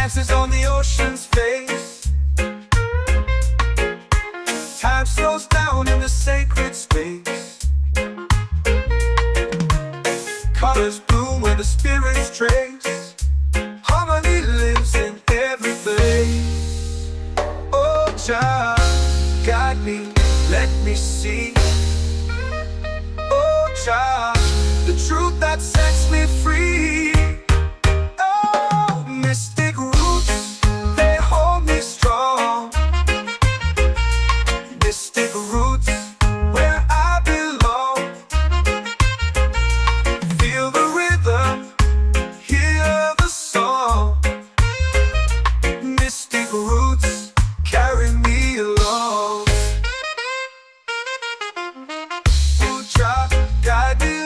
dances on the ocean's face. Time slows down in the sacred space. Colors bloom where the spirits trace. Harmony lives in every place. Oh, child, guide me, let me see. Oh, child, the truth that sets me free. Oh, mystic roots, they hold me strong. Mystic roots, where I belong. Feel the rhythm, hear the song. Mystic roots, carry me along. Ooh, child, guide me.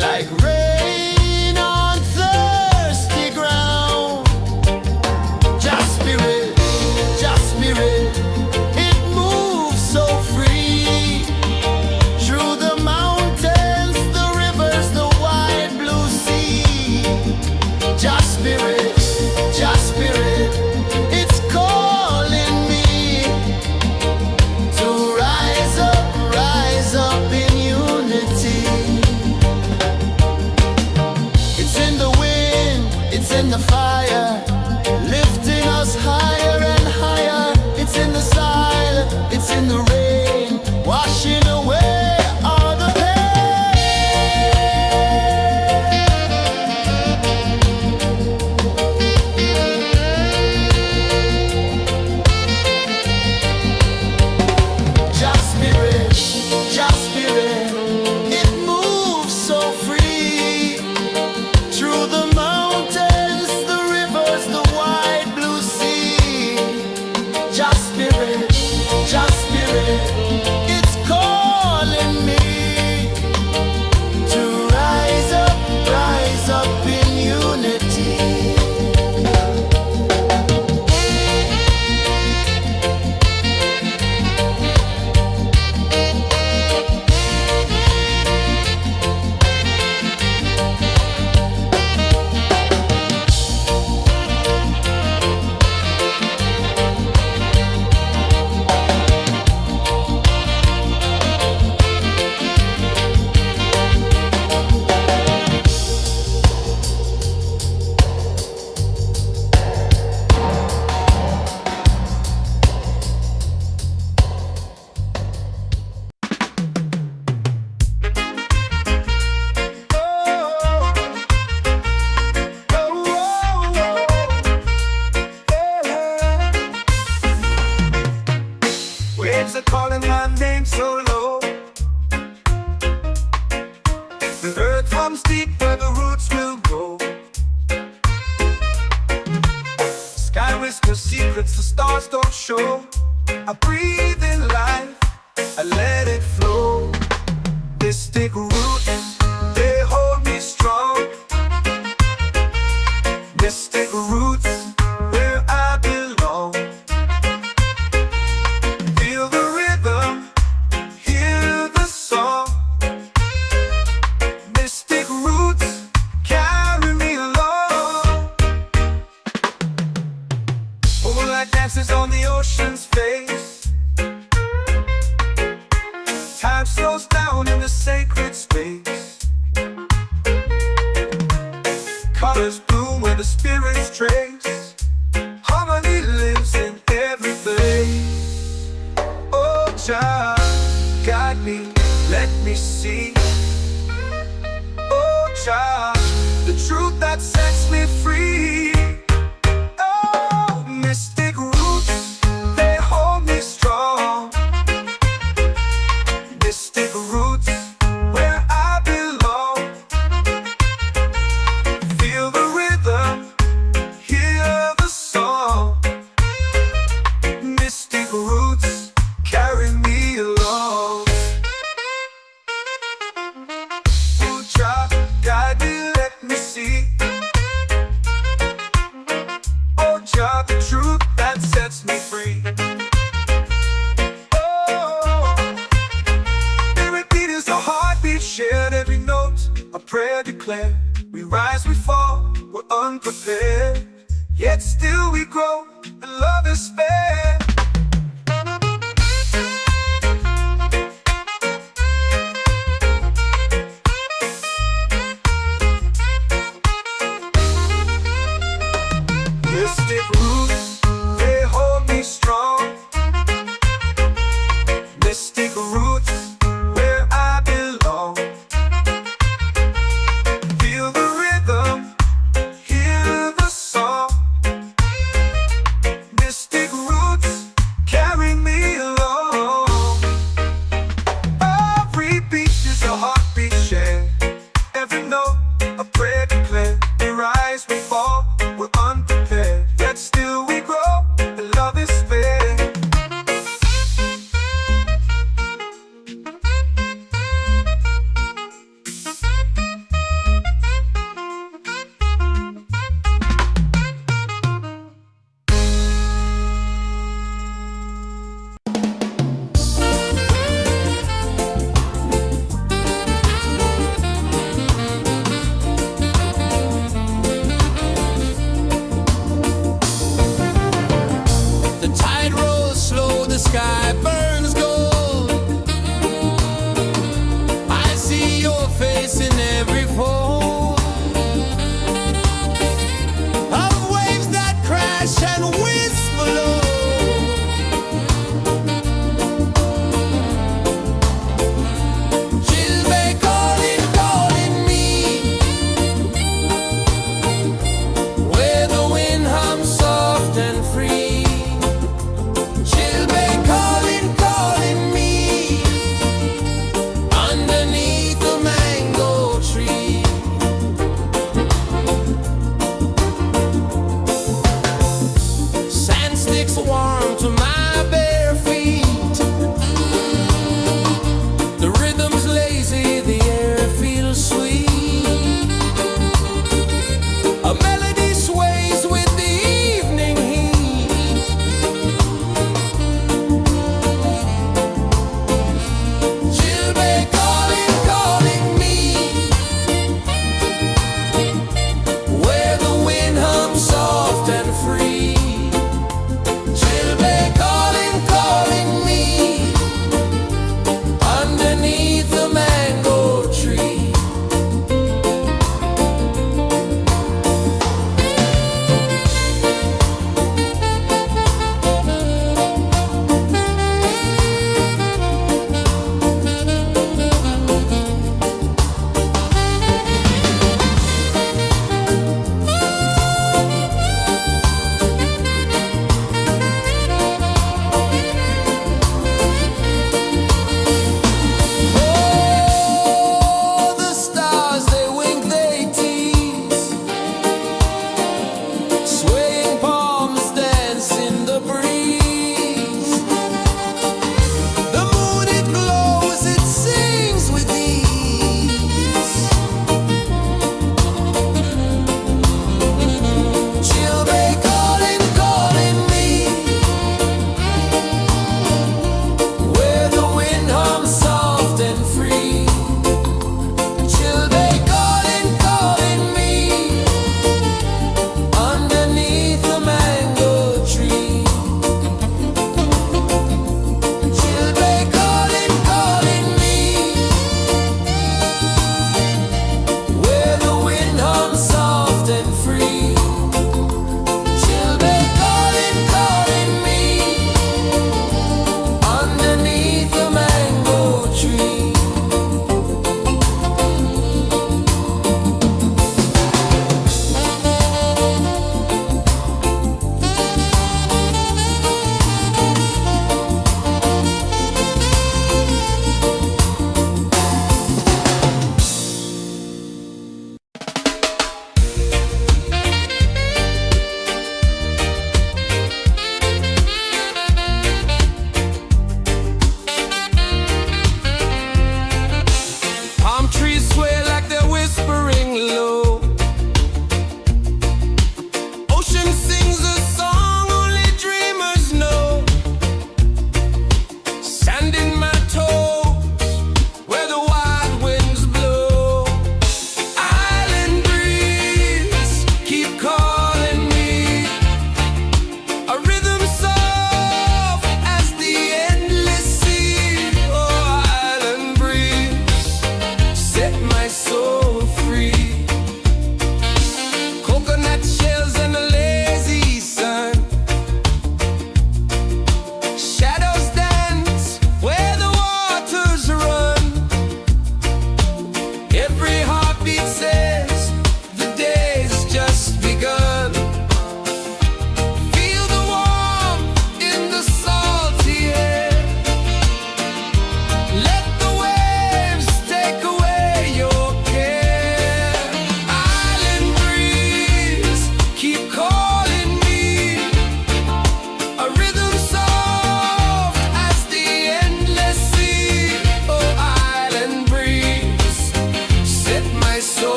like rain on thirsty ground. Just spirit, it moves so free through the mountains, the rivers, the wide blue sea. Just spirit, it's calling me to rise up in unity. It's in the wind, it's in the fire, lifting us higher and higher. It's in the silence, it's in the rain, washing away all the Just spirit, it moves so free through the mountains, the rivers, the wide blue sea. Just spirit, it's calling me to rise up in unity. Waves are calling my name so low. The earth hums deep where the roots will grow. Sky whispers secrets the stars don't show. I breathe in life, I let it flow. Mystic roots, they hold me strong. Mystic roots, where I belong. Feel the rhythm, hear the song. Mystic roots, carry me along. Moonlight dances on the ocean's face. Time slows down in the sacred space. Colors bloom where the spirits trace. Harmony lives in every face. Oh, child, guide me, let me see. Oh, child, the truth that sets me free. Oh, mystic roots, they hold me strong. Mystic roots, where I belong. Feel the rhythm, hear the song. Mystic roots, carry me along. Oh, child, guide me, let me see. Oh, child, the truth that sets me free. Oh, every beat is a heartbeat shared, every note a prayer declared. We rise, we fall, we're unprepared, yet still we grow, and love is spared. Mystic roots, they hold me strong. Mystic roots, where I belong. Feel the rhythm, hear the song. Mystic roots,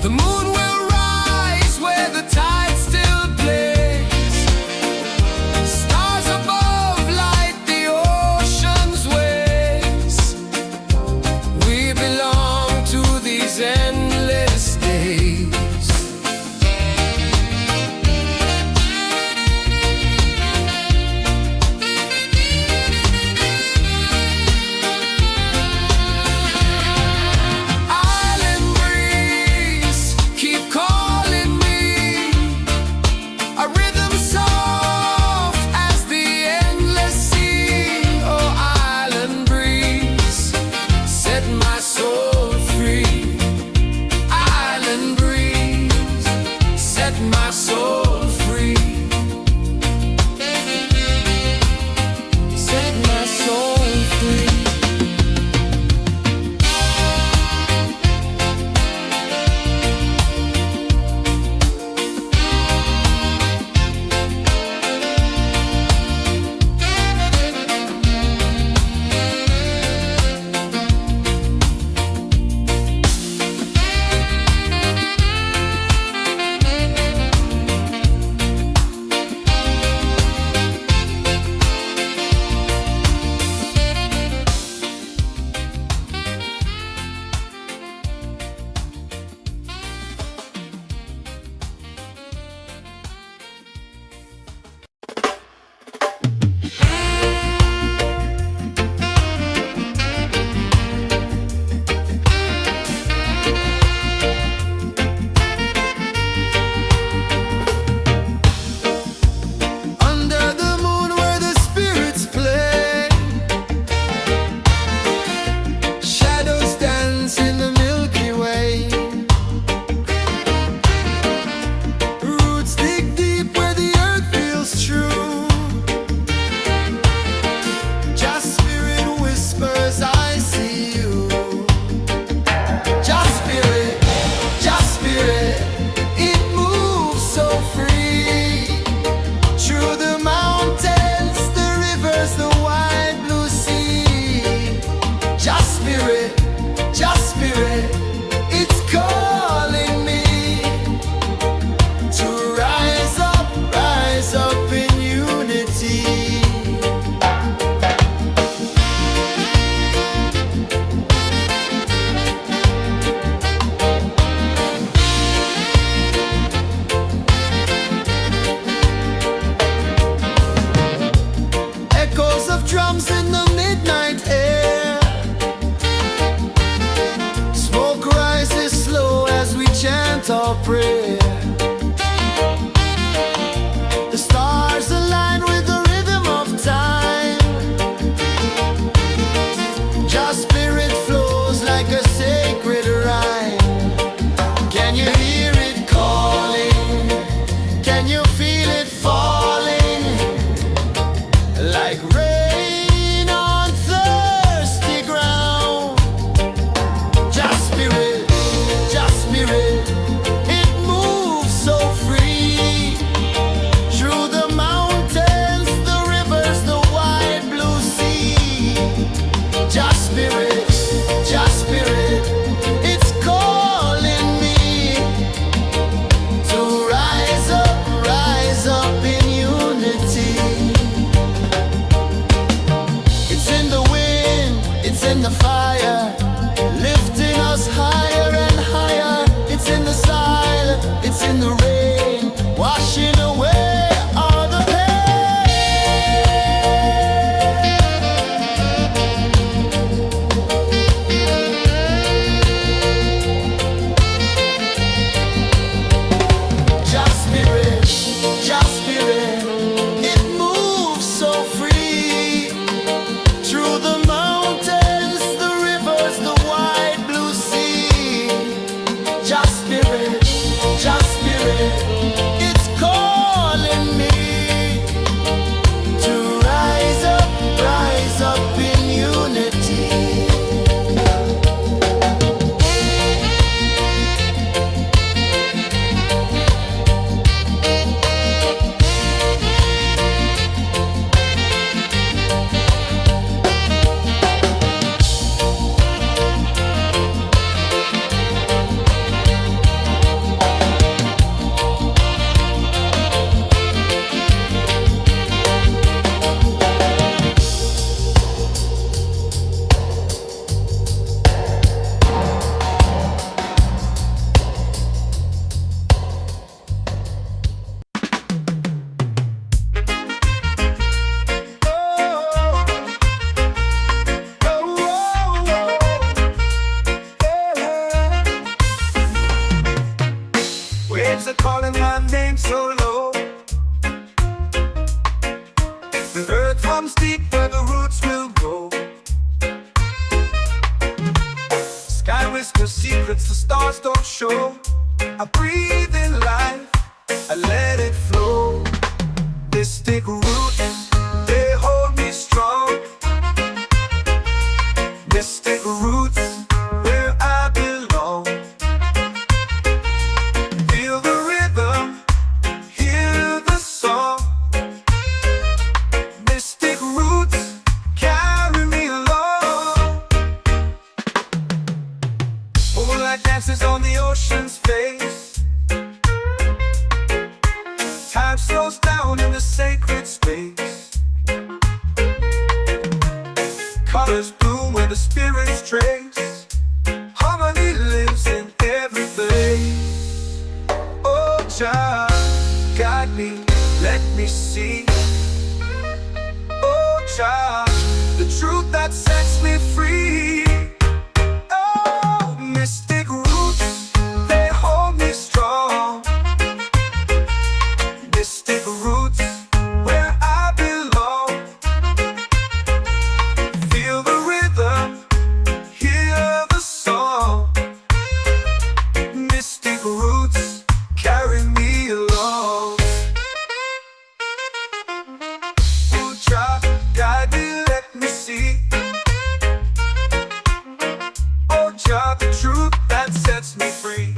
The moon will rise where the tide still plays. Stars above light the ocean's waves. We belong to these endless days. Island breeze, keep calling me. A rhythm soft as the endless sea. Oh, island breeze, set my soul free. Island breeze, set my soul free. Set my soul free. Under the moon where the spirits play, shadows dance in the Milky Way. Roots dig deep where the earth feels true. Just spirit whispers, I see you. Just spirit, it moves so free. Through the mountains, the rivers, the wide blue sea. Just spirit, it's calling me to rise up in unity. Echoes of drums in the midnight air. Smoke rises slow as we chant our prayer. The stars align with the rhythm of time. Just spirit flows like a sacred rhyme. Can you hear it calling? Can you feel it falling? Like rain on thirsty ground. Just spirit, it moves so free. Through the mountains, the rivers, the wide blue sea. Just spirit, it's calling me to rise up in unity. It's in the wind, it's in the fire, lifting us higher and higher. It's in the silence, it's in the rain, washing away all the pain. Just spirit, it moves so free. Through the mountains, the rivers, the wide blue sea. Just spirit, it's calling me to rise up in unity. waves are calling my name so low. The earth hums deep where the roots will go. Sky whispers secrets the stars don't show. I breathe in life, I let it flow. Mystic roots, they hold me strong. Mystic roots, where I belong. Feel the rhythm, hear the song. Mystic roots, carry me along. Moonlight dances on the ocean's face. Time slows down in the sacred space. Colors bloom where the spirits trace. Harmony lives in every face. Oh, Jah, guide me, let me see. Oh, Jah, the truth that sets me free. Oh, mystic roots, they hold me strong. Mystic roots, where I belong. Feel the rhythm, hear the song. Mystic roots, carry me along. Oh, Jah, guide me, let me see. Oh, Jah, the truth that sets me free.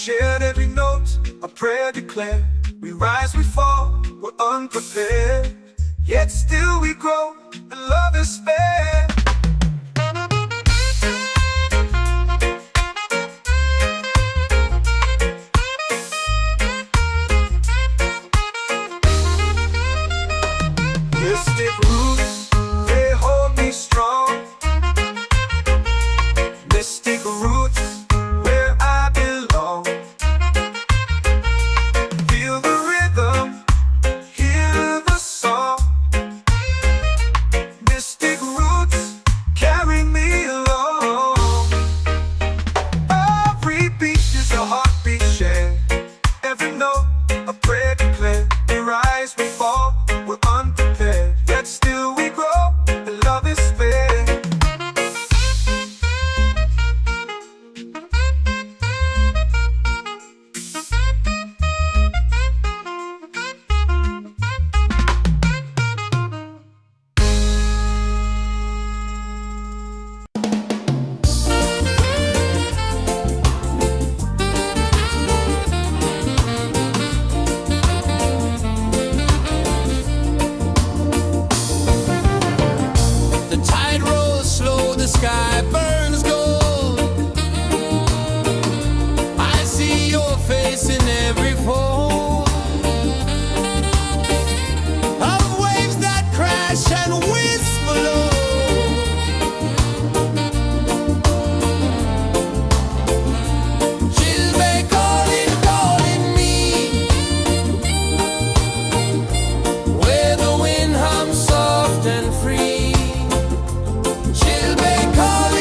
Shared every note, a prayer declared. We rise, we fall, we're unprepared. Yet still we grow, and love is spared. Mystic roots, they hold me strong. Mystic roots, where I belong. Feel the rhythm, hear the song. Mystic roots, carry me along. Every beat is a heartbeat shared. Every note, a prayer declared. We rise, we fall, we're unprepared. Yet still we grow, and love is spared. The tide rolls slow, the sky burns gold. I see your face in every fold of waves that crash and whisper low. She'll be calling, calling me, where the wind hums soft and free. She'll be calling.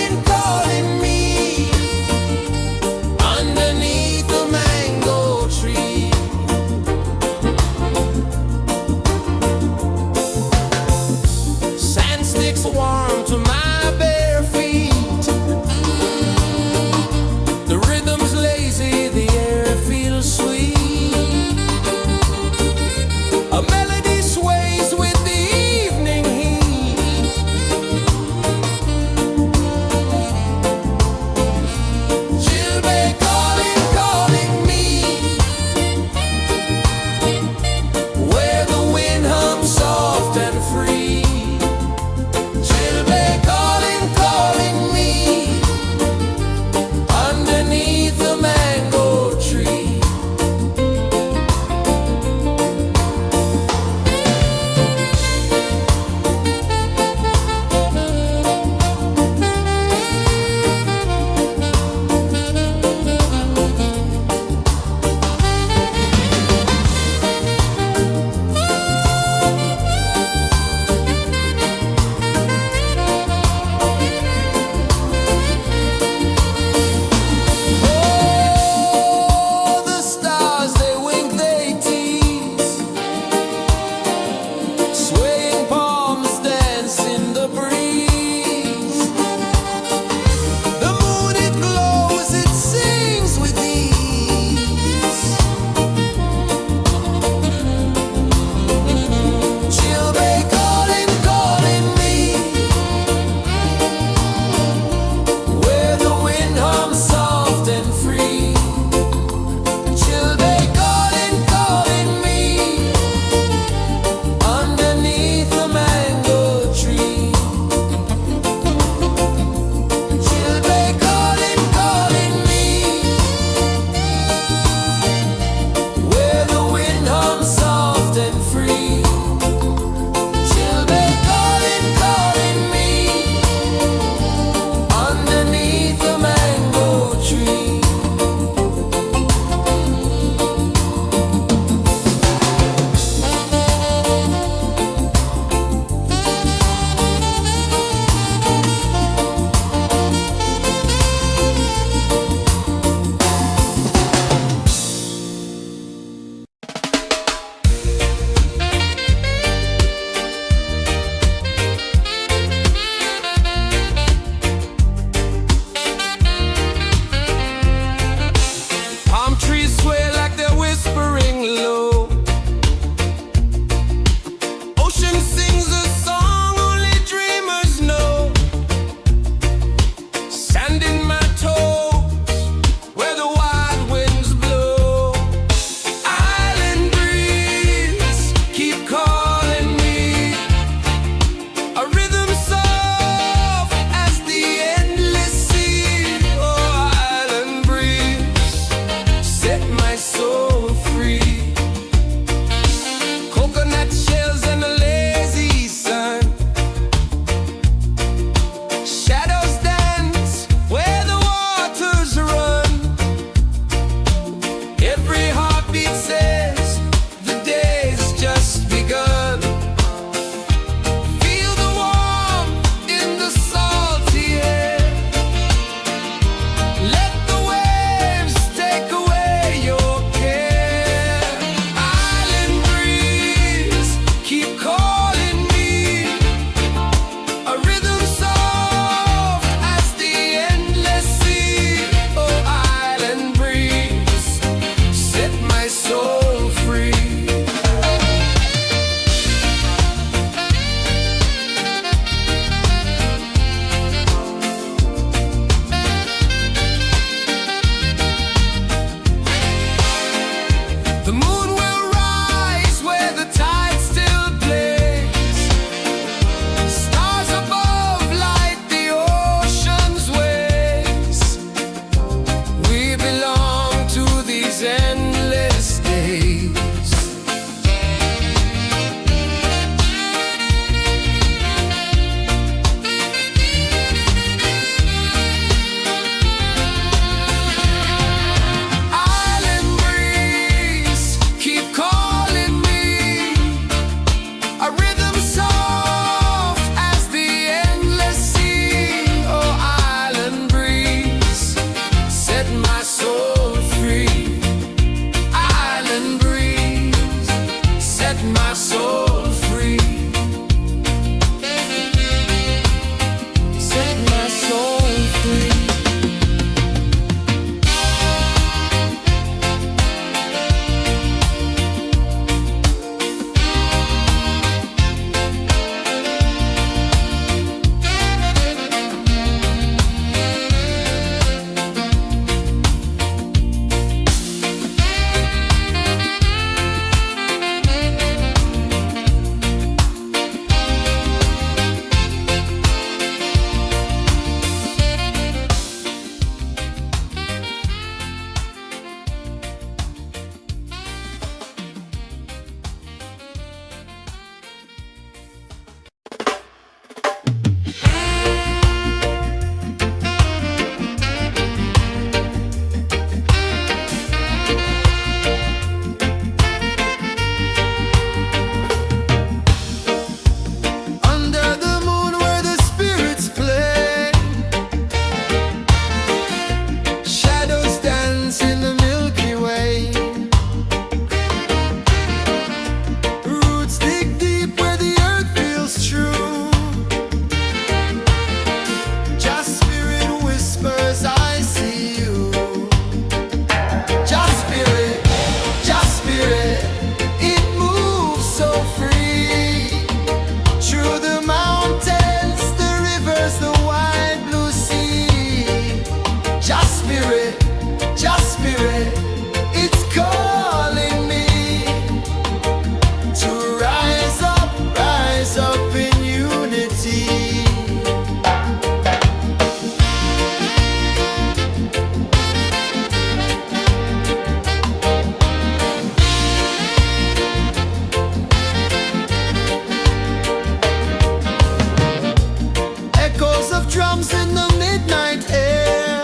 songs in the midnight air.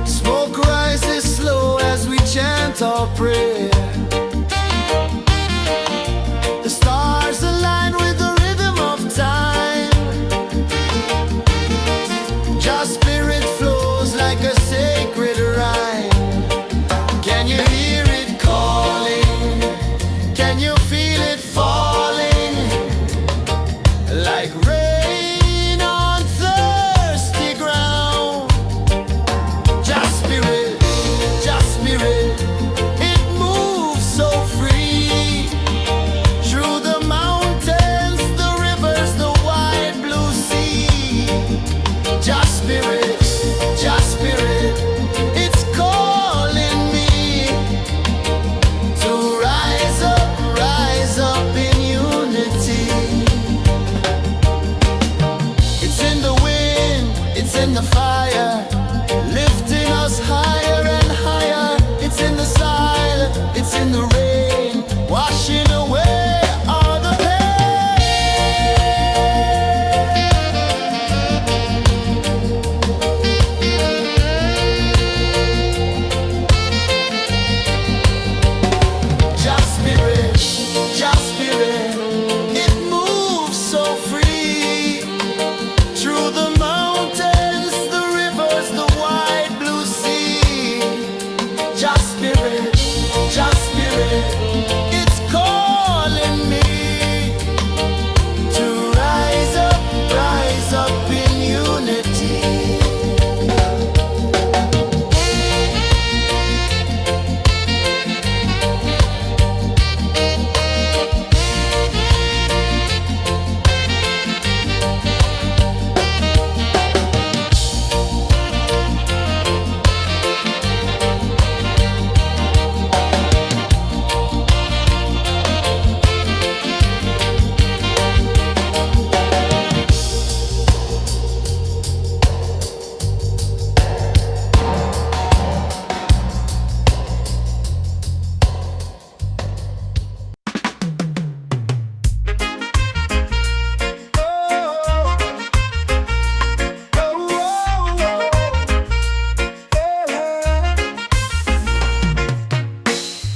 Smoke rises slow as we chant our prayer. The stars align with the rhythm of time. Your spirit flows like a sacred rhyme. Can you hear it calling? Can you feel it falling? Like rain on thirsty ground. Just spirit, it moves so free. Through the mountains, the rivers, the wide blue sea. Just spirit, it's calling me to rise up in unity. It's in the wind, it's in the fire, lifting us higher and higher. It's in the silence, it's in the rain, washing away all the Just spirit, it moves so free. Through the mountains, the rivers, the wide blue sea. Just spirit, it's calling me to rise up in unity.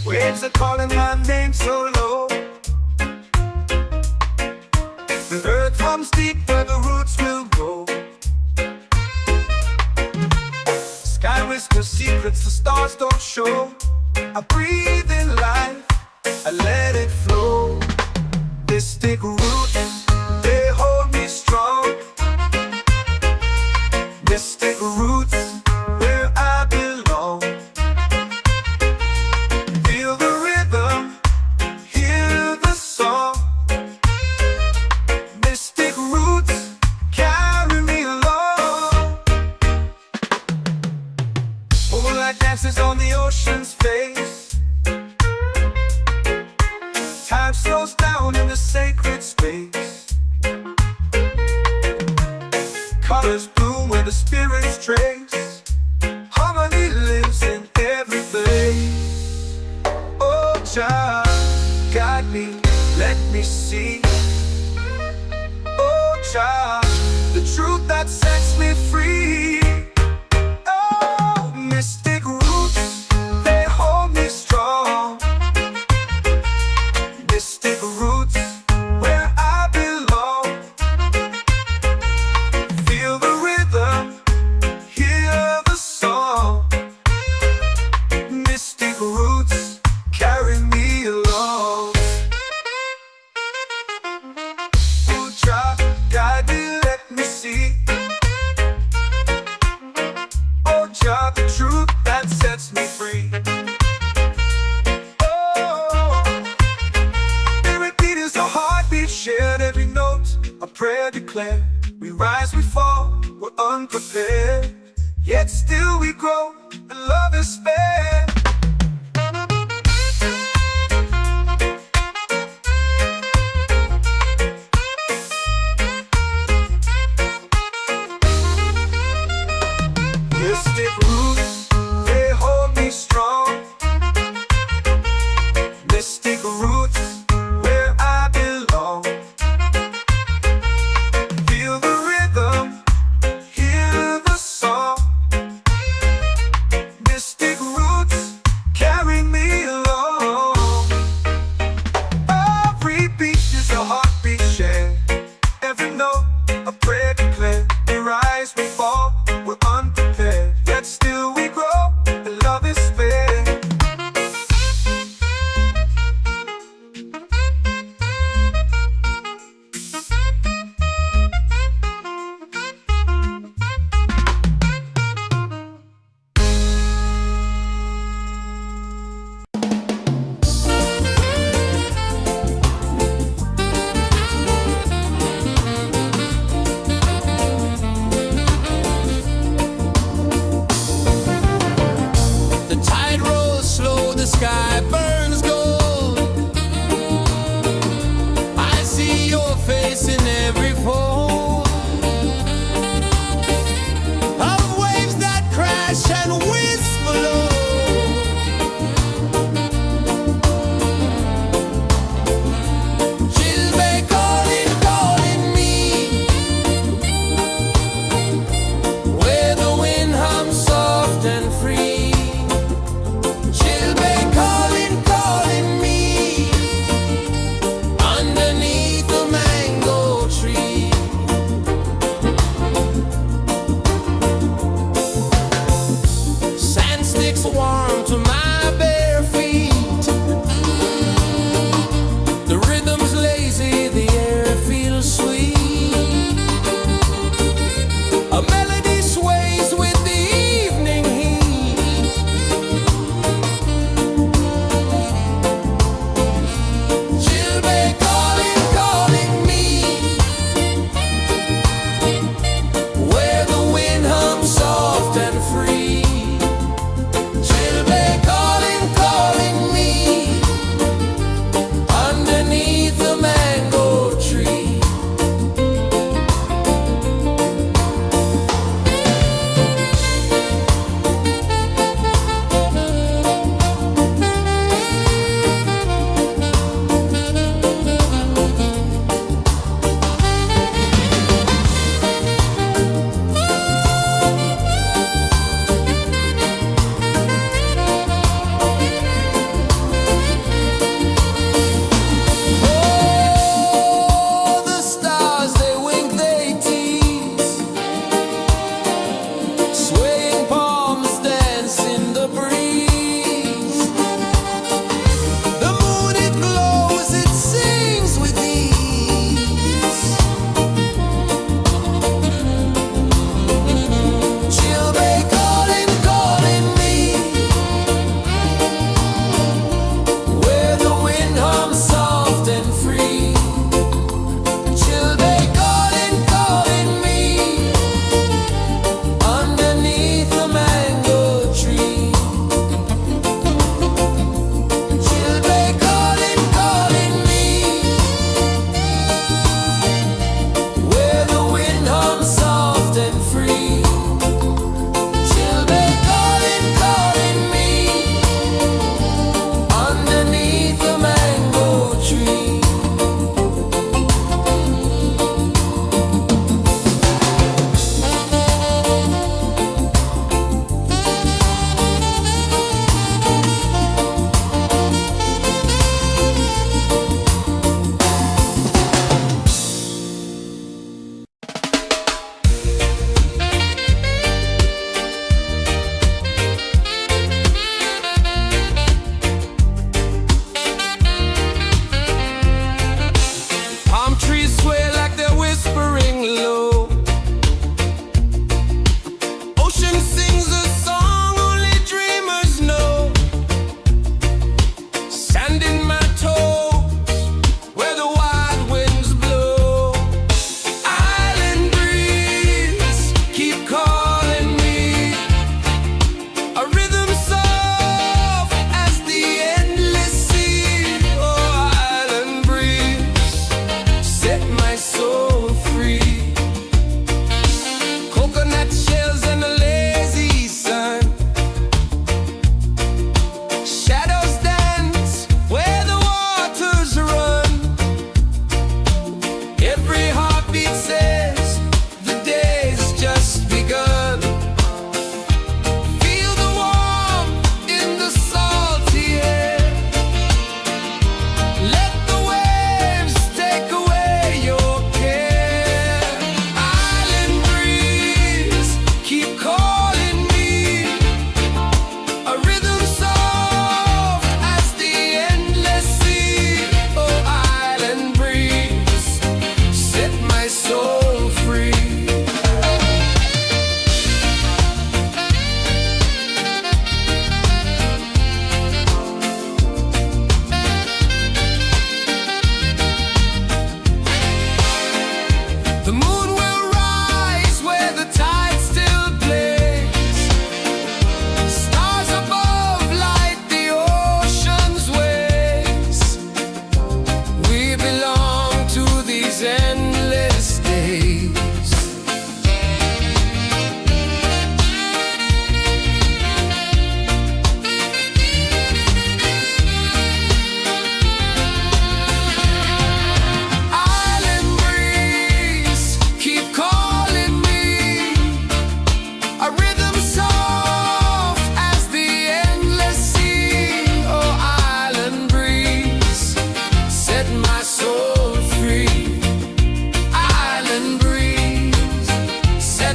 Waves are calling my name so low. The earth hums deep where the roots will go. Sky whispers secrets the stars don't show. I breathe in life, I let it flow. Mystic roots, they hold me strong. Mystic roots, where I belong. Feel the rhythm, hear the song. Mystic roots, carry me along. Moonlight dances on the ocean's face. Time slows down in the sacred space. Colors bloom where the spirits trace. Harmony lives in every place. Oh, child, guide me, let me see. Oh, child, the truth that sets me free. Oh, mystic roots, they hold me strong. Mystic roots, where I belong. Feel the rhythm, hear the song. Mystic roots, carry me along. Oh, child, guide me, let me see. Oh, child, the truth that sets me free. Oh, every beat is a heartbeat shared, every note a prayer declared. We rise, we fall, we're unprepared, yet still we grow, and love is spared. Mystic roots, they hold me strong. Mystic roots, where I belong. Feel the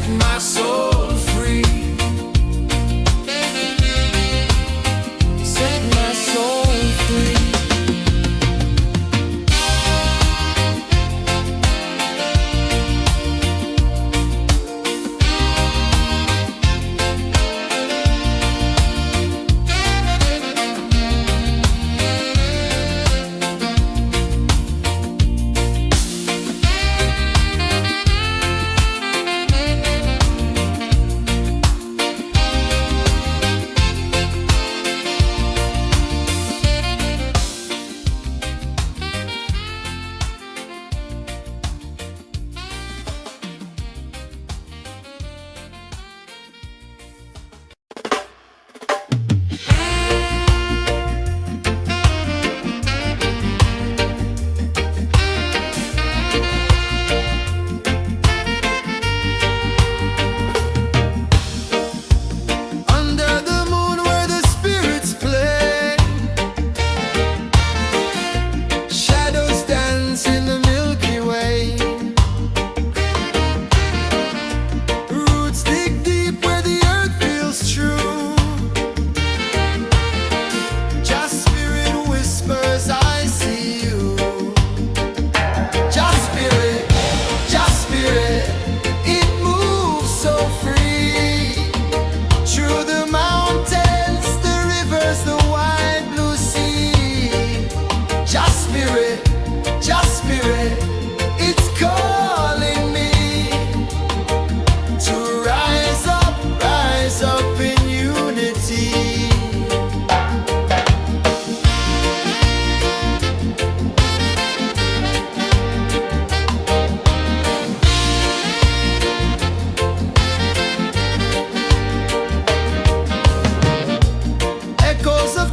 set my soul free. Set my soul free.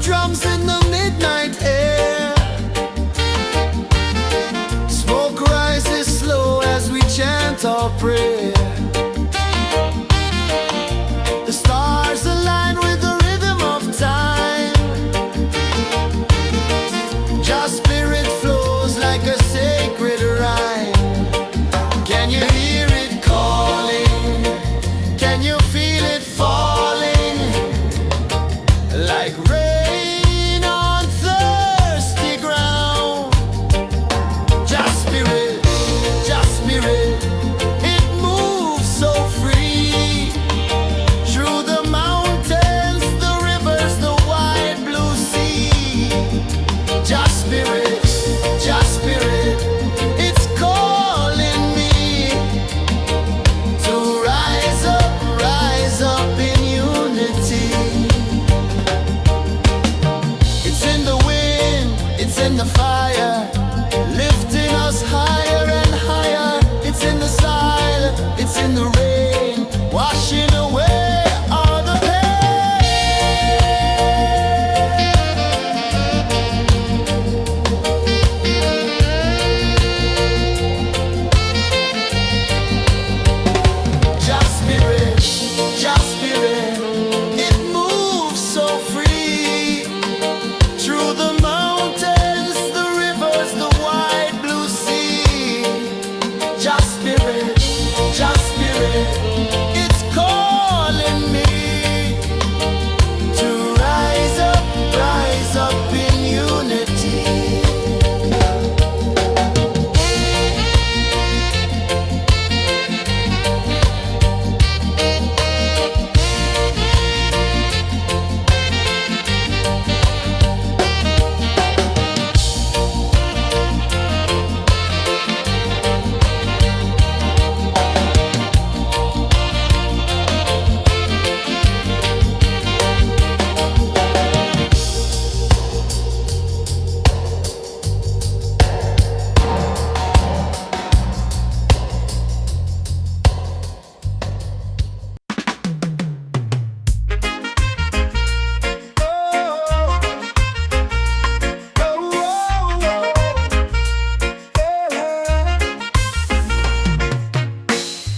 Drums in the midnight air. Smoke rises slow as we chant our prayer. The stars align with the rhythm of time. Your spirit flows like a sacred rhyme. Can you hear it calling? Can you feel it falling? Like rain the fire, lifting us higher and higher. It's in the silence, it's in the rain, washing away all the Just spirit, it moves so free through the mountains, the rivers, the wide blue sea. Just spirit, it's calling me to rise up in unity.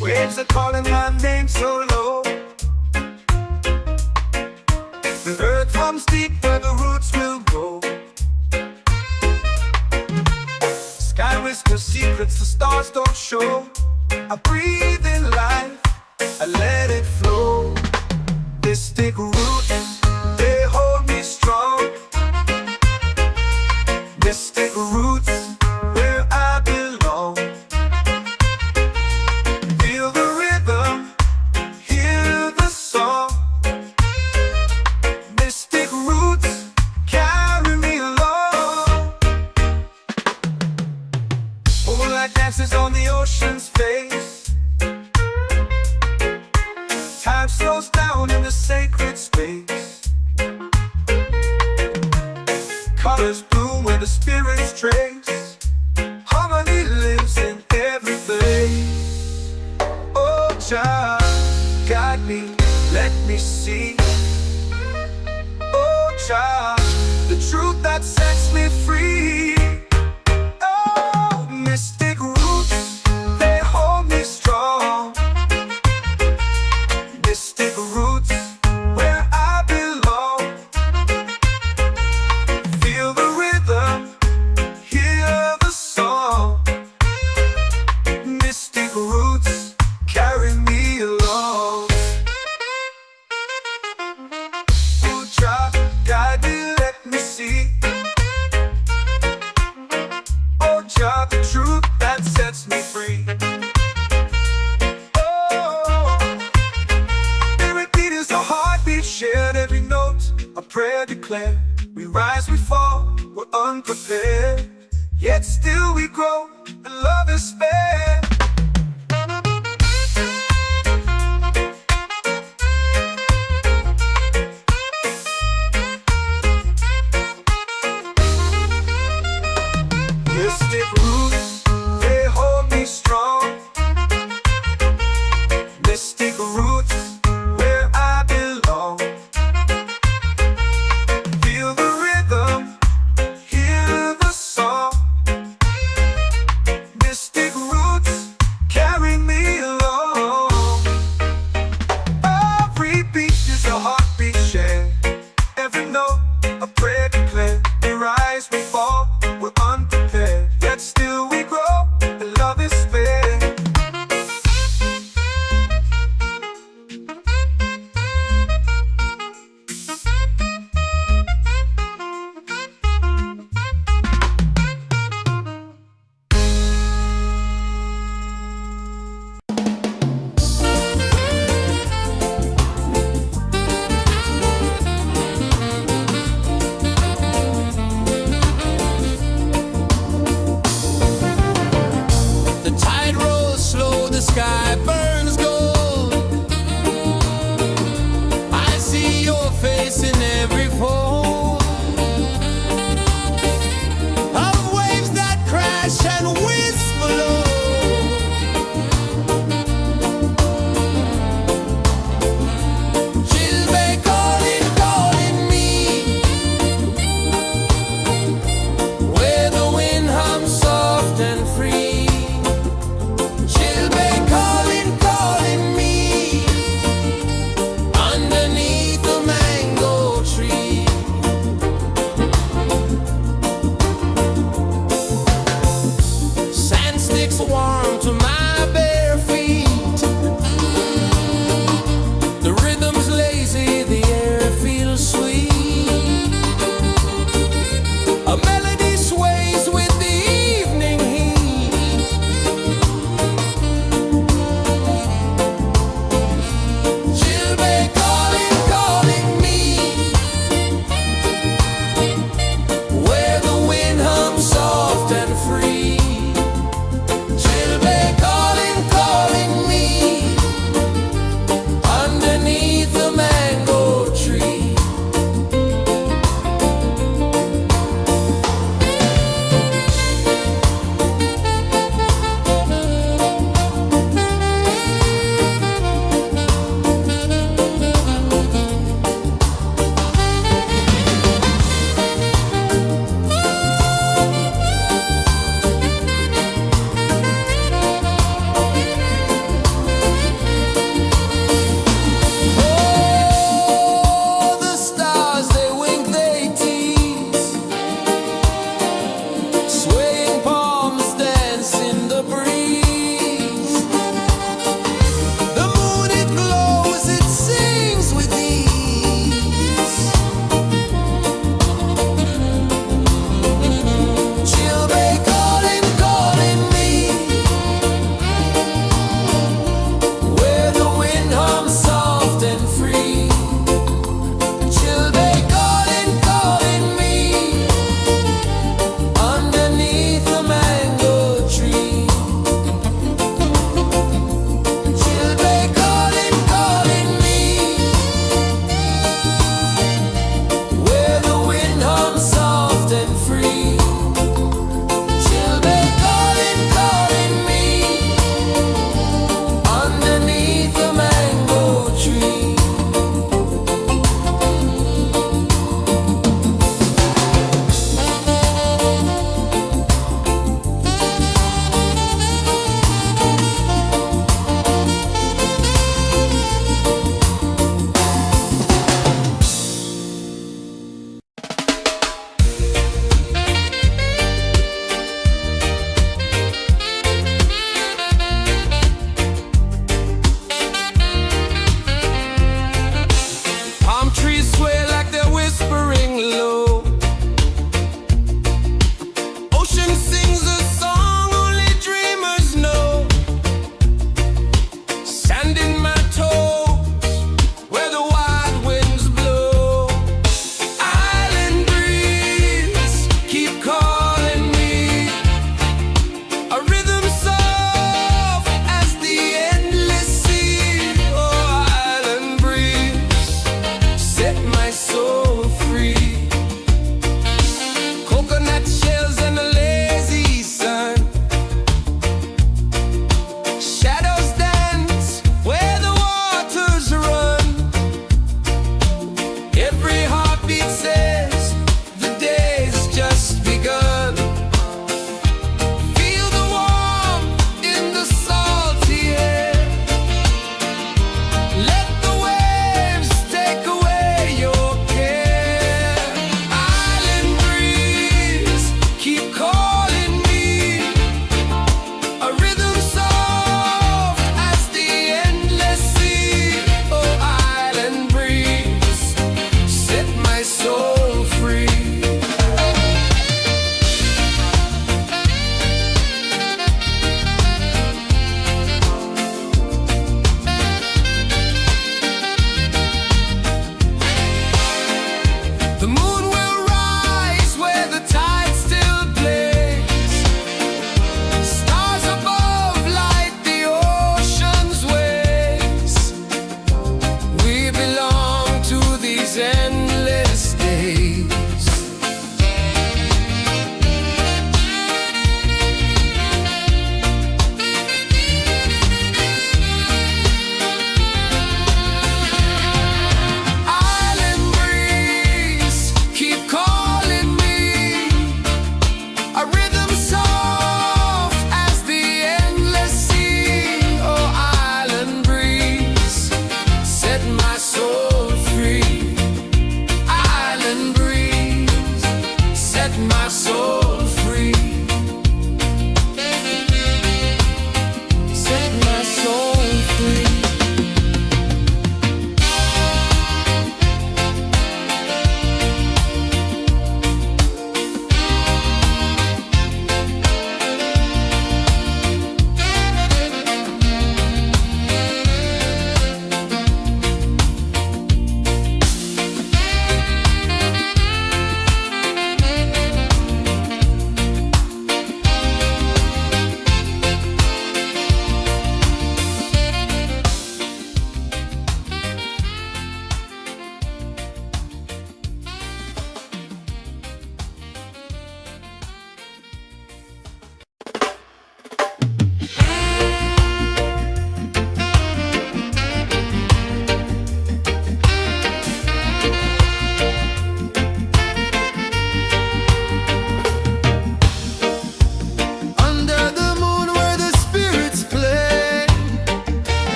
Waves are calling my name so low. The earth hums deep where the roots will go. Sky whispers secrets the stars don't show. I breathe in life trace. Harmony lives in every place. Oh, Jah, guide me, let me see. Oh, Jah, the truth that sets me free. Oh, mystic roots, they hold me strong. Mystic roots, where I belong. Feel the rhythm, hear the song. Mystic roots, carry me along. Oh, Jah, guide me, let me see. Oh, Jah, the truth that sets me free. Oh, every beat is a heartbeat shared, every note a prayer declared. We rise, we fall, we're unprepared, yet still we grow, and love is spared. Mystic roots, they hold me strong. Mystic roots, where I belong. Feel the rhythm, hear the song. Mystic roots,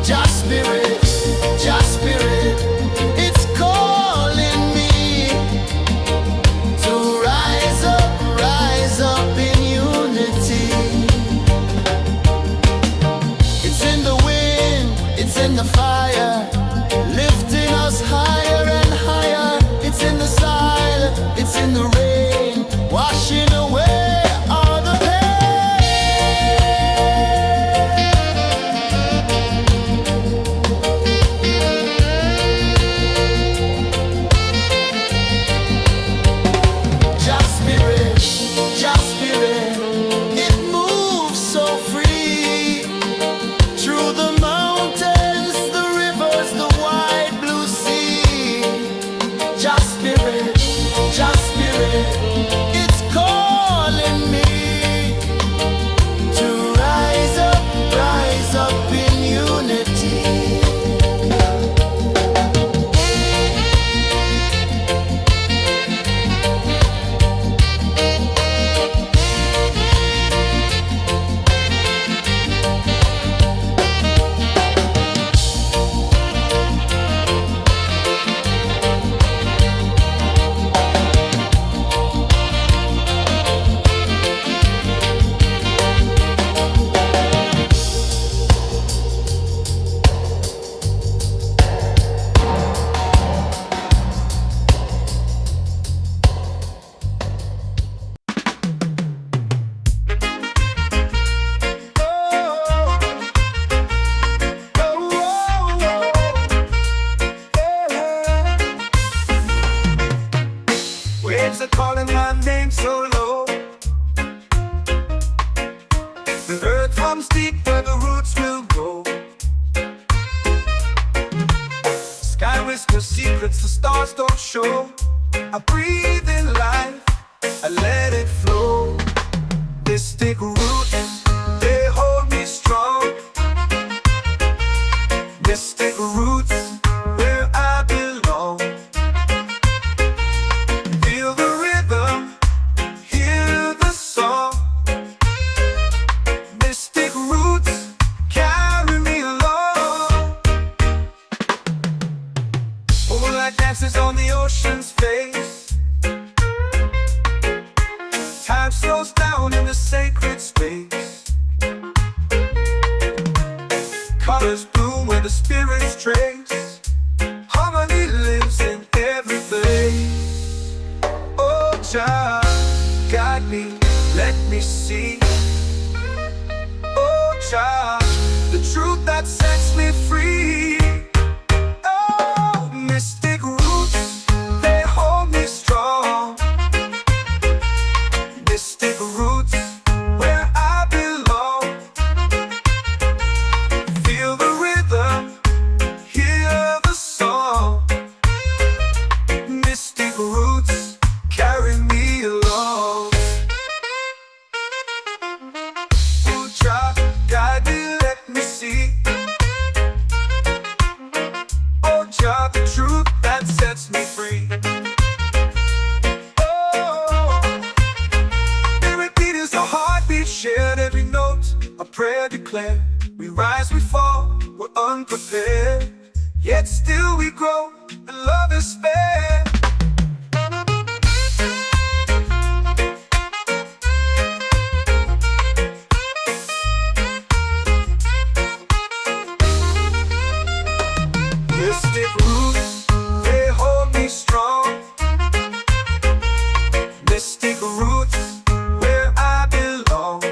Jah spirit, it's calling me to rise up in unity. It's in the wind, it's in the fire, lifting us higher and higher. It's in the silence, it's in the rain, washing away all the pain. Jah spirit, it moves so free through the mountains, the rivers, the wide blue sea. Jah spirit, it's calling me to rise up in unity. Waves are calling my name so low. The earth hums deep where the roots will go. Sky whispers secrets the stars don't show. I breathe in life, I let it flow. Mystic roots, they hold me strong. Mystic roots, where I belong. Feel the rhythm, hear the song. Mystic roots, carry me along. Moonlight dances on the ocean's face. Time slows down in the sacred space. Colors bloom where the spirits trace. Harmony lives in every place. Oh Jah, guide me, let me see. Oh Jah, the truth that sets me free. Oh, mystic roots, they hold me strong. Mystic roots, where I belong. Feel the rhythm, hear the song. Mystic roots, carry me along. Oh Jah, guide me, let me see. Oh Jah, the truth that sets me free. Oh, spirit beat is a heartbeat shared, every note a prayer declared. We rise, we fall, we're unprepared, yet still we grow, and love is spared. Mystic roots, they hold me strong. Mystic roots, where I belong.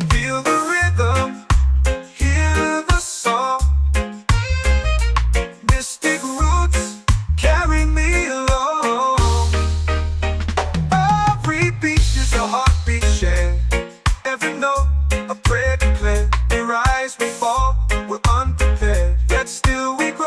Feel the rhythm, hear the song. Mystic roots, carry me along. Every beat is a heartbeat shared, every note a prayer declared. We rise, we fall, we're unprepared, yet still we grow.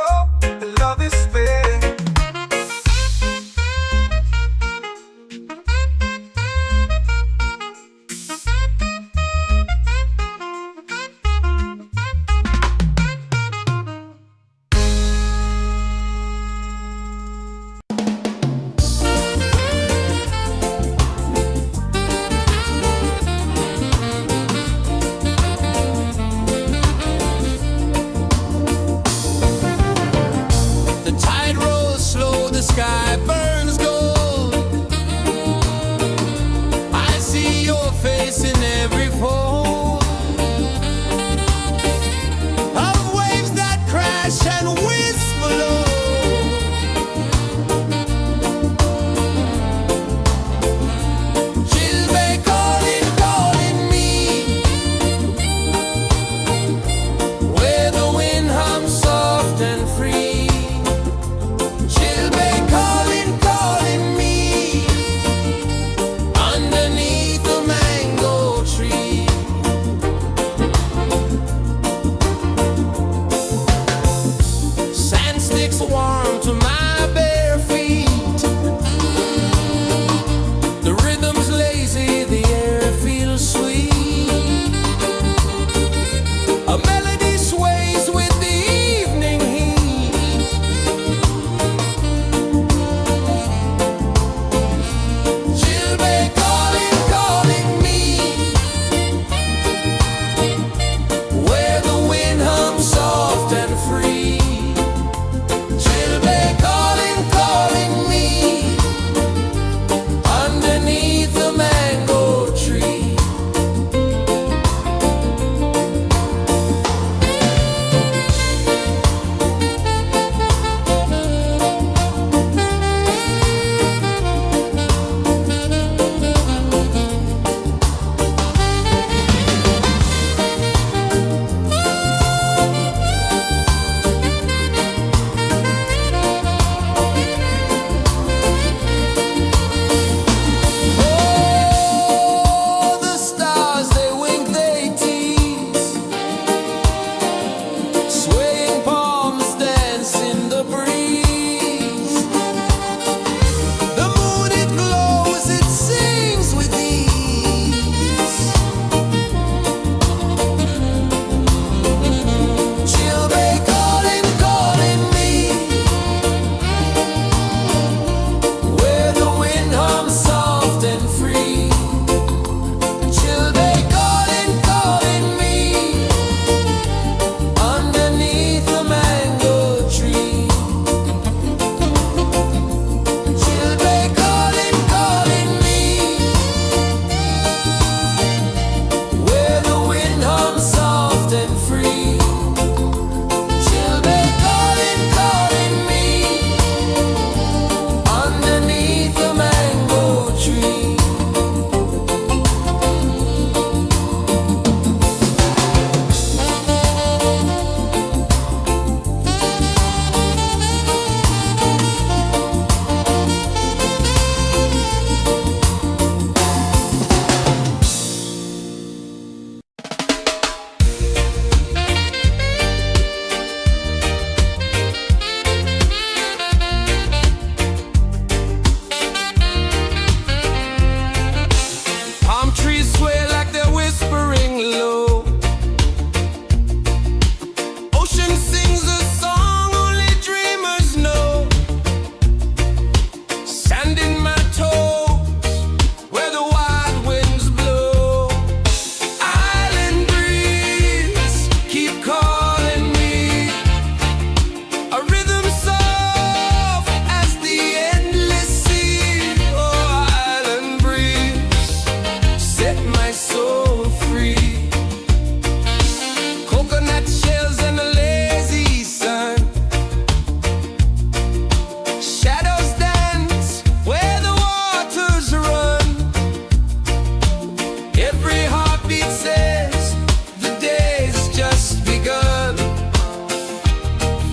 free. Children calling, calling me underneath the mango tree. Palm trees sway like they're whispering low. Ocean sings a song only dreamers know. Sand in my toes where the wild winds blow. Island breeze keep calling me. A rhythm soft as the endless sea. Oh, island breeze, set my soul free. Coconut shells and a lazy sun. Shadows dance where the waters run. Every heartbeat says the day's just begun.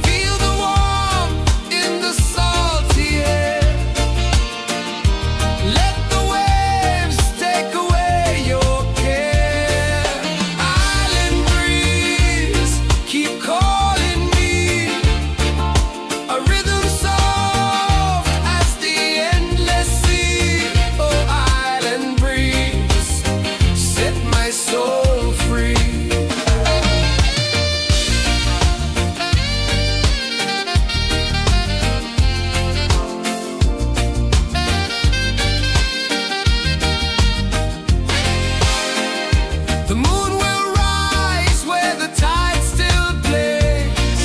Feel the warmth in the salty air. Let the waves take away your care. Island breeze, keep calling me. A rhythm soft as the endless sea. Oh, island breeze, set my soul free. The moon will rise where the tide still plays.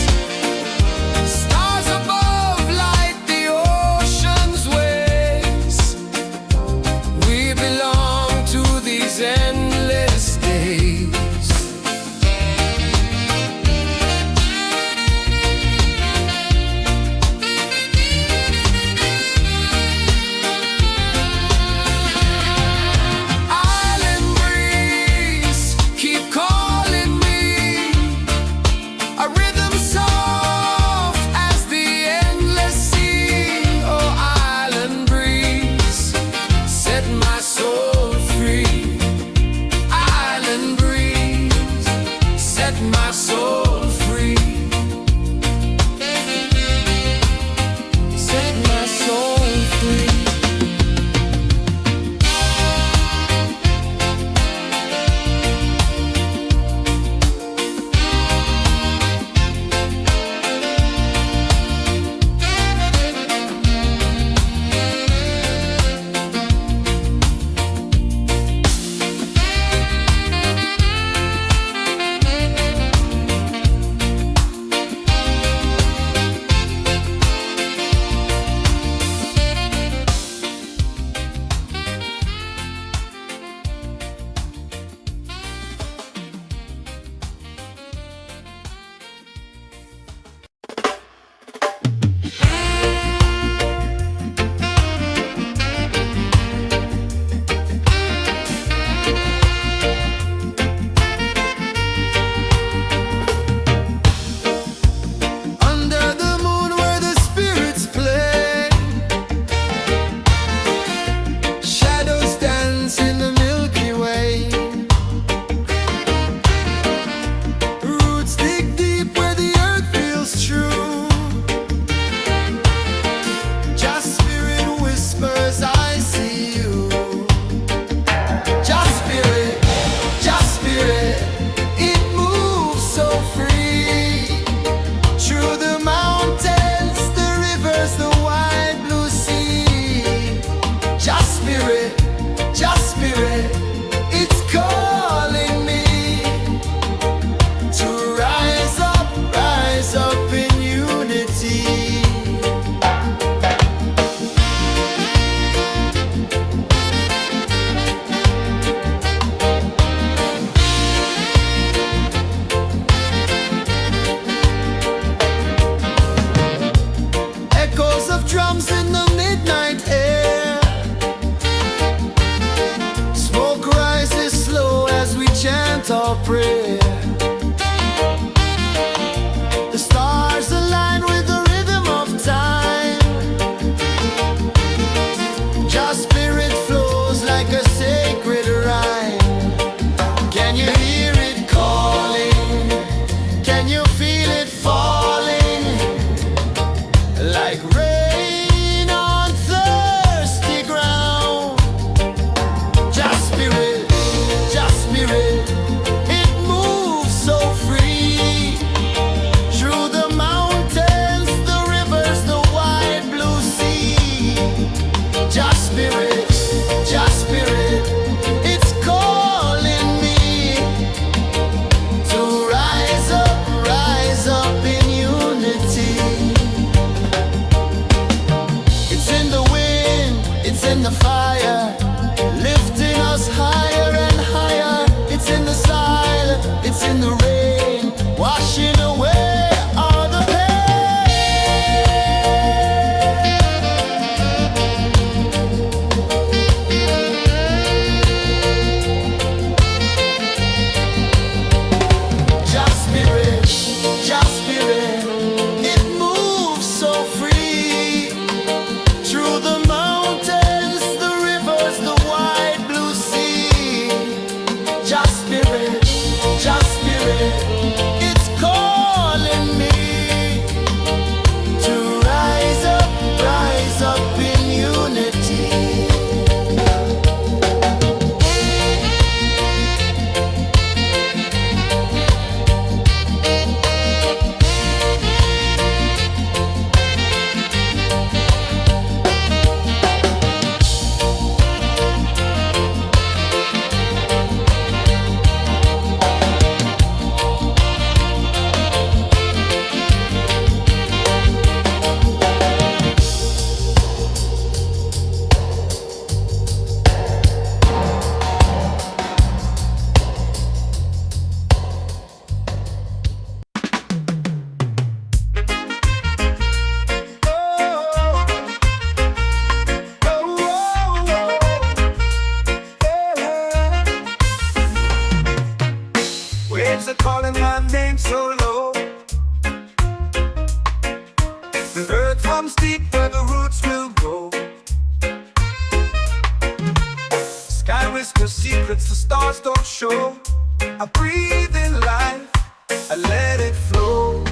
Stars above light the ocean's waves. We belong to these endless days. Island breeze, keep calling me. A rhythm soft as the endless sea. Oh, island breeze, set my soul free. Island breeze, set my soul free. Set my soul free. you feel it falling like rain on thirsty ground. Just spirit, it moves so free through the mountains, the rivers, the wide blue sea. Just spirit, it's calling me to rise up in unity. It's in the wind, it's in the fire, lifting us higher and higher. It's in the silence, it's in the rain, washing away all the Just spirit, it moves so free through the mountains, the rivers, the wide blue sea. Just spirit, it's calling me to rise up in unity. Waves are calling my name so low. The earth hums deep where the roots will grow. Sky whispers secrets the stars don't show. I breathe in life, I let it flow.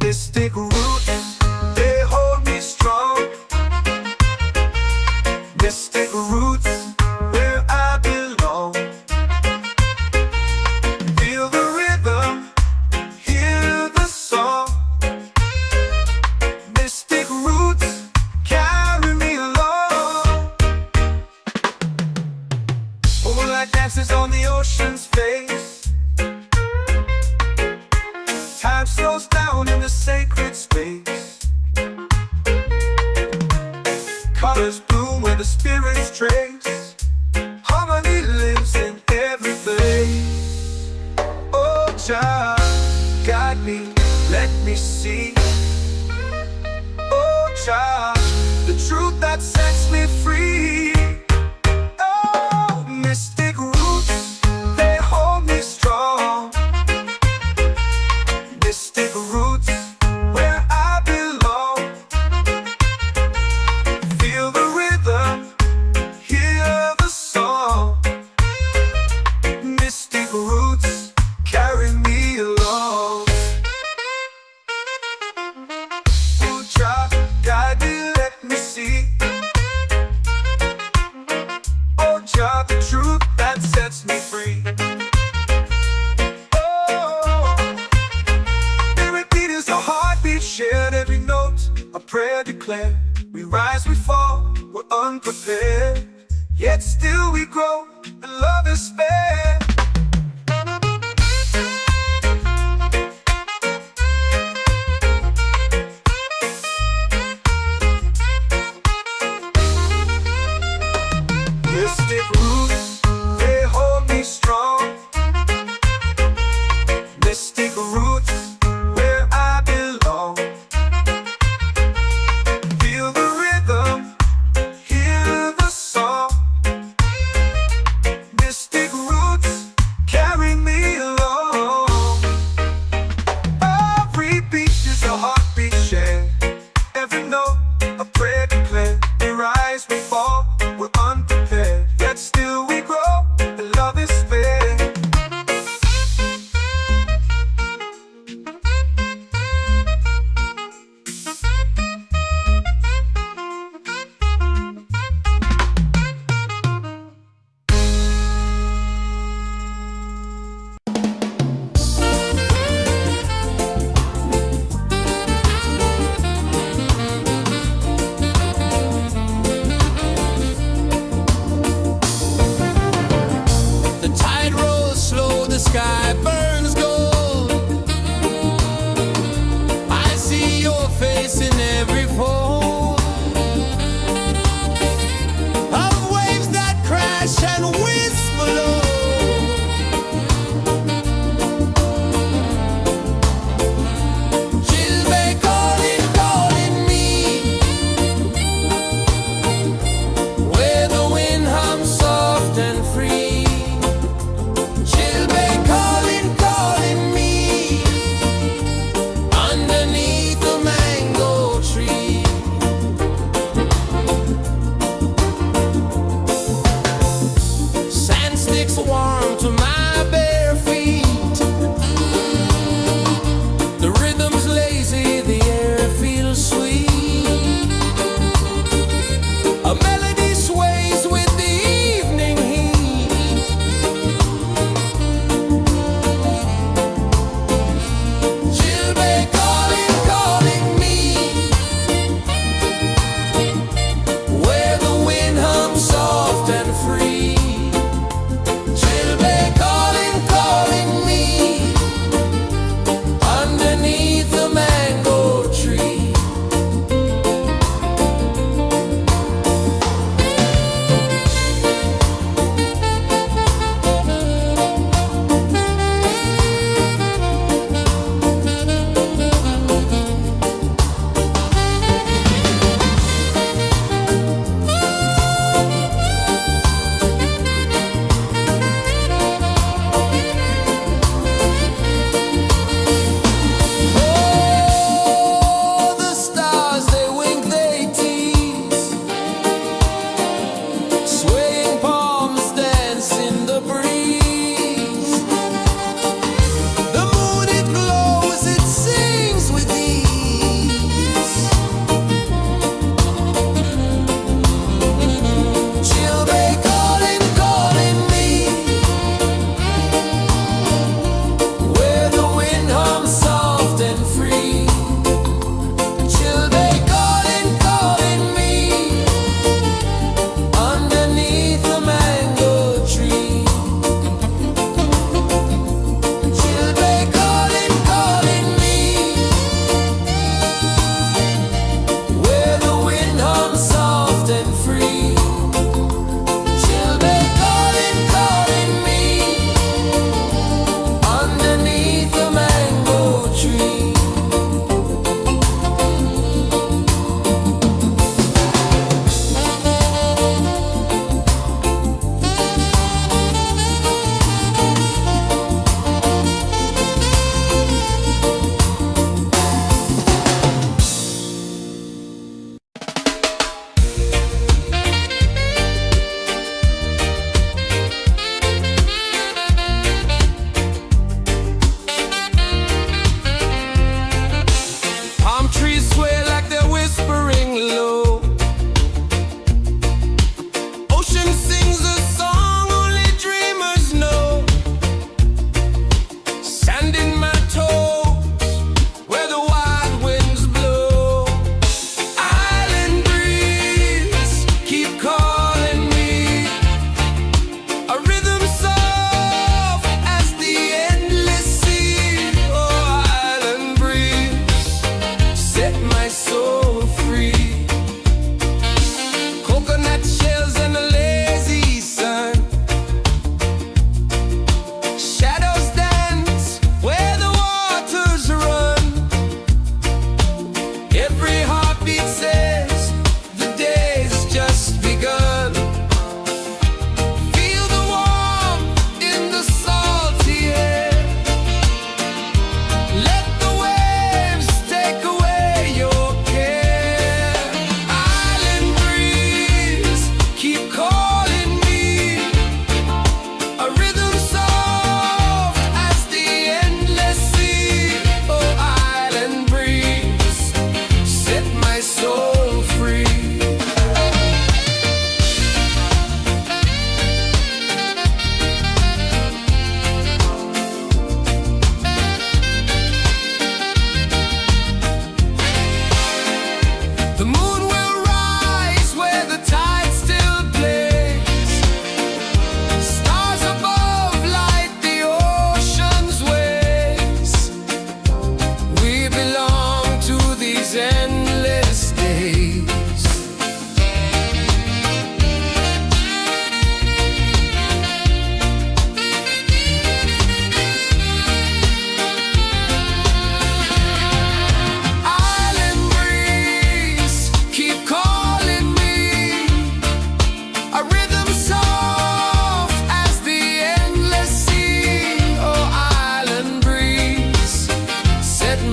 Mystic roots, they hold me strong. Mystic roots, where I belong. Feel the rhythm, hear the song. Mystic roots, carry me along. Moonlight dances on the ocean's face. Time slows down in the sacred space. Colors bloom where the spirits trace. Harmony lives in every place. Oh, child, guide me, let me see. Oh, child, the truth that sets me free. Oh, mystic roots, they hold me strong. Mystic roots, where I belong. Feel the rhythm, hear the song. Mystic roots, carry me along. Oh, child, guide me, let me see. Oh, child, the truth that sets me free. Oh, spirit beat is a heartbeat shared, every note a prayer declared. We rise, we fall, we're unprepared, yet still we grow, and love is spared. Mystic roots, they hold me strong. Mystic roots, where I belong. Feel the rhythm, hear the song. Mystic roots, carry me along. Every beat is a heartbeat shared, every note a prayer declared. We rise, we fall, we're unprepared, yet still we grow, and love is spared.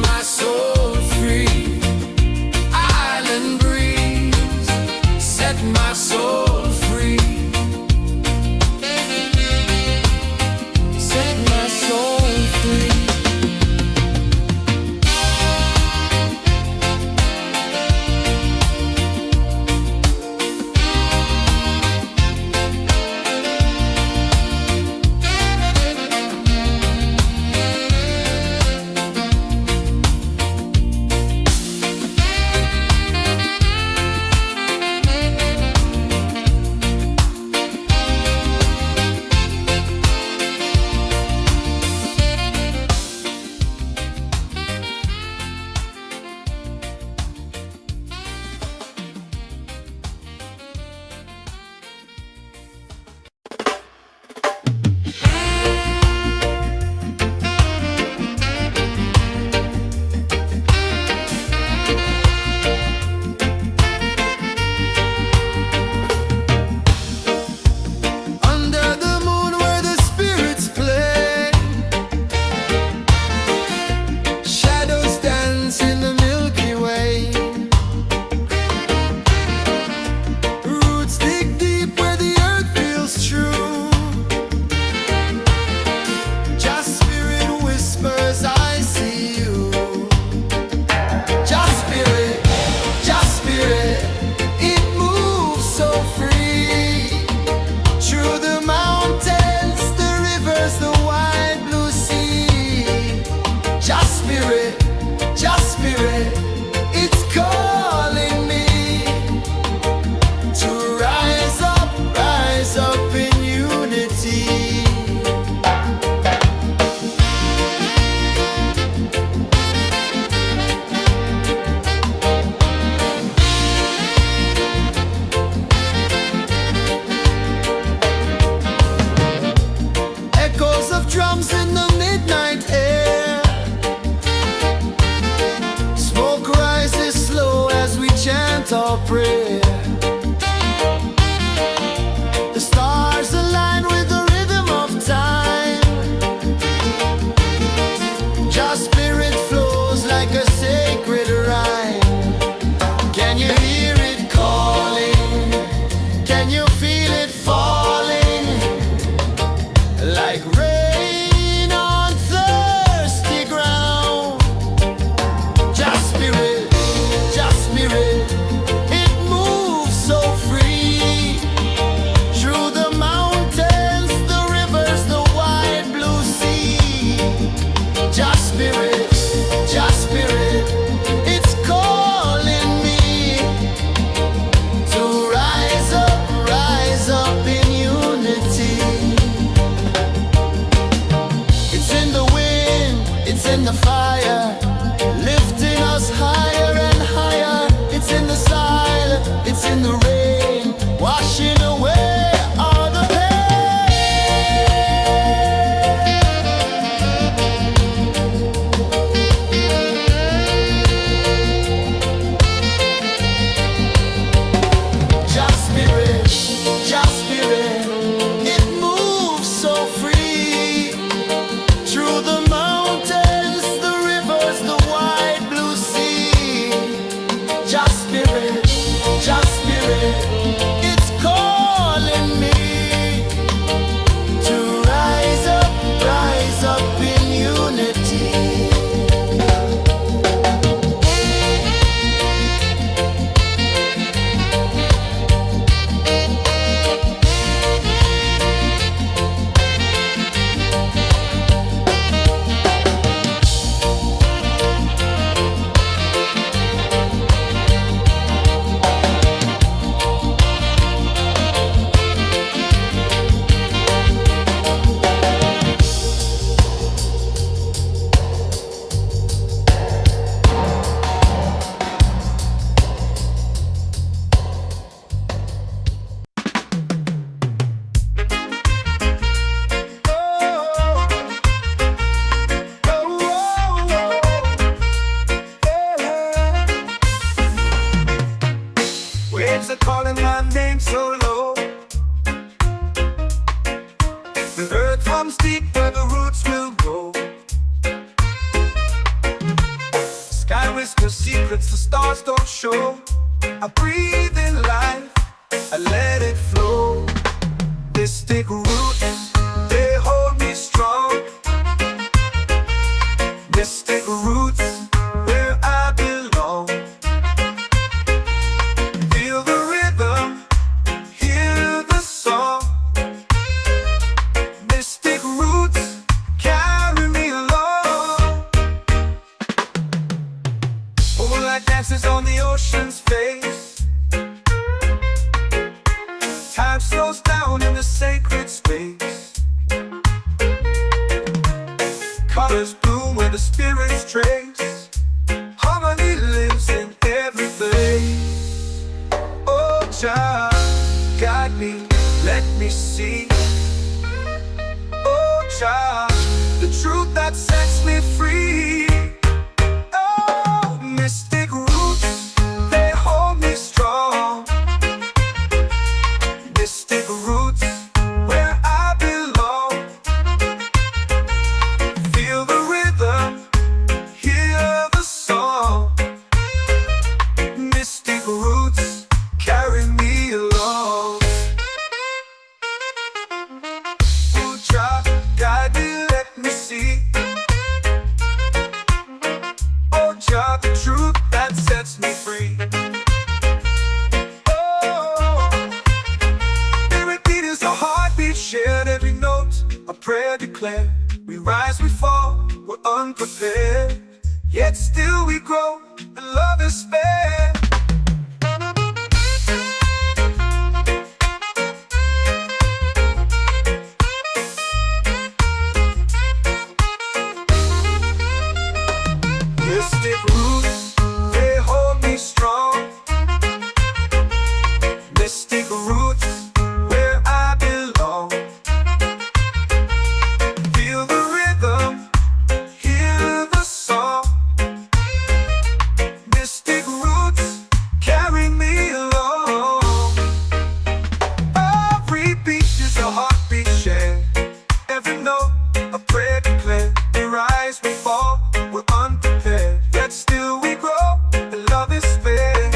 my soul free. Island breeze, set my soul free. Set my soul free. Under the moon where the spirits play, shadows dance in the Milky Way. Roots dig deep where the earth feels true. Just spirit whispers, I see you. Just spirit, it moves so free. Through the mountains, the rivers, the wide blue sea. Just spirit, it's calling me to rise up in unity. Echoes of drums in the midnight air. Smoke rises slow as we chant our prayer. The stars align with the rhythm of time. Just spirit flows like a sacred rhyme. Can you hear it calling? Can you feel it falling? Like rain on thirsty ground. Just spirit, it moves whisper secrets the stars don't show. I breathe in life, I let it flow. Mystic roots, they hold me strong. Mystic roots, where I belong. Feel the rhythm, hear the song. Mystic roots, carry me along. Moonlight dances on the ocean's face. Time slows down in the sacred space. Colors bloom where the spirits trace. Harmony lives in every face. Oh, Jah, guide me, let me see. Oh, Jah, the truth that sets me free. Oh, mystic roots, they hold me strong. Mystic roots, where I belong. Feel the rhythm, hear the song. Mystic roots, carry me along. Oh, Jah, guide me, let me see. Oh, Jah, the truth that sets me free. A heartbeat shared, every note a prayer declared. We rise, we fall, we're unprepared, yet still we grow, and love is spared. Mystic roots, they hold me strong. Mystic roots, where I belong. Feel the rhythm, hear the song. Mystic roots, carry me along. Every beat is a heartbeat shared, every note a prayer declared. We rise, we fall, we're unprepared, yet still we grow, and love is spared.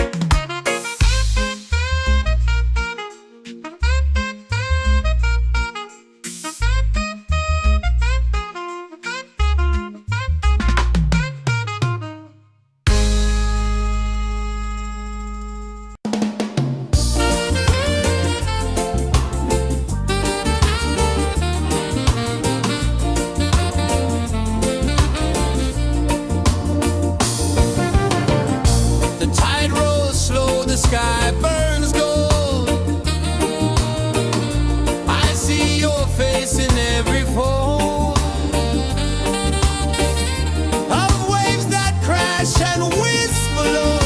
The tide rolls slow, the sky burns gold. I see your face in every fold of waves that crash and whisper low.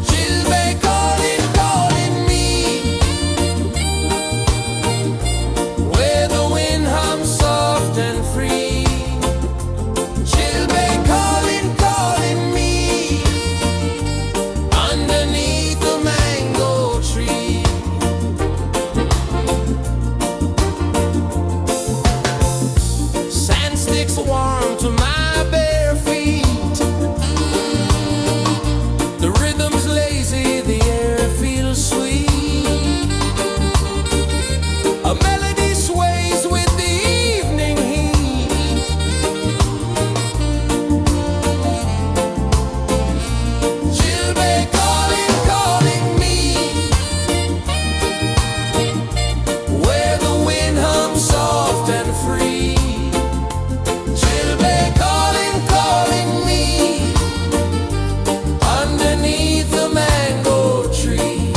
She'll be calling, calling me, where the wind hums soft and free. She'll be calling, calling me, underneath the mango tree. Sand sticks warm to my bare feet. The rhythm's lazy, the air feels sweet. A melody sways with the evening heat. She'll be calling, calling me, where the wind hums soft and free. She'll be calling, calling me, underneath the mango tree.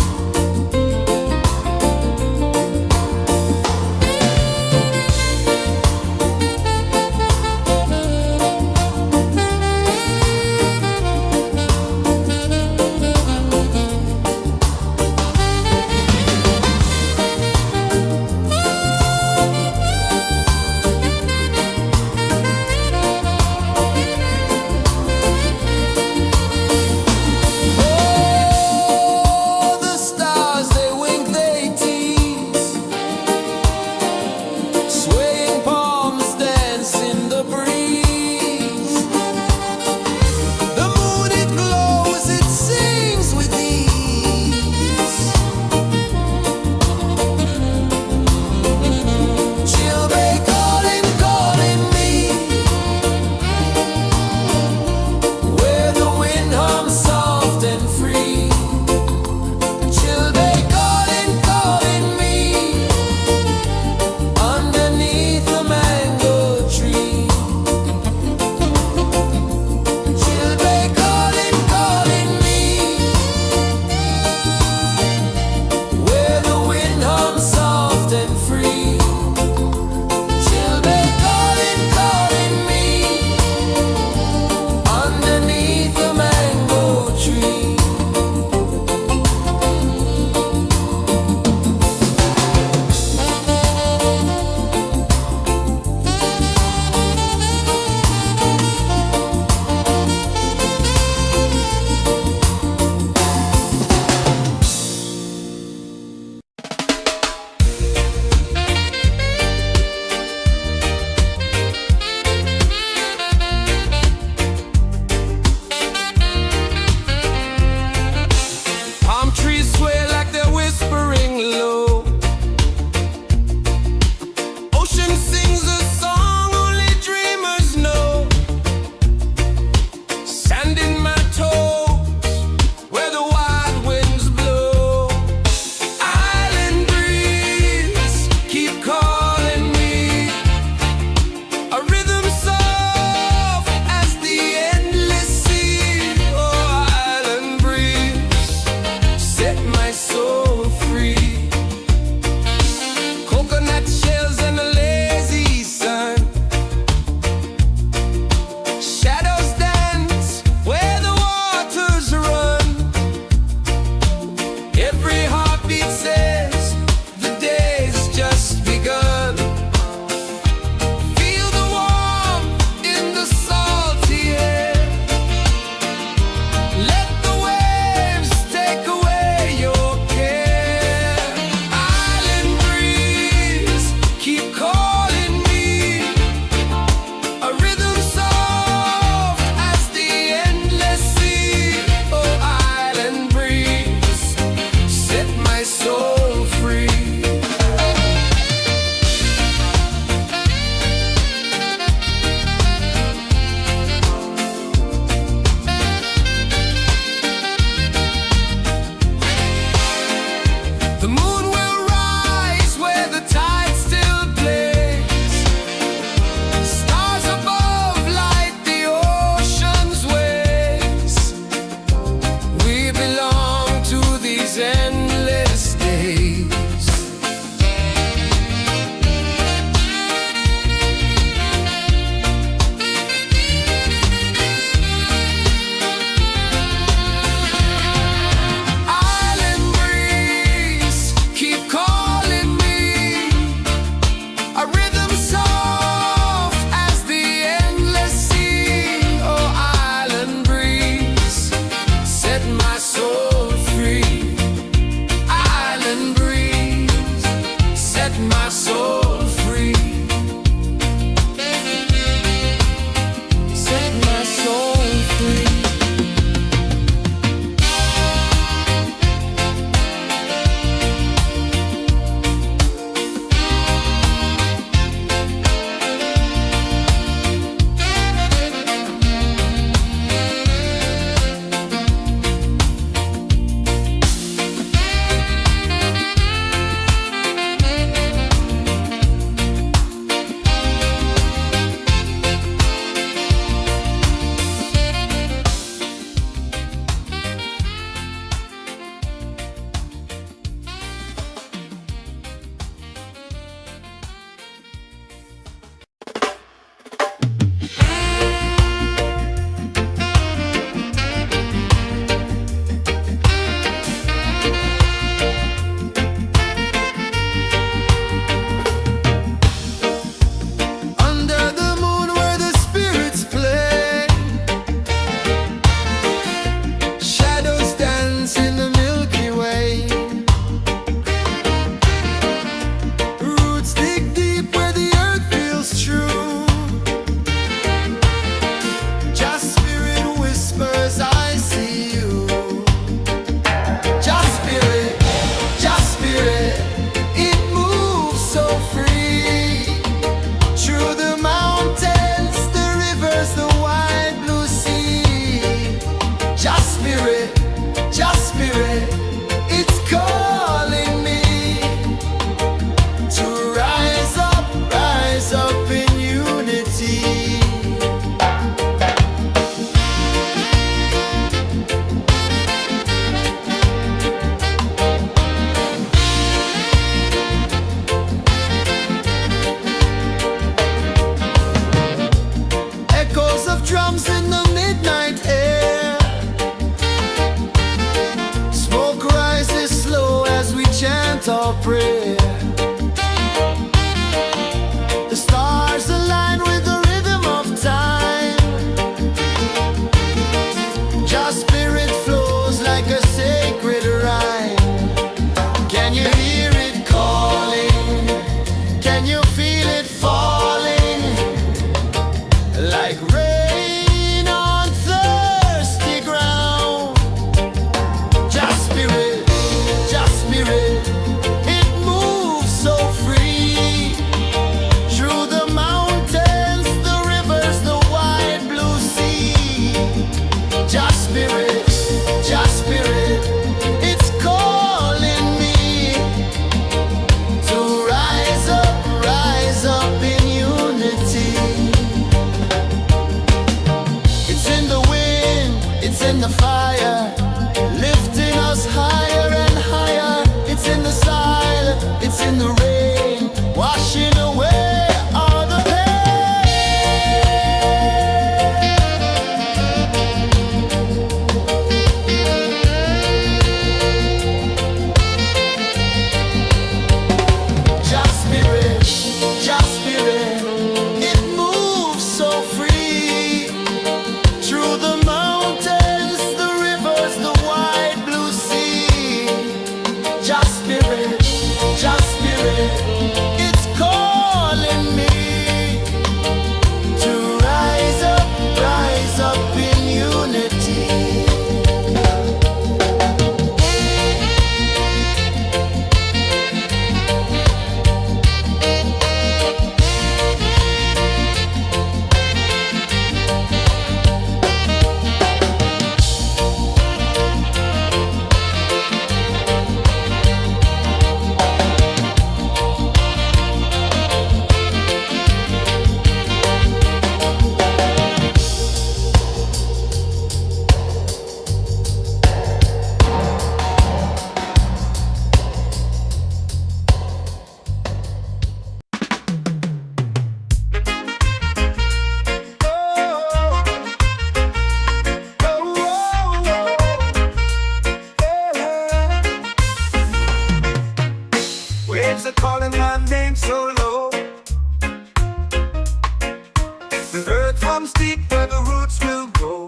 comes deep where the roots will grow.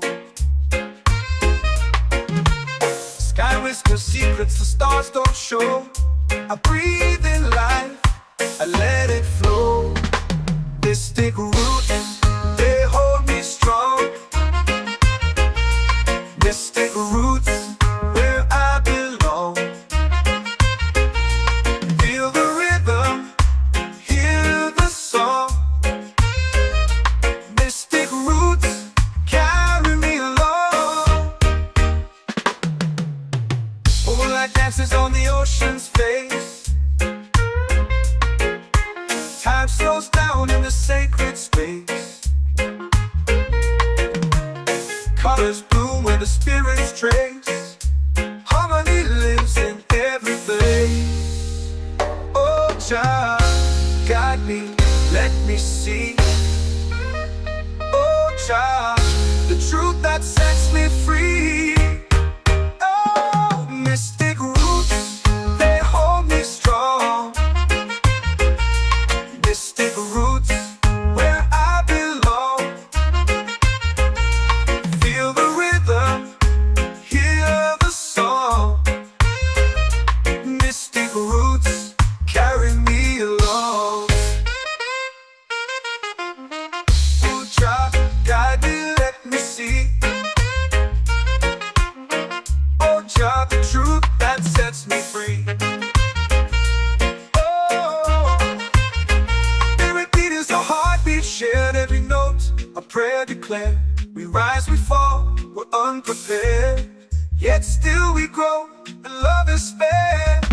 Sky whispers secrets the stars don't show. I breathe in life, I let it flow. Mystic roots, they hold me strong. Mystic roots, where I belong. Feel the rhythm, hear the song. Mystic roots, carry me along. Moonlight dances on the ocean's face. Time slows down in the sacred space. Colors bloom where the spirits trace. Harmony lives in every place. Oh, Jah, guide me, let me see. Oh, Jah, the truth that sets me free. Oh, mystic roots, they hold me strong. Mystic roots, where I belong. Feel the rhythm, hear the song. Mystic roots, carry me along. Oh, Jah, guide me, let me see. Oh, Jah, the truth that sets me free. Oh, spirit beat is a heartbeat shared, every note a prayer declared. We rise, we fall, we're unprepared, yet still we grow, and love is spared.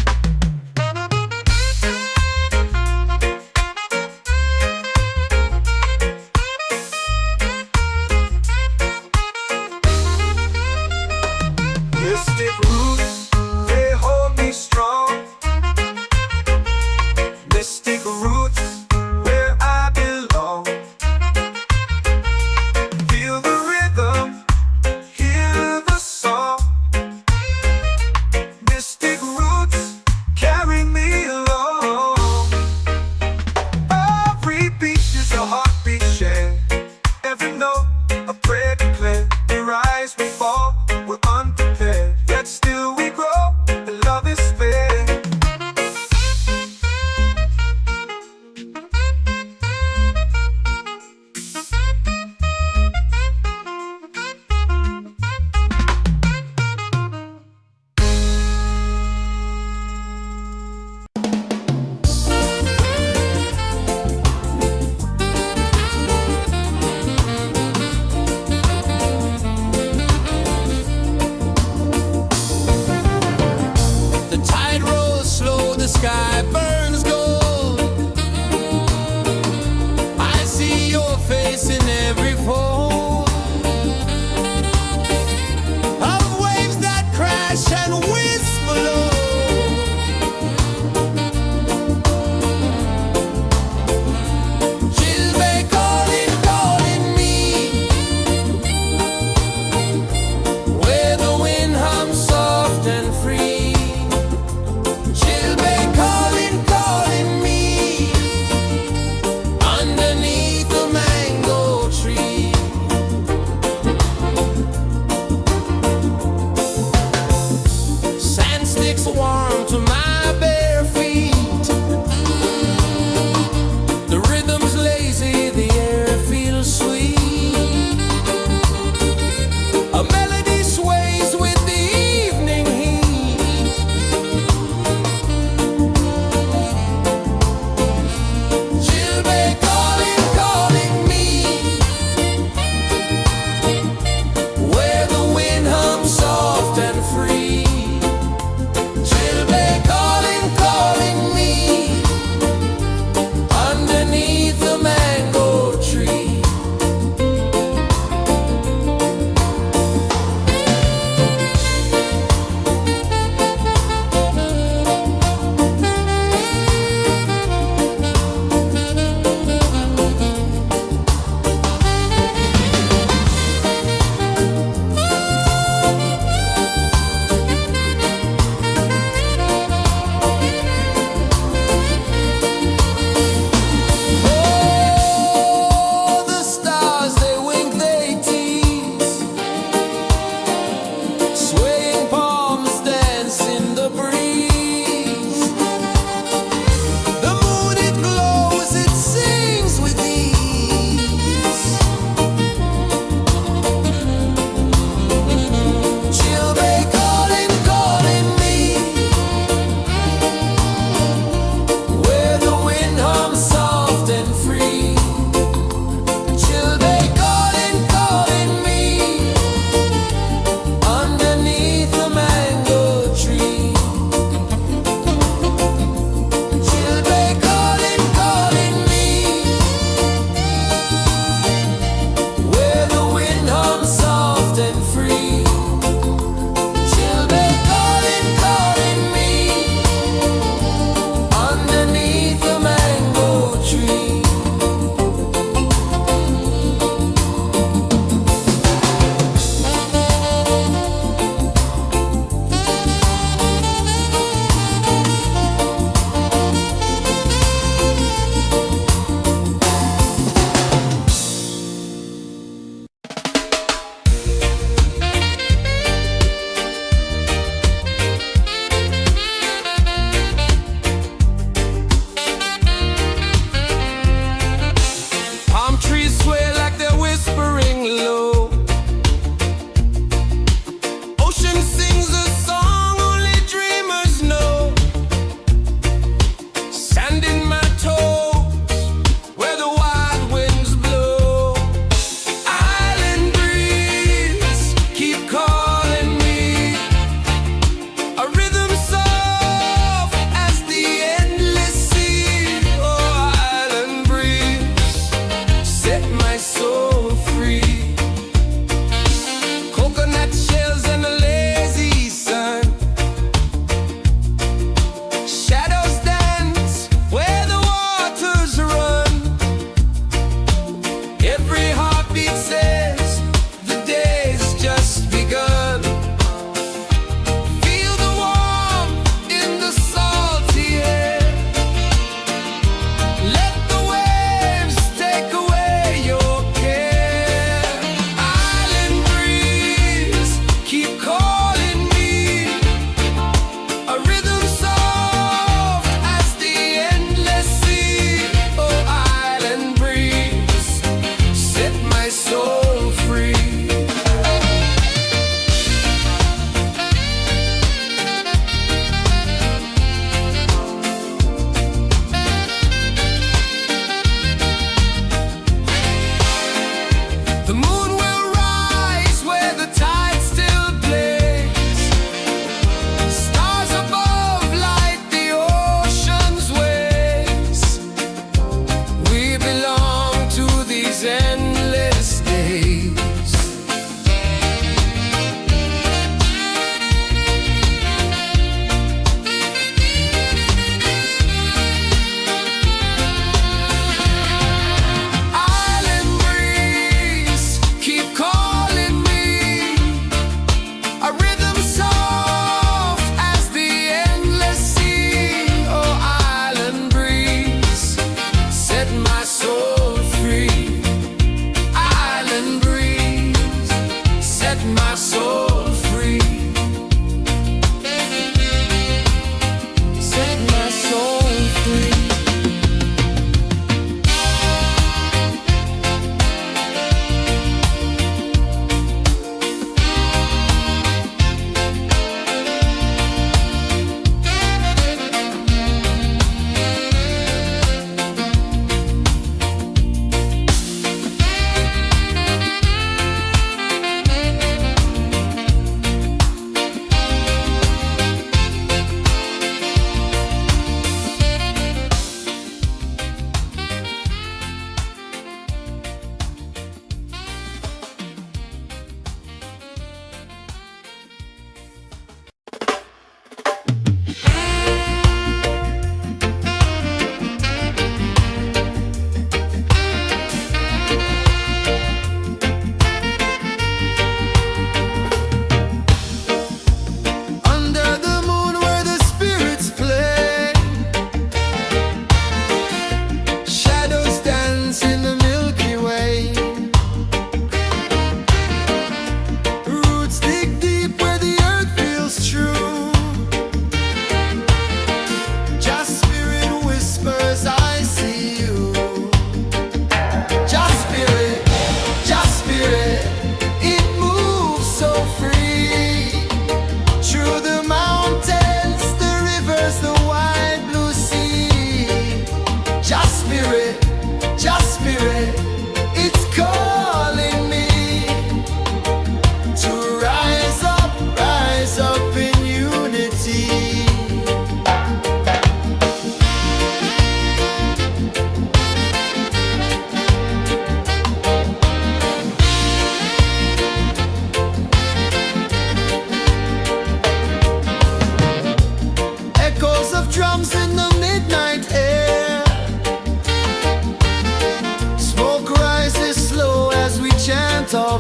Mystic roots, they hold me strong. Mystic roots, where I belong. Feel the rhythm, hear the song. Mystic roots,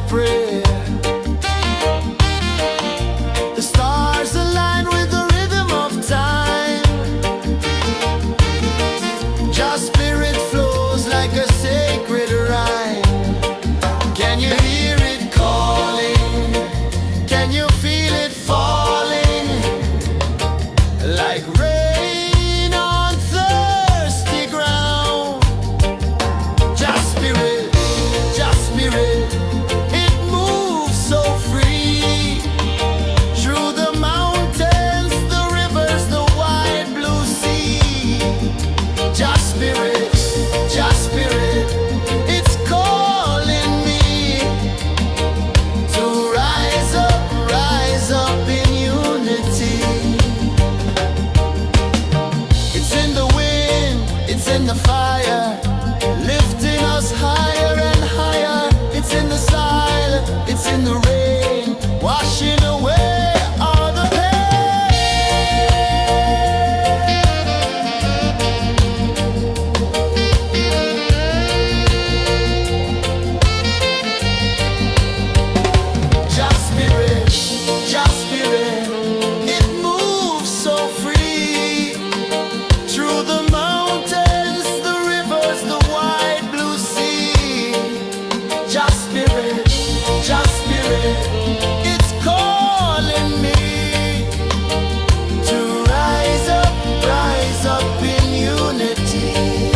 prayer. The stars align with the rhythm of time. Your spirit flows like a sacred rhyme. Can you hear it calling? Can you feel it falling? Like rain on thirsty ground. Just spirit, it moves so free. Through the mountains, the rivers, the wide blue sea. Just spirit, it's calling me to rise up in unity. It's in the wind, it's in the fire, lifting us higher and higher. It's in the silence, it's in the rain, washing away all the Just spirit, it moves so free. Through the mountains, the rivers, the wide blue sea. Just spirit, it's calling me to rise up in unity.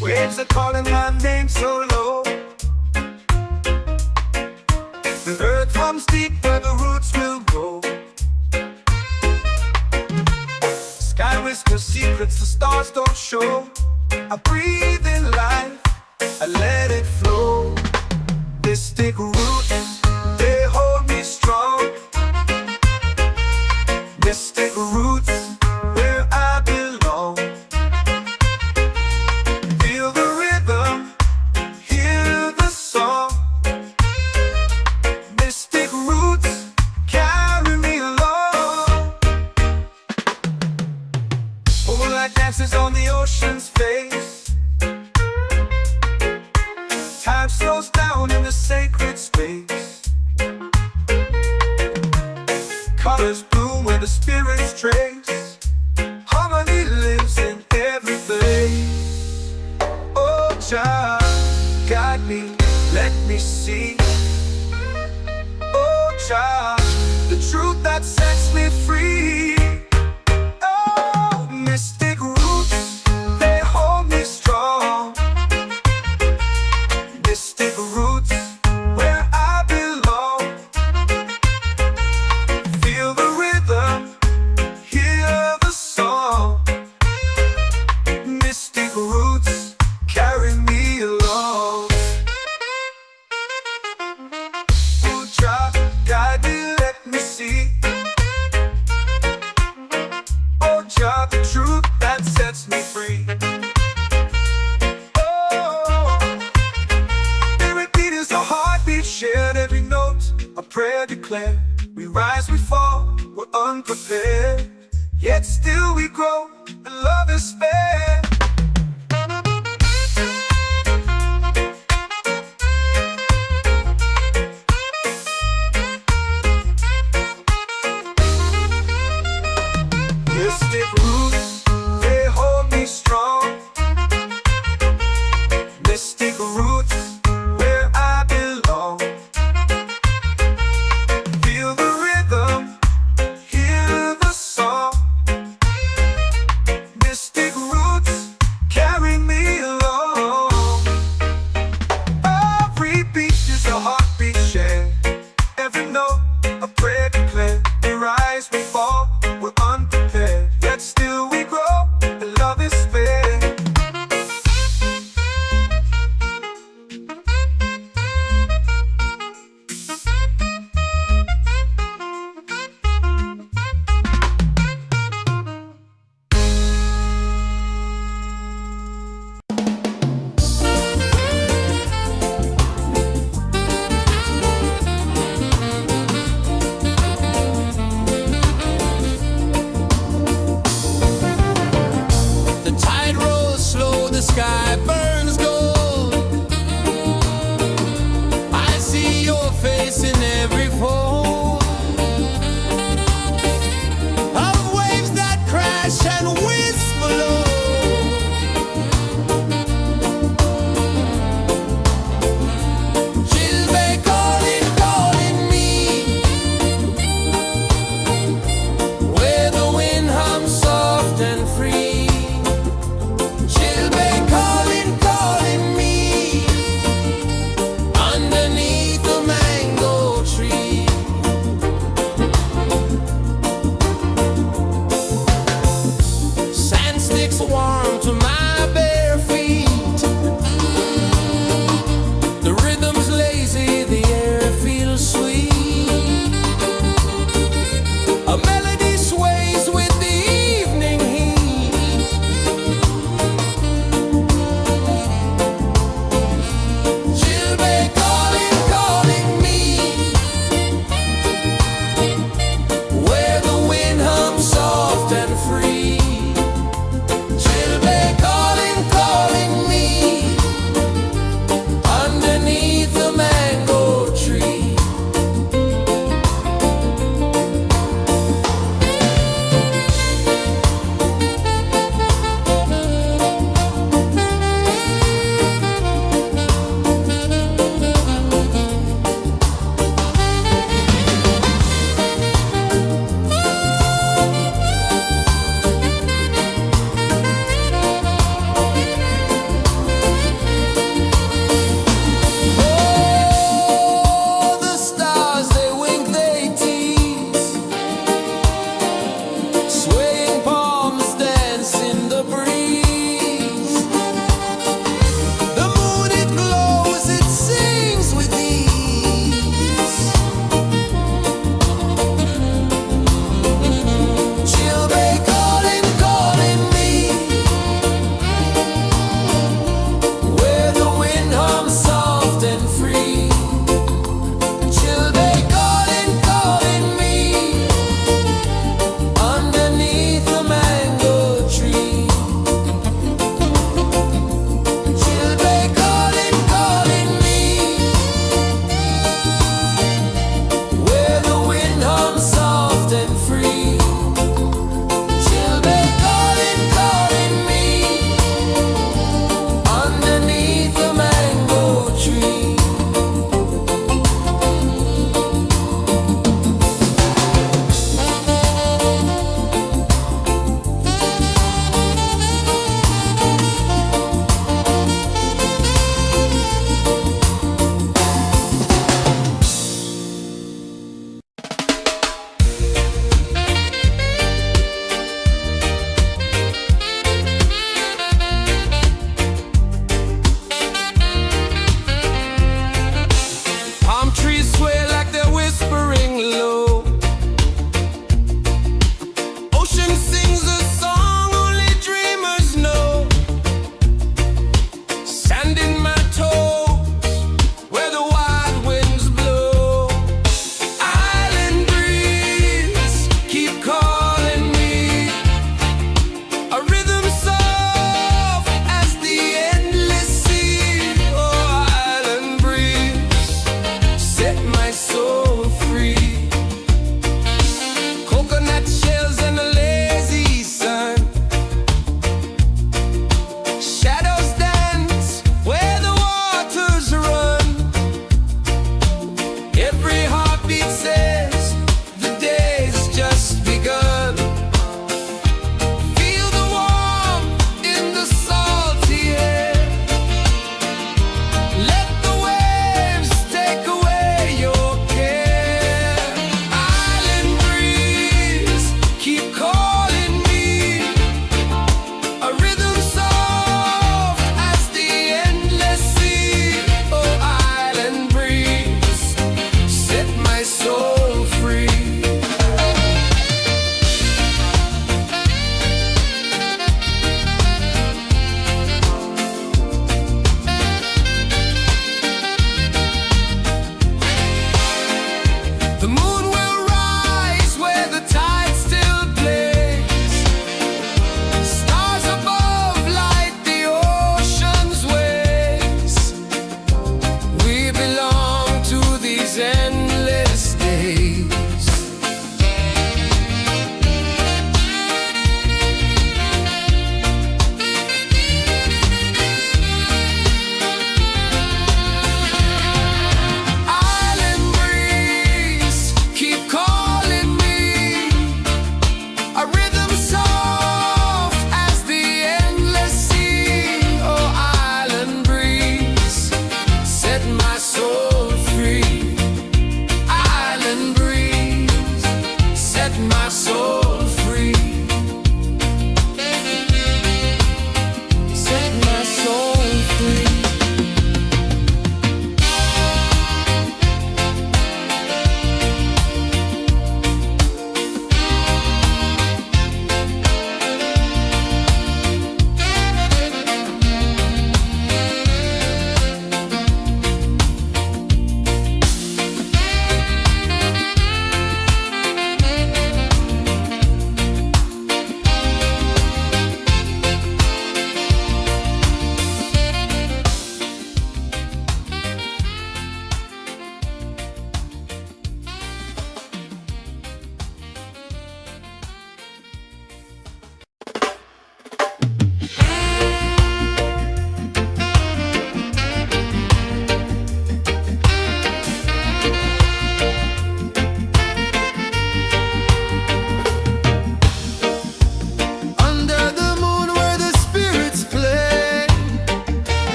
Waves are calling my name so low. The earth hums deep where the roots will grow. Sky whispers secrets the stars don't show. I breathe in life, I let it flow. Mystic roots, they hold me strong. Mystic roots, where I belong. Feel the rhythm, hear the song. Mystic roots, carry me along. Moonlight dances on the ocean's face. Time slows down in the sacred space. Colors bloom where the spirits trace. Harmony lives in every face. Oh, Jah, guide me, let me see. Oh, Jah, the truth that sets me free. Oh, mystic roots, they hold me strong. Mystic roots, where I belong. Feel the rhythm, hear the song. Mystic roots, carry me along. Oh, Jah, guide me, let me see. Oh, Jah, the truth that sets me free. Oh, spirit beat is a heartbeat shared, every note a prayer declared. We rise, we fall, we're unprepared, yet still we grow, and love is spared. Mystic roots, they hold me strong. Mystic roots, where I belong. Feel the rhythm, hear the song. breeze below. Chilbe calling, calling me, where the wind hums soft and free. Chilbe calling, calling me, underneath the mango tree. Sand sticks warm to my bare feet. The rhythm's lazy, the air feels sweet. A melody sways with the evening heat. Chilbe calling, calling me, where the wind hums soft and free. Chilbe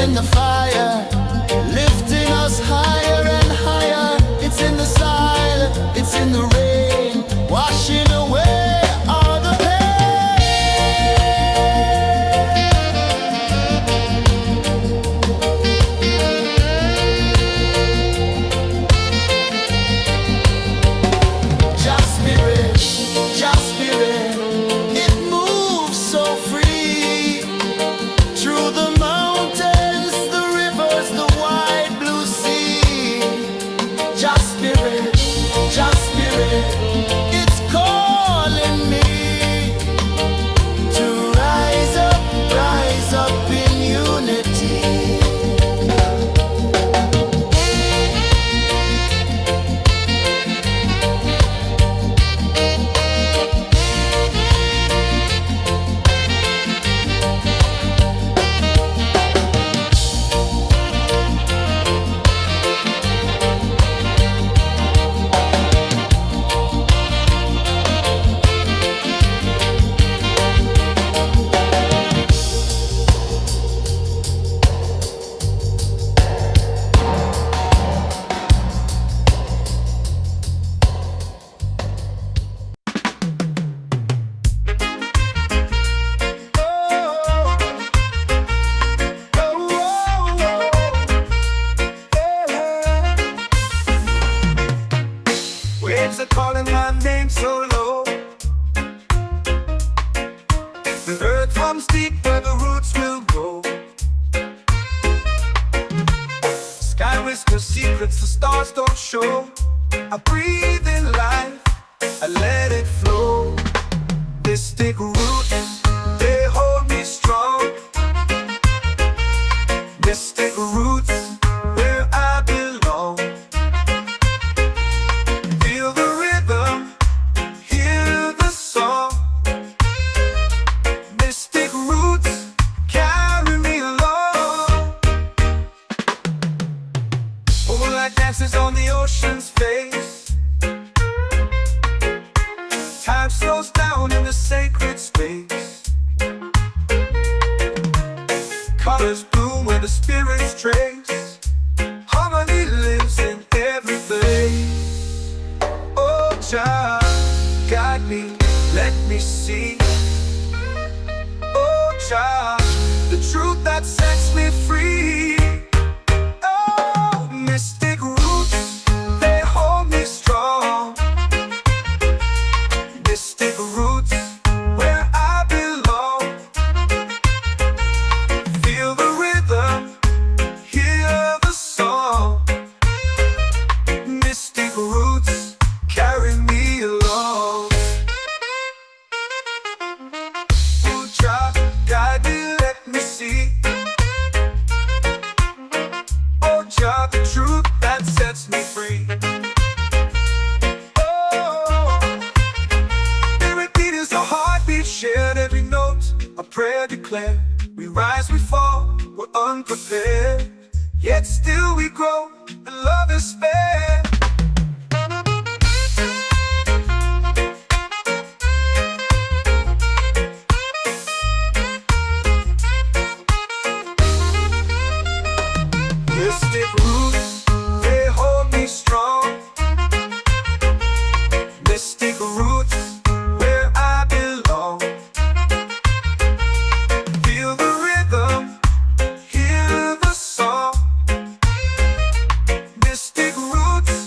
in the fire, lifting us higher and higher. It's in the silence, it's in the rain, washing away all the pain. Just spirit, it moves so free through the mountains, the rivers, the wide blue sea. Just spirit, it's calling me to rise up in unity. Waves are calling my name so low. The earth hums deep where the roots will grow. Sky whispers secrets the stars don't show. I breathe in life, I let it flow. Mystic roots, they hold me strong. Mystic roots, where I belong. Feel the rhythm, hear the song. Mystic roots, carry me along. Moonlight dances on the ocean's face. Time slows down in the sacred space. Colors bloom where the spirits trace. Harmony lives in every face. Oh, child, guide me, let me see. Oh, child, the truth that sets me free. Oh, mystic roots, they hold me strong. Mystic roots, where I belong. Feel the rhythm, hear the song. Mystic roots, carry me along. Ooh, child, guide me, let me see. Oh, child, the truth that sets me free. Oh, every beat is a heartbeat shared, every note a prayer declared. We rise, we fall, we're unprepared, yet still we grow, and love is spared. Mystic roots, they hold me strong. Mystic roots, where I belong. Feel the rhythm, hear the song. Mystic roots,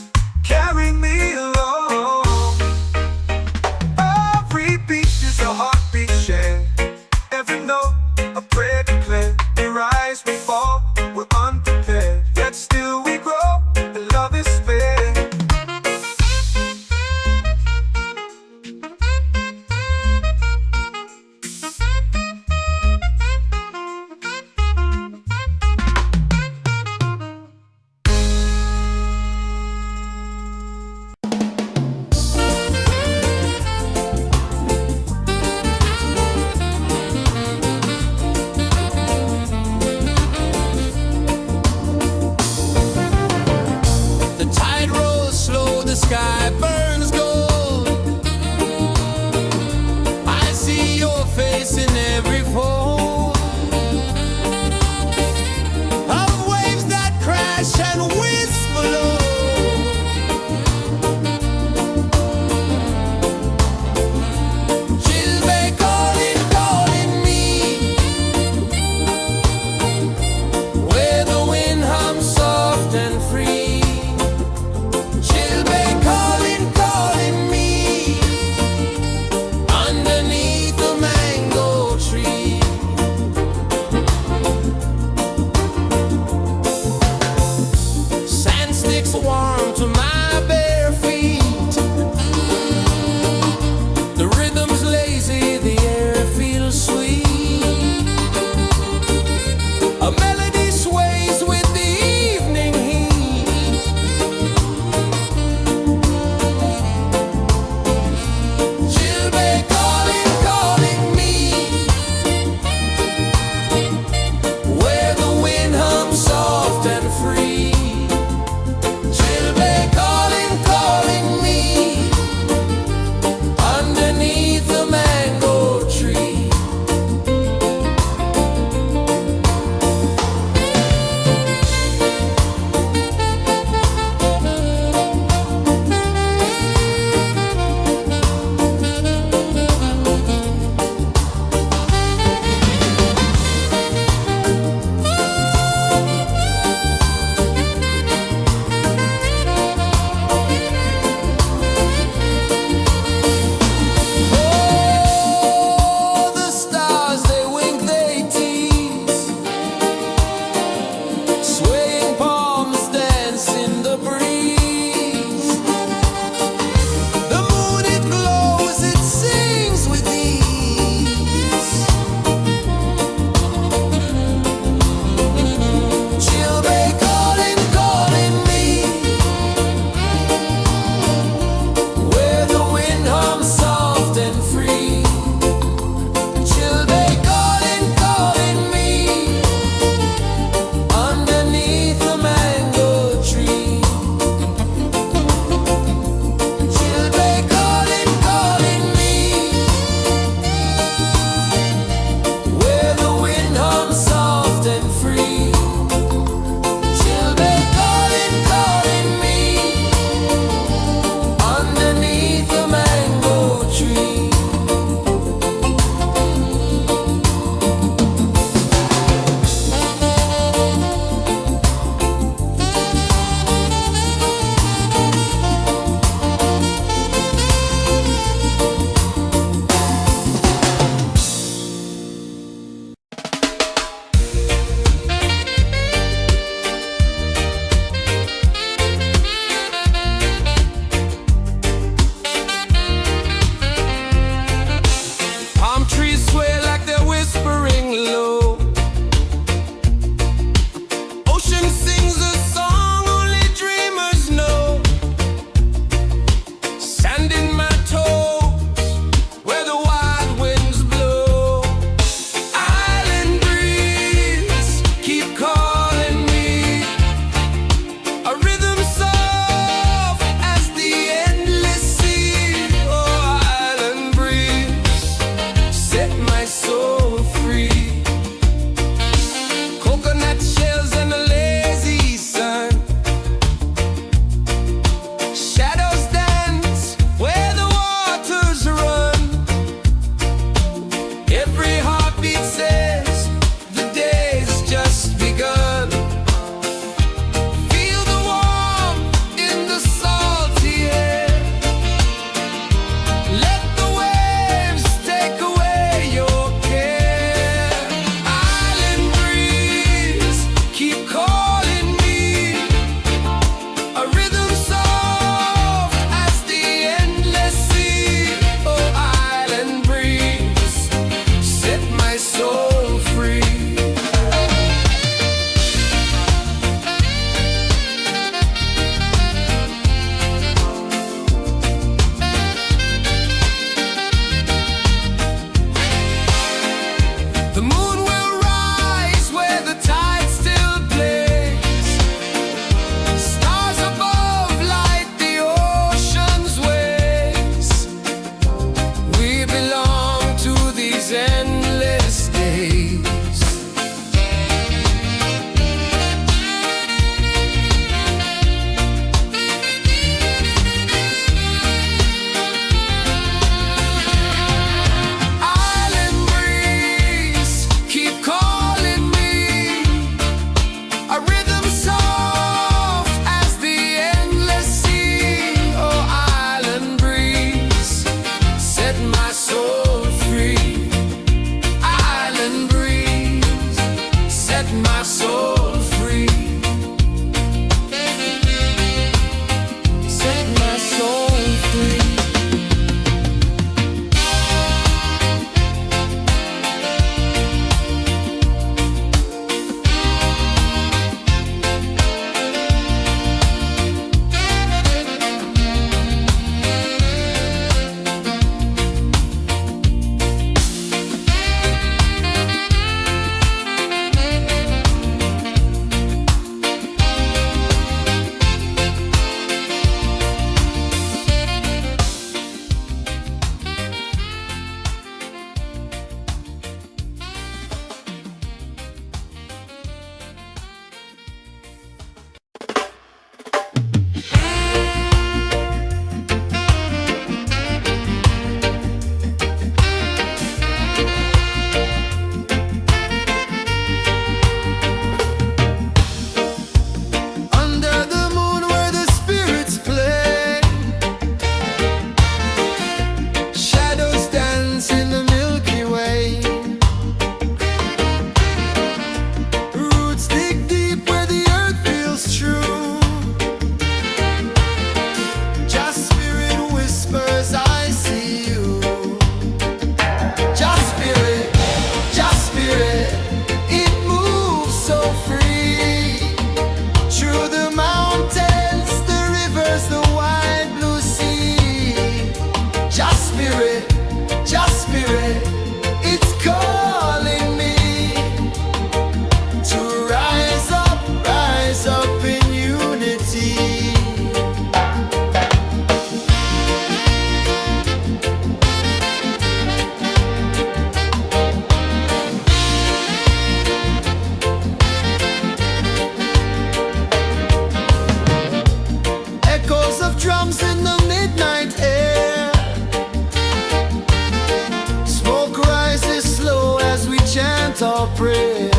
chant or prayer.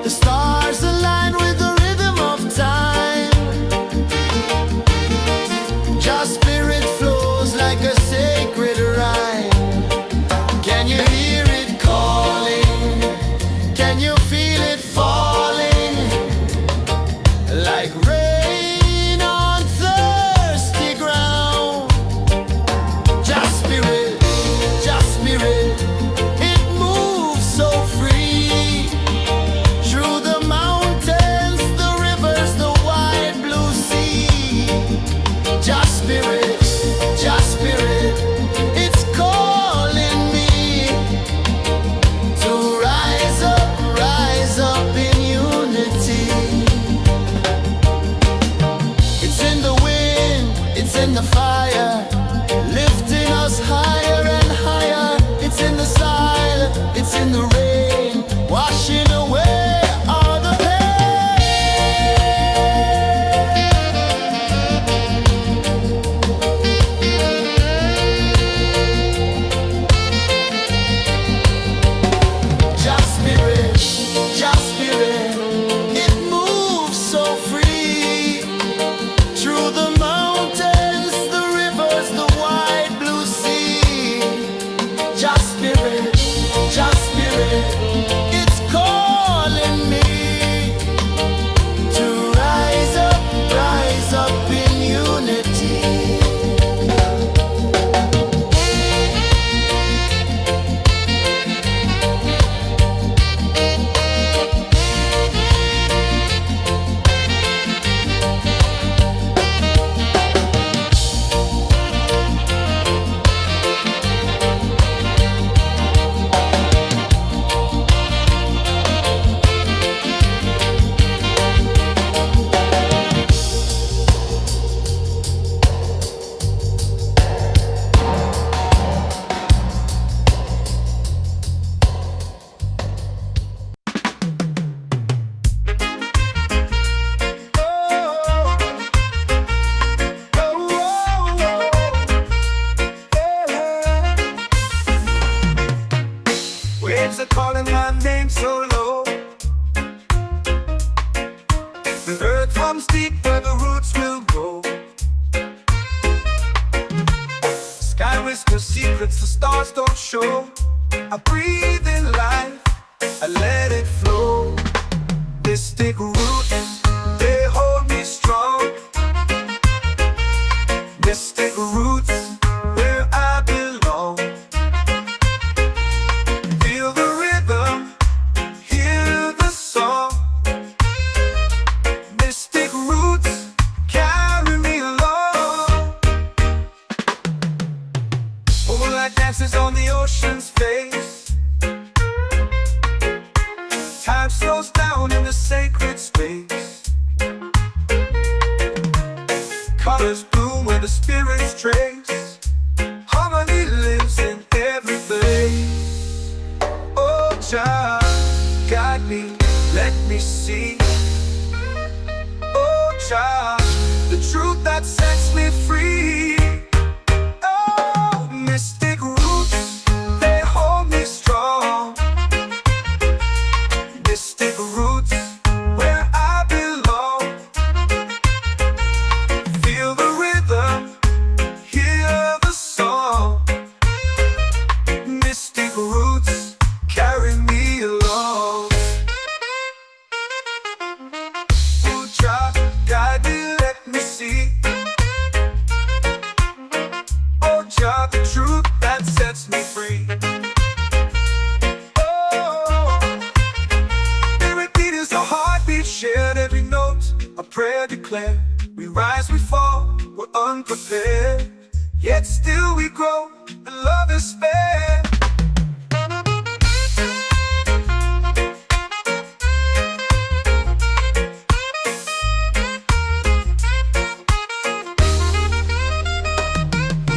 The stars align with the rhythm of time. Your spirit flows like a sacred rhyme. Can you hear it calling? Can you feel it falling? Like rain on thirsty ground. Just spirit, it moves so free. Through the mountains, the rivers, the wide blue sea. Just spirit, it's calling me to rise up in unity. It's in the wind, it's in the fire, lifting us higher and higher. It's in the silence, it's in the rain, washing away all the Just spirit, it moves so free. Through the mountains, the rivers, the wide blue sea. Just spirit, it's calling me to rise up in unity. Waves are calling my name so low. The earth runs deep where the roots will grow. Sky whispers secrets the stars don't show. I breathe in life, I let it flow. Mystic roots, they hold me strong. Mystic roots, where I belong. Feel the rhythm, hear the song. Mystic roots, carry me along. Moonlight dances on the ocean's face. Time slows down in the sacred space. Colors bloom where the spirits trace. Harmony lives in every place. Oh, child, guide me, let me see. Oh, child, the truth that sets me free. Oh, mystic roots, they hold me strong. Mystic roots, where I belong. Feel the rhythm, hear the song. Mystic roots, carry me along. Oh, child, guide me, let me see. Oh, child, the truth that sets me free. Oh, spirit beat is the heartbeat, shared every note, a prayer declared. We rise, we fall, we're unprepared, yet still we grow, and love is spared.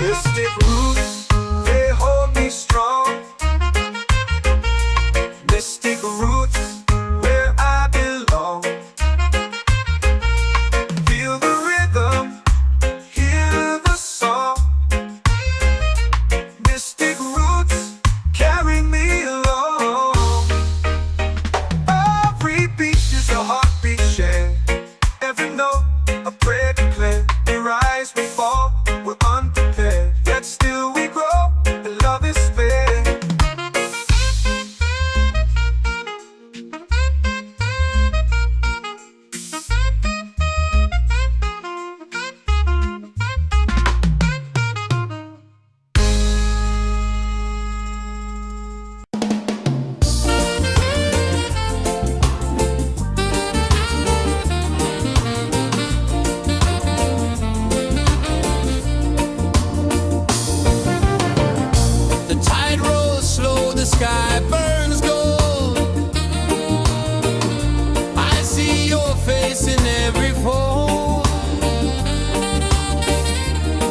Mystic roots, they hold me strong. Mystic roots, where I belong. Feel the rhythm, hear the song. Mystic roots, sky burns gold. I see your face in every fold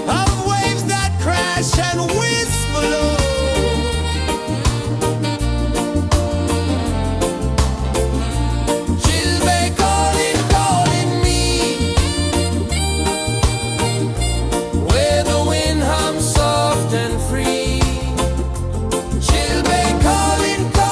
of waves that crash and whisper low. Chilbay calling, calling me, where the wind hums soft and free. Chilbay calling, calling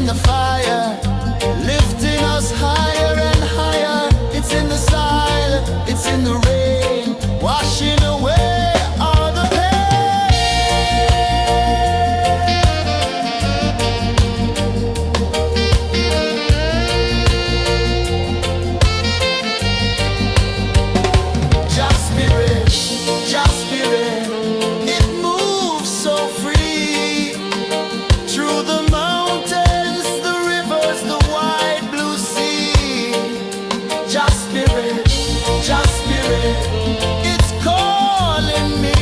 in the fire, lifting us higher and higher. It's in the silence, it's in the rain, washing away all the pain. Just spirit, just spirit, it moves so free through the mountains, the rivers, the wide blue sea. Just spirit, it's calling me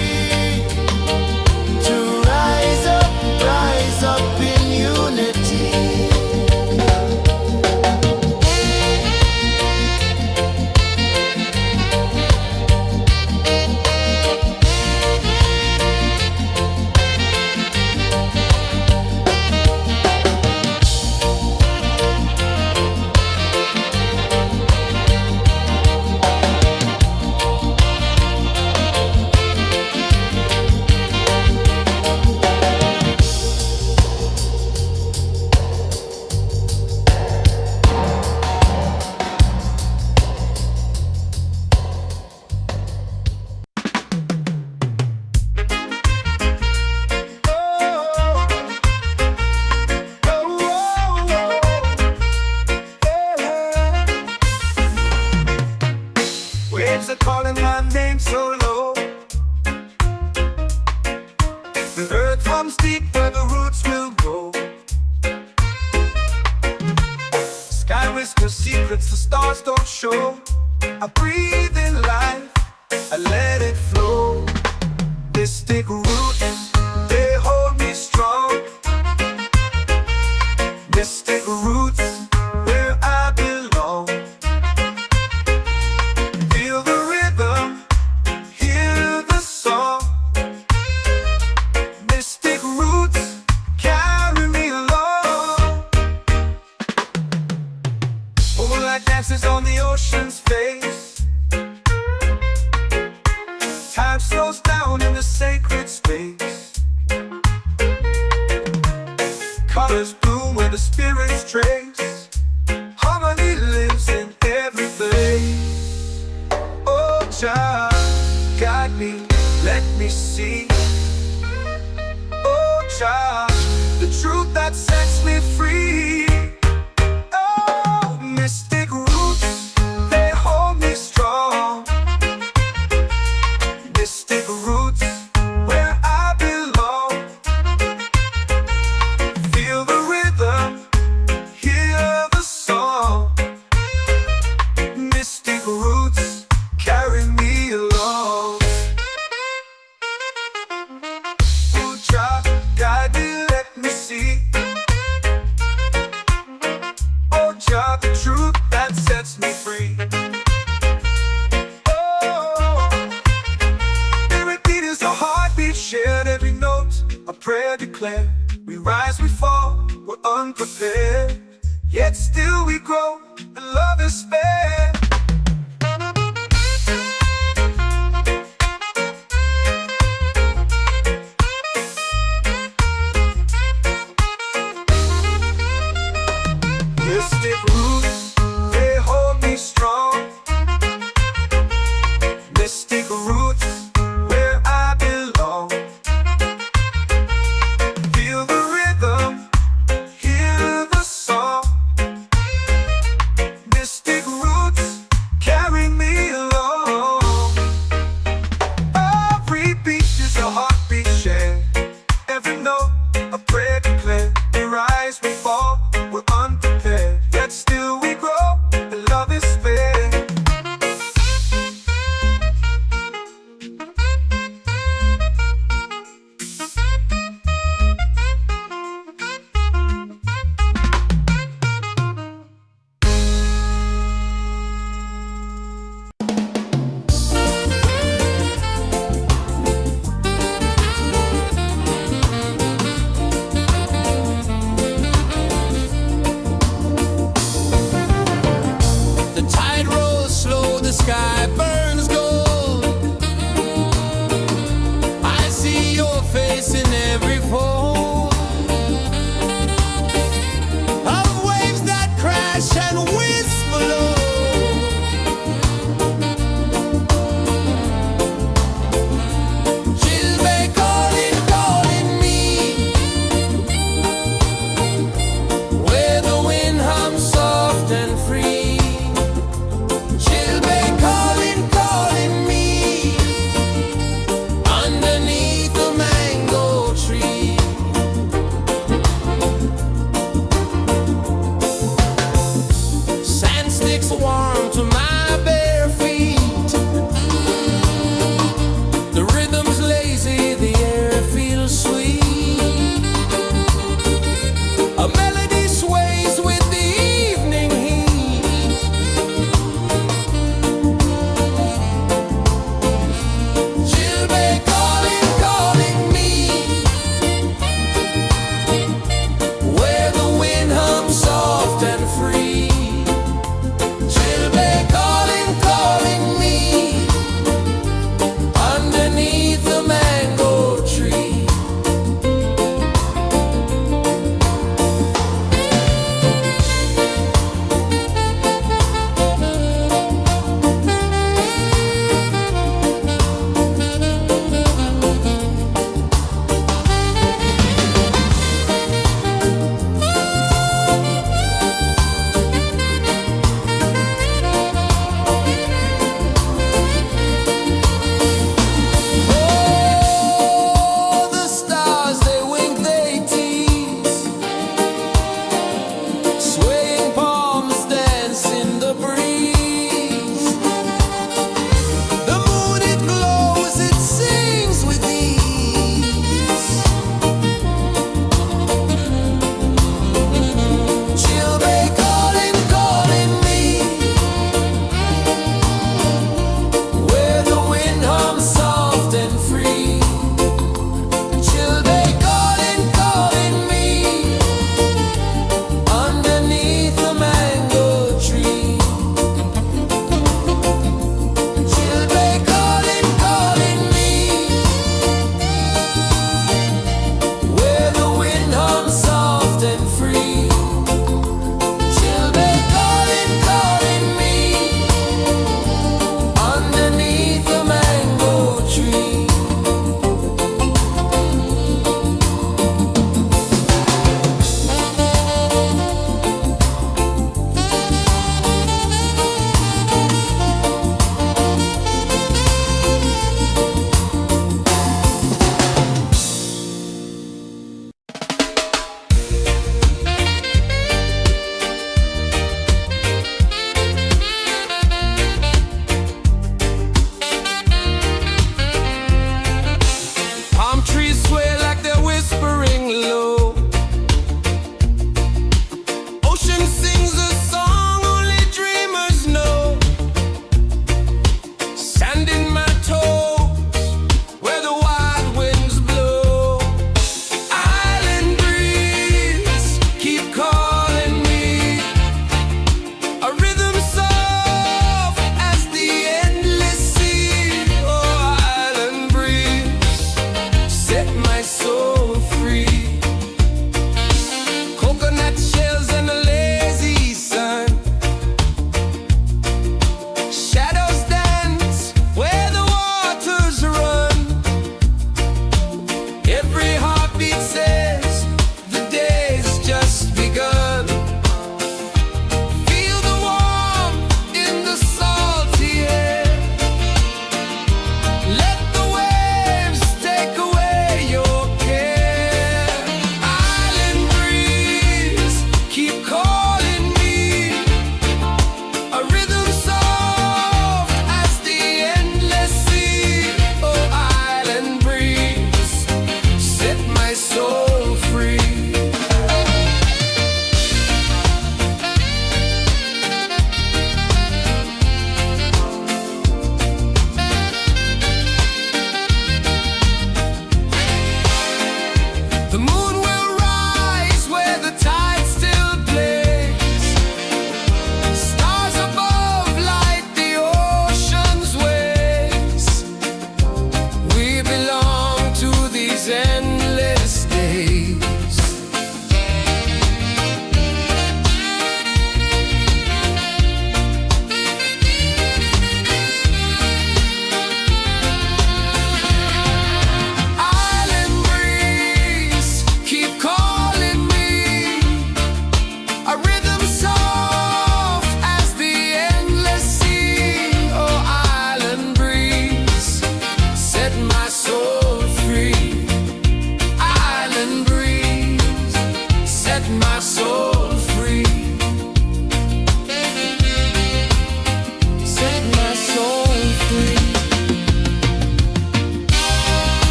to rise up in unity. Waves are calling my name so low. The earth comes deep where the roots will go. Sky whispers secrets the stars don't show. I breathe in life, I let it flow. Mystic roots, they hold me strong. Mystic roots, where I belong. Feel the rhythm, hear the song. Mystic roots, carry me along. Moonlight dances on the ocean's face. Time slows down in the sacred space. Colors bloom where the spirits trace. Harmony lives in every place. Oh, Jah, guide me, let me see. Oh, Jah, the truth that sets me free. Oh, mystic roots, they hold me strong. Mystic roots, where I belong. Feel the rhythm, hear the song. Mystic roots, carry me along. Oh, Jah, guide me, let me see. Oh, Jah, the truth that sets me free. Oh, spirit beat is a heartbeat shared, every note a prayer declared. We rise, we fall, we're unprepared, yet still we grow, and love is spared. Mystic roots, they hold me strong. Mystic roots, where I belong. Feel the rhythm, hear the song. Mystic roots, carry me along. Every beat is a heartbeat shared, every note a prayer declared. We rise, we fall, we're unprepared, yet still we grow, and love is spared. The tide rolls slow, the sky burns gold. I see your face in every fold.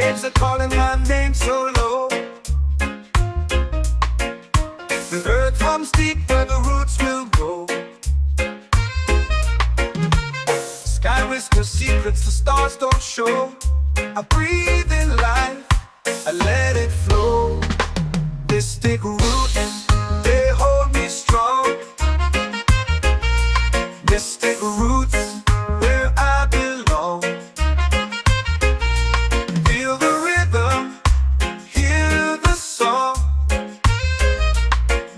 waves are calling my name so low. The earth hums deep where the roots will go. Sky whispers secrets the stars don't show. I breathe in life, I let it flow. Mystic roots, they hold me strong. Mystic roots, where I belong. Feel the rhythm, hear the song.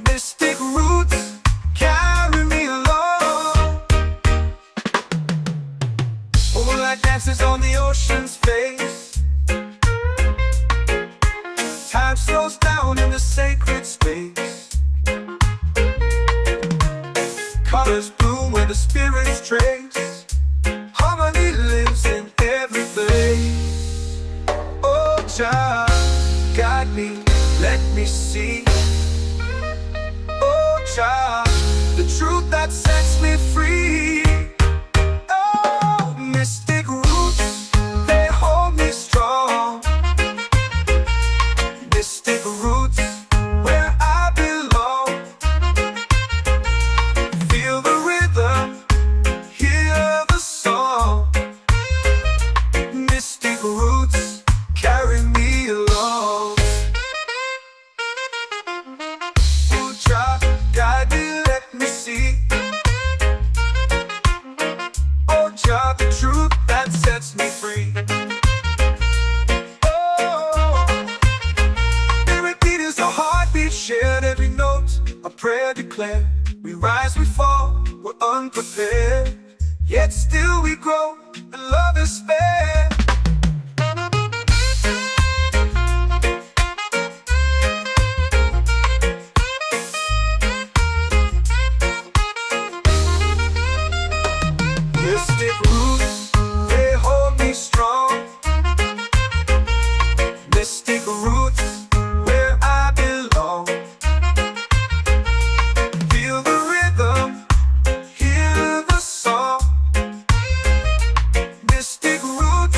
Mystic roots, carry me along. Moonlight dances on the ocean's face. Time slows down in the sacred space. Colors bloom where the spirits trace. Harmony lives in every place. Oh, child, guide me, let me see. Oh, child, the truth that sets me free. Oh, mystic roots, they hold me strong. Mystic roots, where I belong. Feel the rhythm, hear the song. Mystic roots, carry me along. Oh, child, guide me, let me see. Oh, child, the truth that sets me free. Shared every note, a prayer declared. We rise, we fall, we're unprepared. Yet still we grow, and love is spared. Mystic roots, they hold me strong. Mystic roots, where I belong. Feel the rhythm, hear the song. Mystic roots,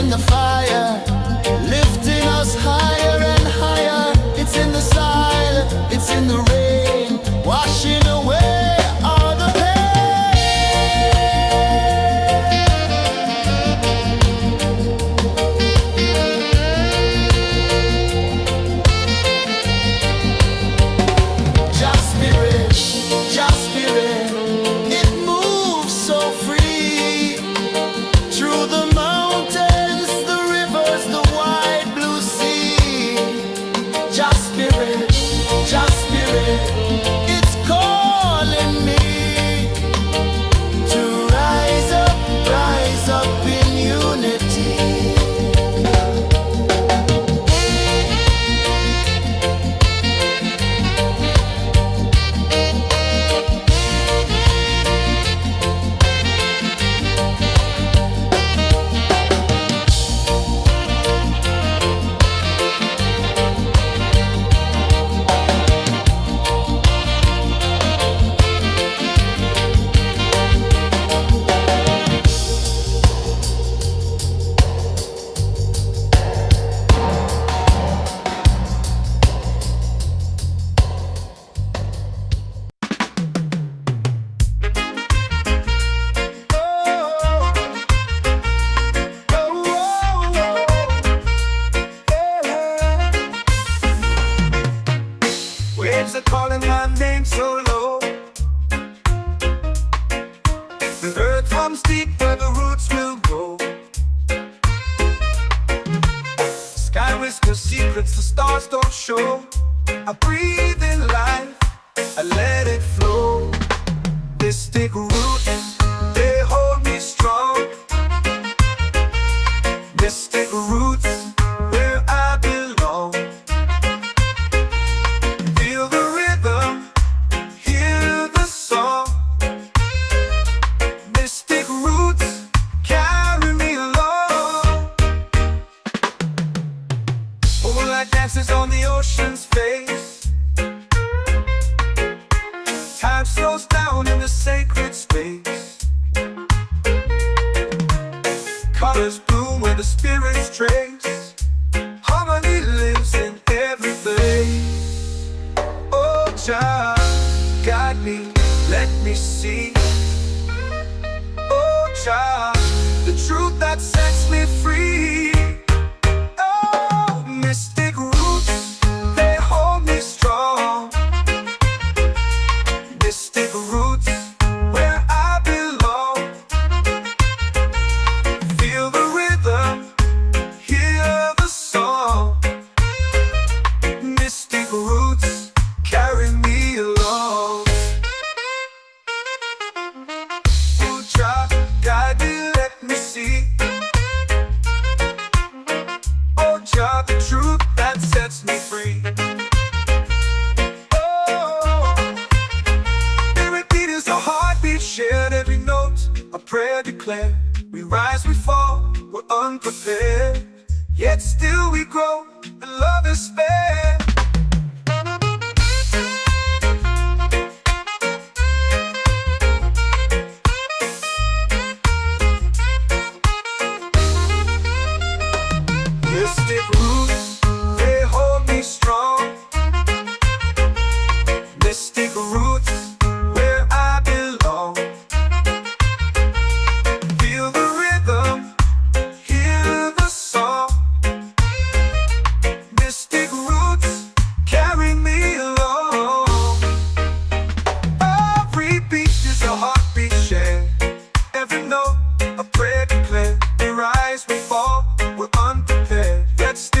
in the fire, lifting us higher and higher. It's in the silence, it's in the rain, washing away all the pain. Just spirit, it moves so free through the mountains, the rivers, the wide blue sea. Just spirit, it's calling me to rise up in unity. Waves are calling my name so low. The earth hums deep where the roots will go. Sky whispers secrets the stars don't show. I breathe in life, I let it flow. Mystic roots, they hold me strong. Mystic roots, where I belong. Feel the rhythm, hear the song. Mystic roots, carry me along. Moonlight dances on the ocean's face. Time slows down in the sacred space. Colors bloom where the spirits trace. Harmony lives in every face. Oh, Jah, guide me, let me see. Oh, Jah, the truth that sets me free. Oh, mystic roots, they hold me strong. Mystic roots, where I belong. Feel the rhythm, hear the song. Mystic roots, carry me along. Oh, Jah, guide me, let me see. Oh, Jah, the truth that sets me free. Oh, every beat is a heartbeat shared, every note a prayer declared. We rise, we fall, we're unprepared, yet still we grow, and love is spared. Mystic roots, they hold me strong. Mystic roots, where I belong. Feel the rhythm, hear the song. Mystic roots, carry me along. Every beat is a heartbeat shared, every note a prayer declared. We rise, we fall, we're unprepared, yet still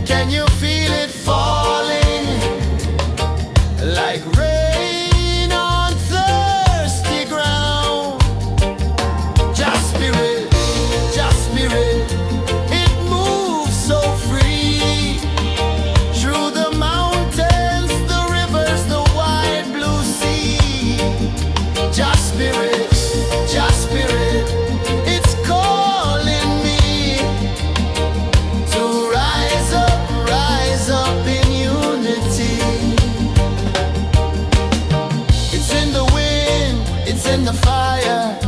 Can you feel it falling like rain on thirsty ground? Just spirit, it moves so free through the mountains, the rivers, the wide blue sea. Just spirit, it's calling me to rise up in unity. It's in the wind, it's in the fire,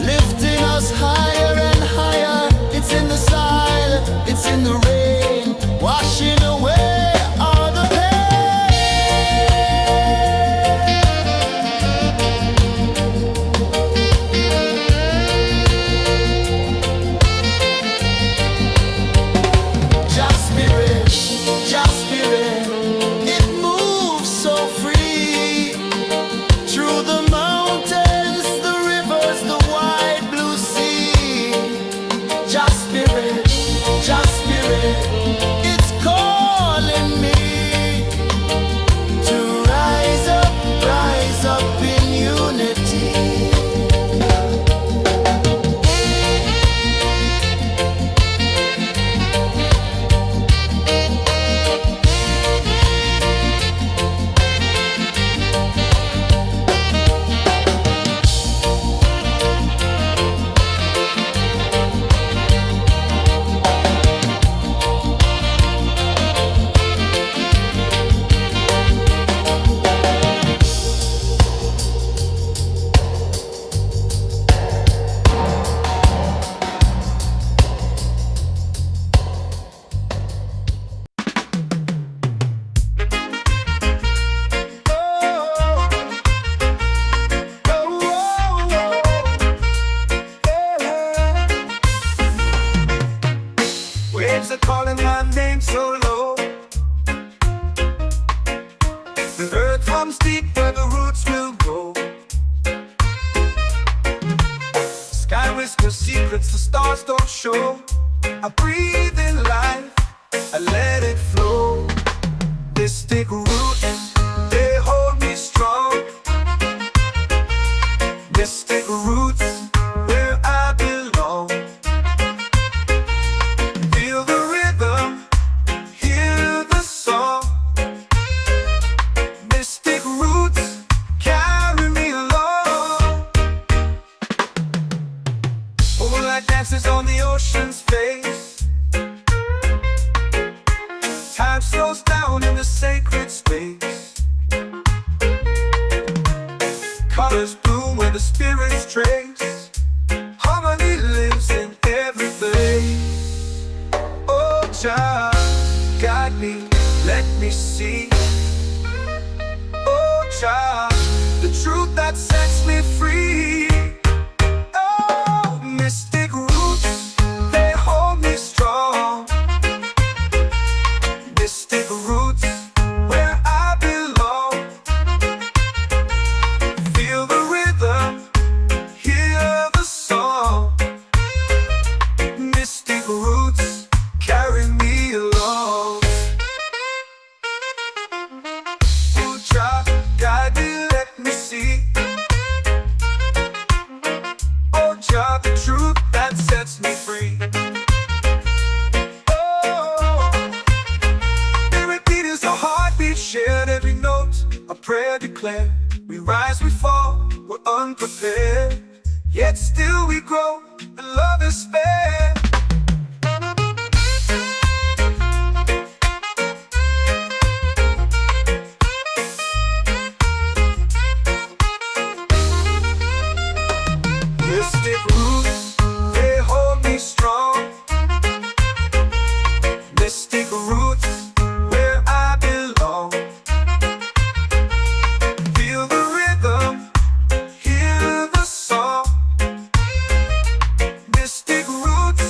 lifting us higher and higher. It's in the silence, it's in the rain, washing away all the Just spirit, it moves so free through the mountains, the rivers, the wide blue sea. Just spirit, it's calling me to rise up in unity. Waves are calling my name so low. The earth hums deep where the roots will grow. Sky whispers secrets the stars don't show. I breathe in life, I let it flow. Mystic roots, they hold me strong. Mystic roots, where I belong. Feel the rhythm, hear the song. Mystic roots, carry me along. Moonlight dances on the ocean's face. Time slows down in the sacred space. Colors bloom where the spirits trace. Harmony lives in every place. Oh, child, guide me, let me see. Oh, child, the truth that sets me free. Oh, mystic roots, they hold me strong. Mystic roots, where I belong. Feel the rhythm, hear the song. Mystic roots, carry me along. Oh, child, guide me, let me see. Oh, child, the truth that sets me free. Oh, spirit beat is a heartbeat, shared every note, a prayer declared. We rise, we fall, we're unprepared, yet still we grow, and love is spared. Mystic roots, they hold me strong. Mystic roots, where I belong. Feel the rhythm, hear the song. Mystic roots,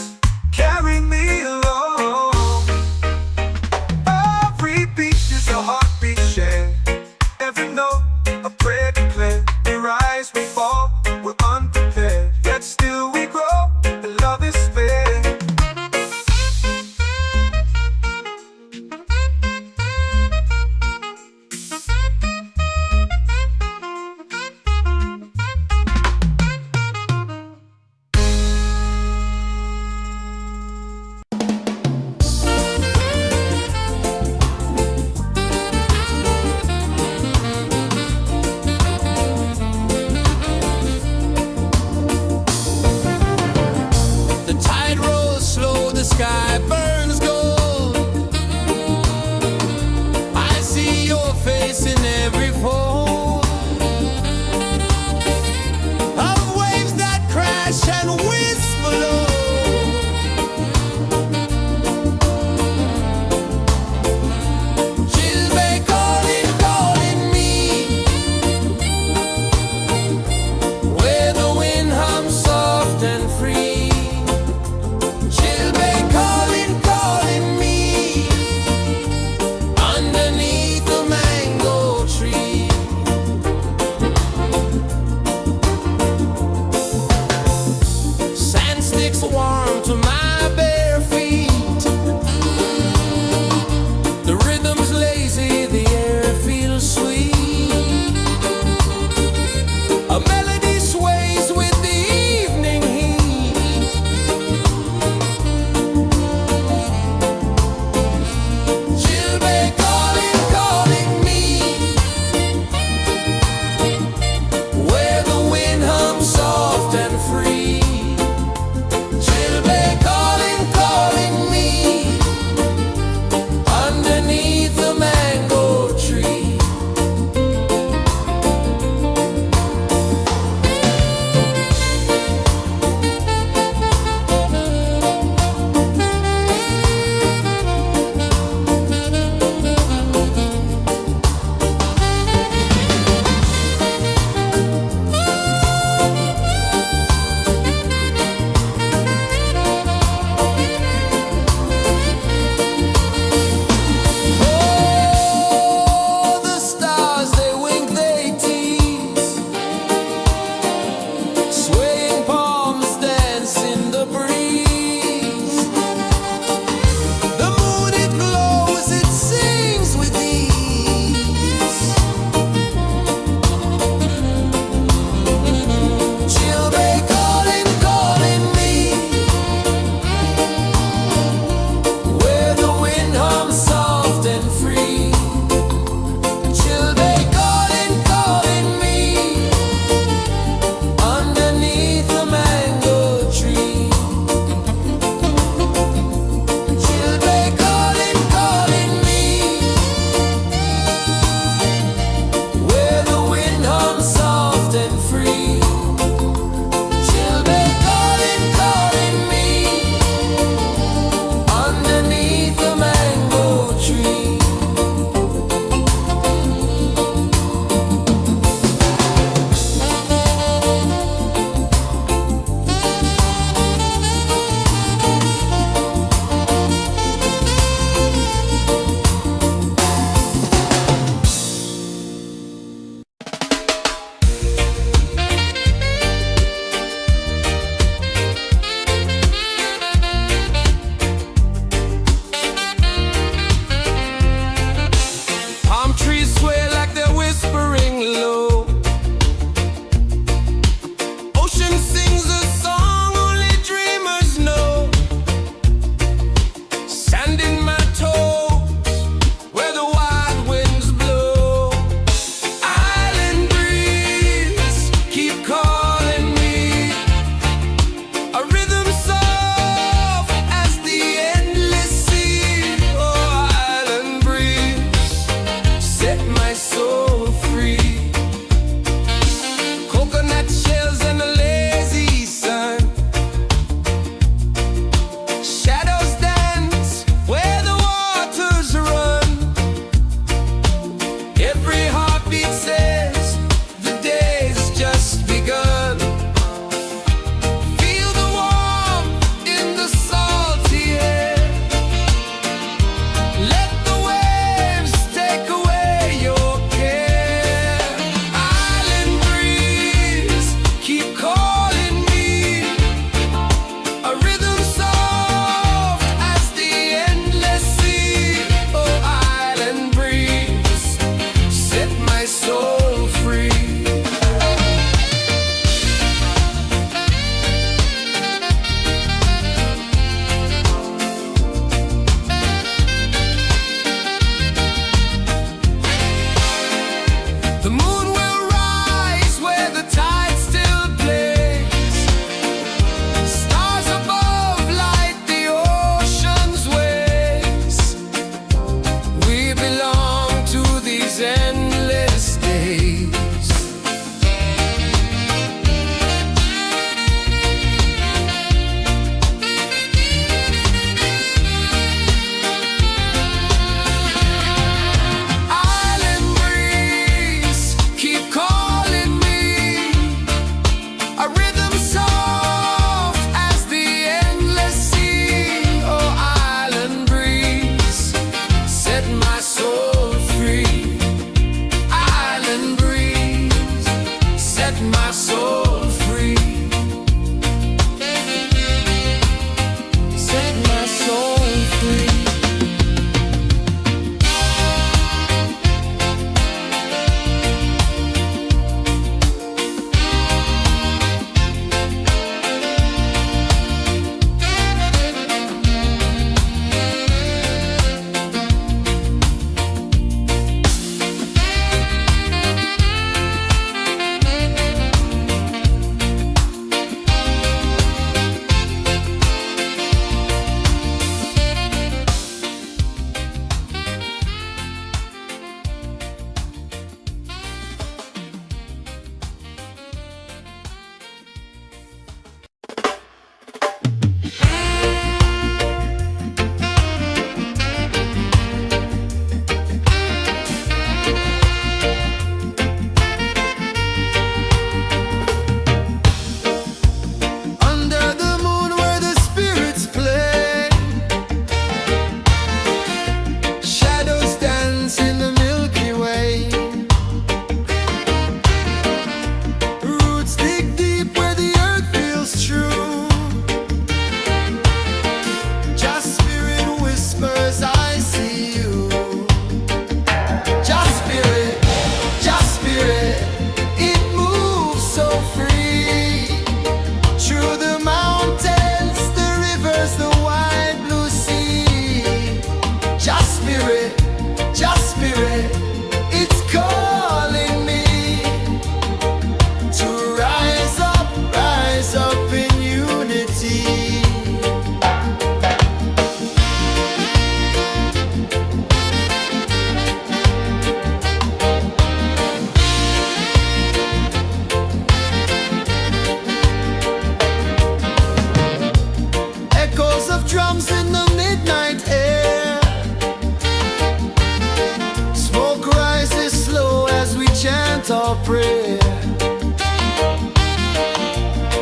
prayer.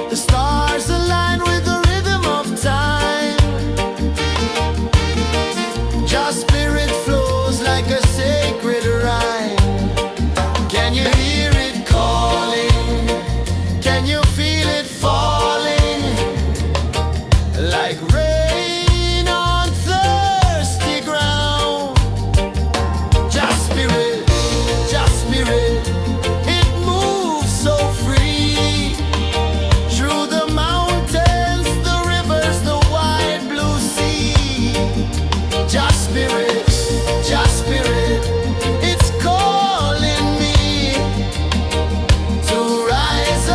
The stars align with the rhythm of time. Your spirit flows like a sacred rhyme. Can you hear it calling? Can you feel it falling? Like rain on thirsty ground. Just spirit, it moves so free. Through the mountains, the rivers, the wide blue sea. Just spirit, it's calling me to rise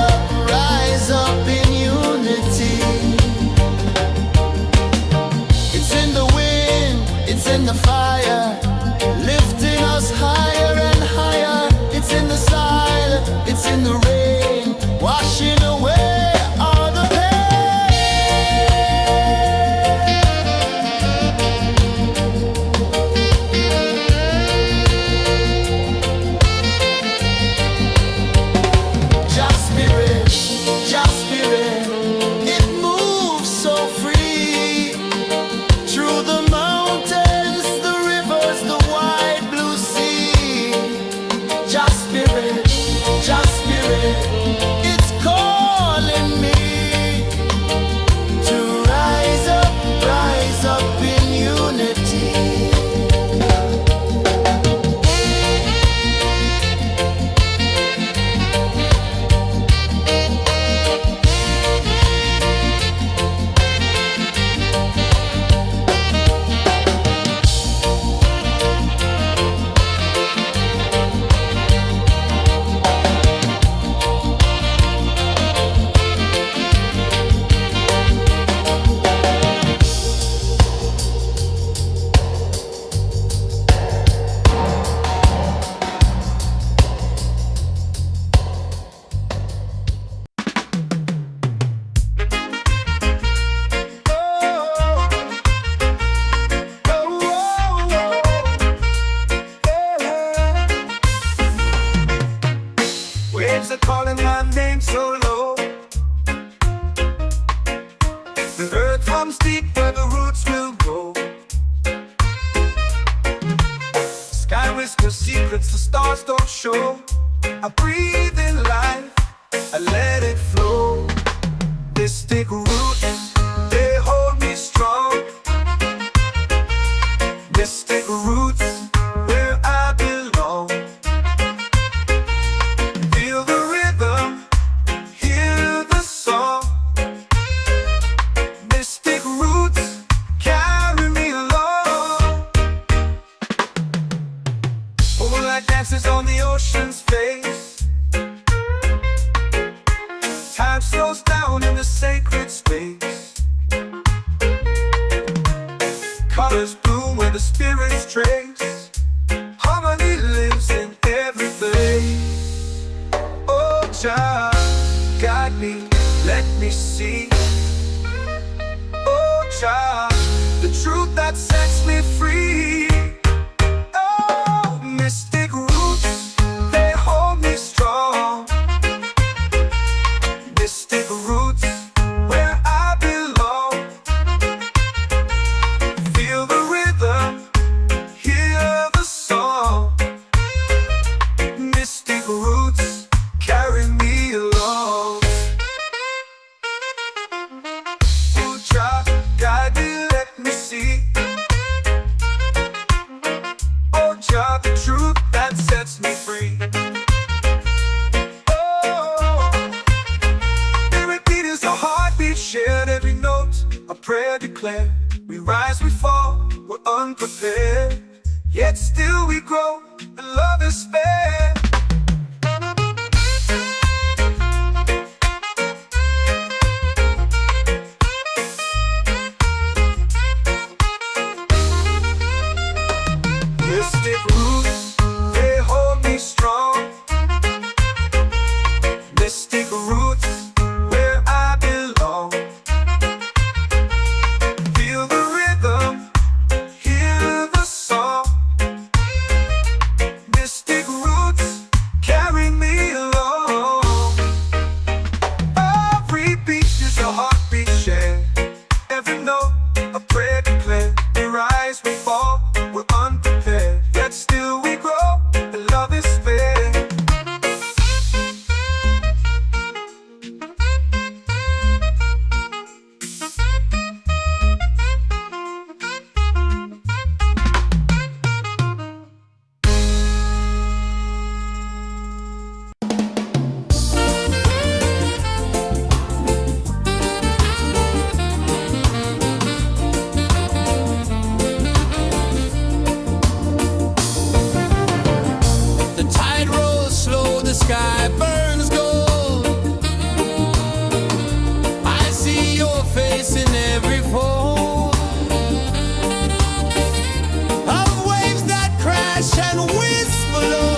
up in unity. It's in the wind, it's in the fire, lifting us higher and higher. It's in the silence, it's in the rain, washing away all the Just spirit, it moves so free. Through the mountains, the rivers, the wide blue sea. Just spirit, it's calling me to rise up in unity. Waves are calling my name so low. The earth hums deep where the roots will grow. Sky whispers secrets the stars don't show. I breathe in life, I let it flow. Mystic roots, they hold me strong. Mystic roots, where I belong. Feel the rhythm, hear the song. Mystic roots, carry me along. Moonlight dances on the ocean's face. Time slows down in the sacred space. Colors bloom where the spirits trace. Harmony lives in every face. Oh, Jah, guide me, let me see. Oh, Jah, the truth that sets me free. Oh, mystic roots, they hold me strong. Mystic roots, where I belong. Feel the rhythm, hear the song. Mystic roots, carry me along. Oh, Jah, guide me, let me see. Oh, Jah, the truth that sets me free. Oh, spirit beat is a heartbeat shared, every note a prayer declared. We rise, we fall, we're unprepared, yet still we grow, and love is spared. Mystic roots, they hold me strong. Mystic roots, where I belong. Feel the rhythm, hear the song. Mystic roots, carry me along. hush and whisper low.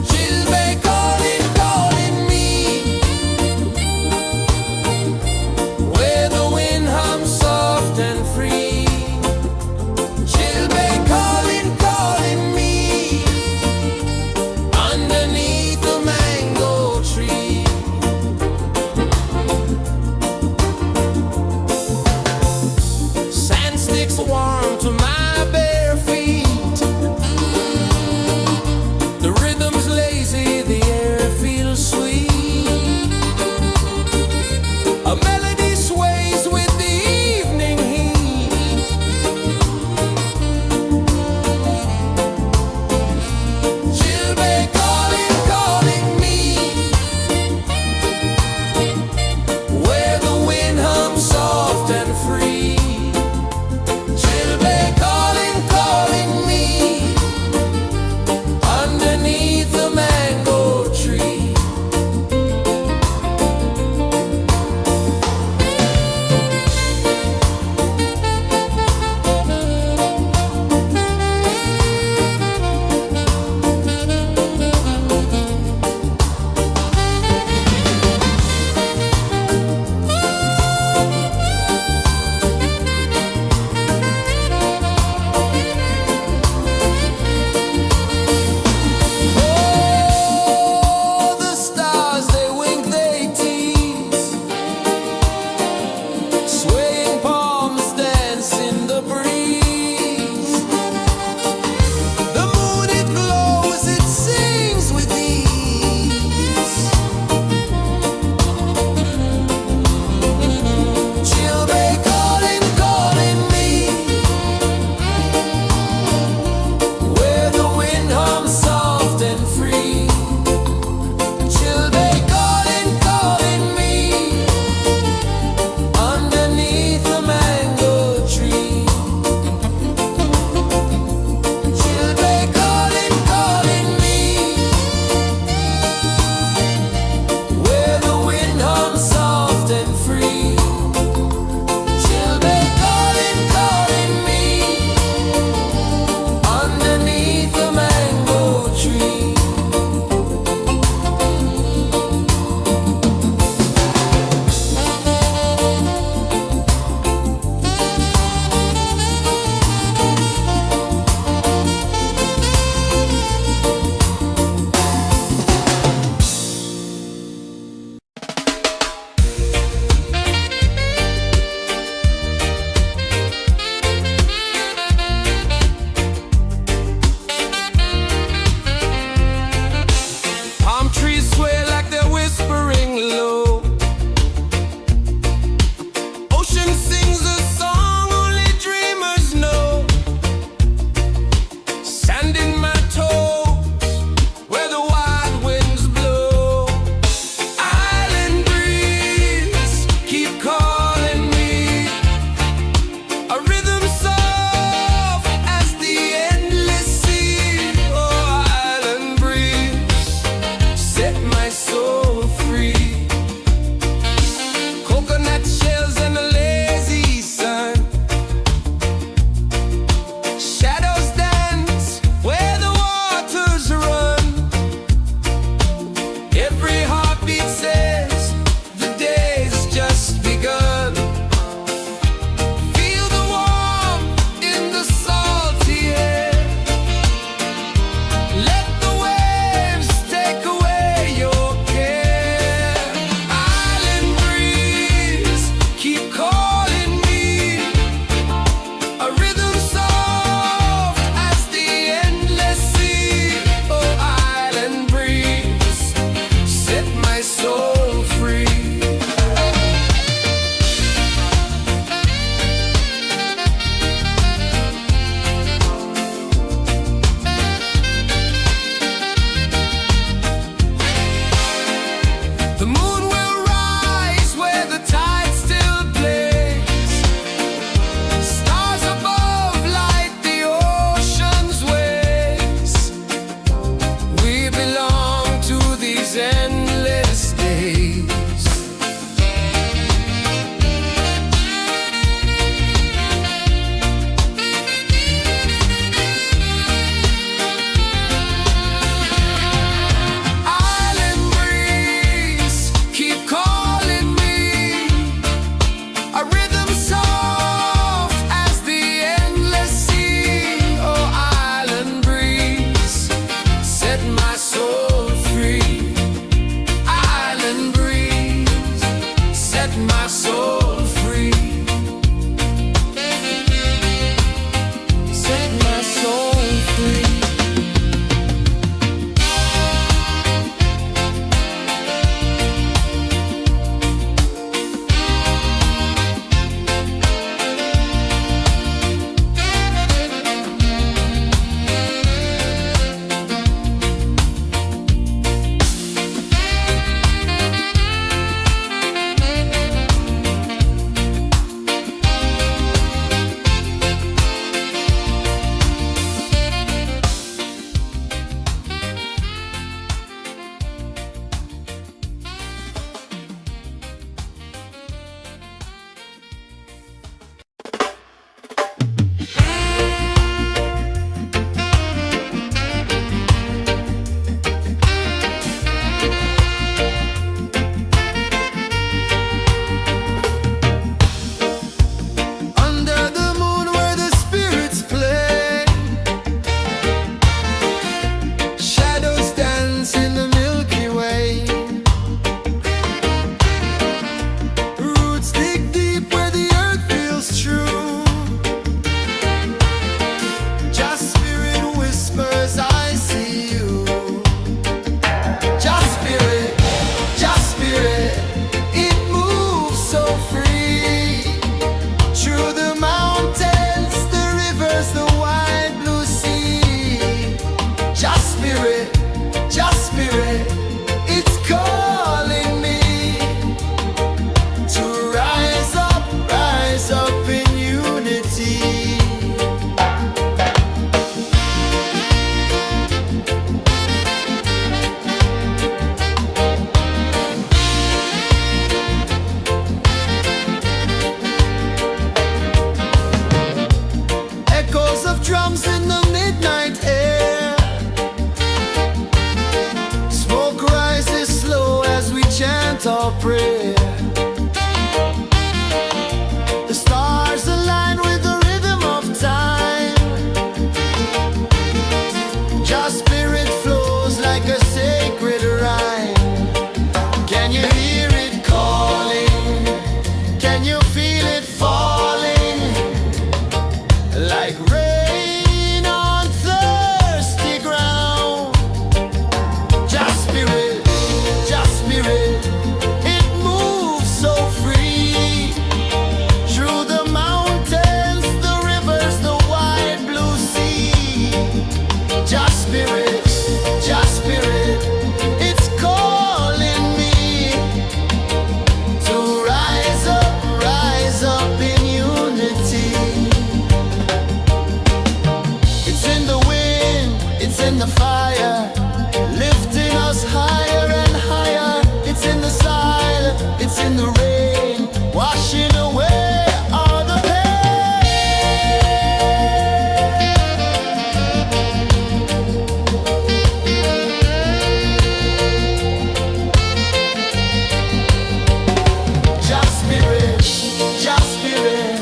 She'll be calling, calling me, where the wind hums soft and free. She'll be calling, calling me, underneath the mango tree. in the fire, lifting us higher and higher. It's in the silence, it's in the rain, washing away all the pain. Just spirit, just spirit,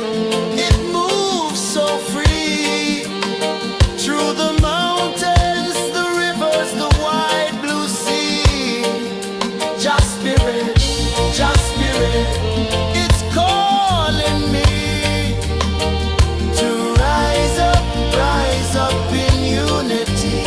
it moves so free through the mountains, the rivers, the wide blue sea. Just spirit, it's calling me to rise up in unity.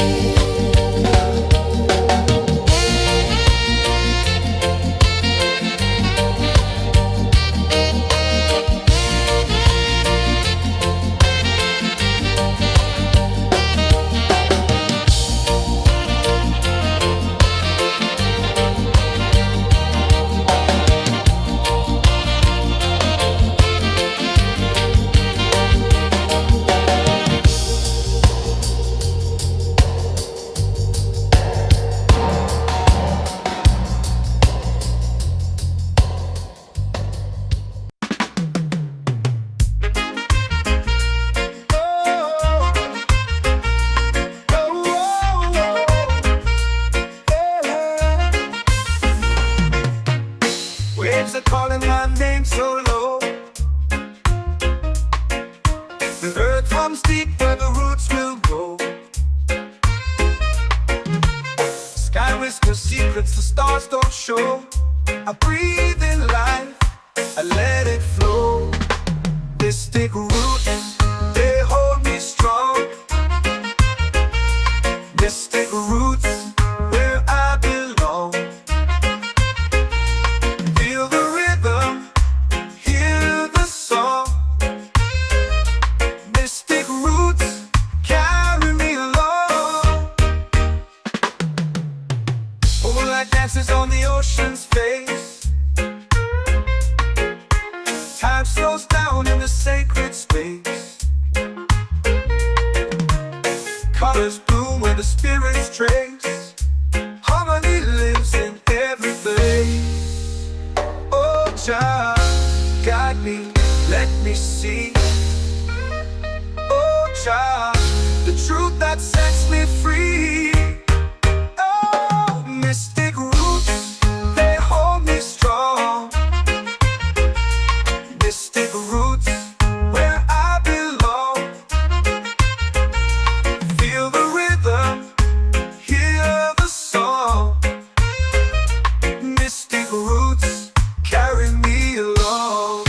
Waves are calling my name so low. The earth hums deep where the roots will go. Sky whispers secrets the stars don't show. I breathe in life, I let it flow. Mystic roots, they hold me strong. Mystic roots, where I belong. Feel the rhythm, hear the song. Mystic roots, carry me along. Moonlight dances on the ocean's face. Time slows down in the sacred space. Colors bloom where the spirits trace. Harmony lives in every place. Oh, Jah, guide me, let me see. Oh, Jah, the truth that sets me free. Oh, mystic roots, they hold me strong. Mystic roots, where I belong. Feel the rhythm, hear the song. Mystic roots, carry me along.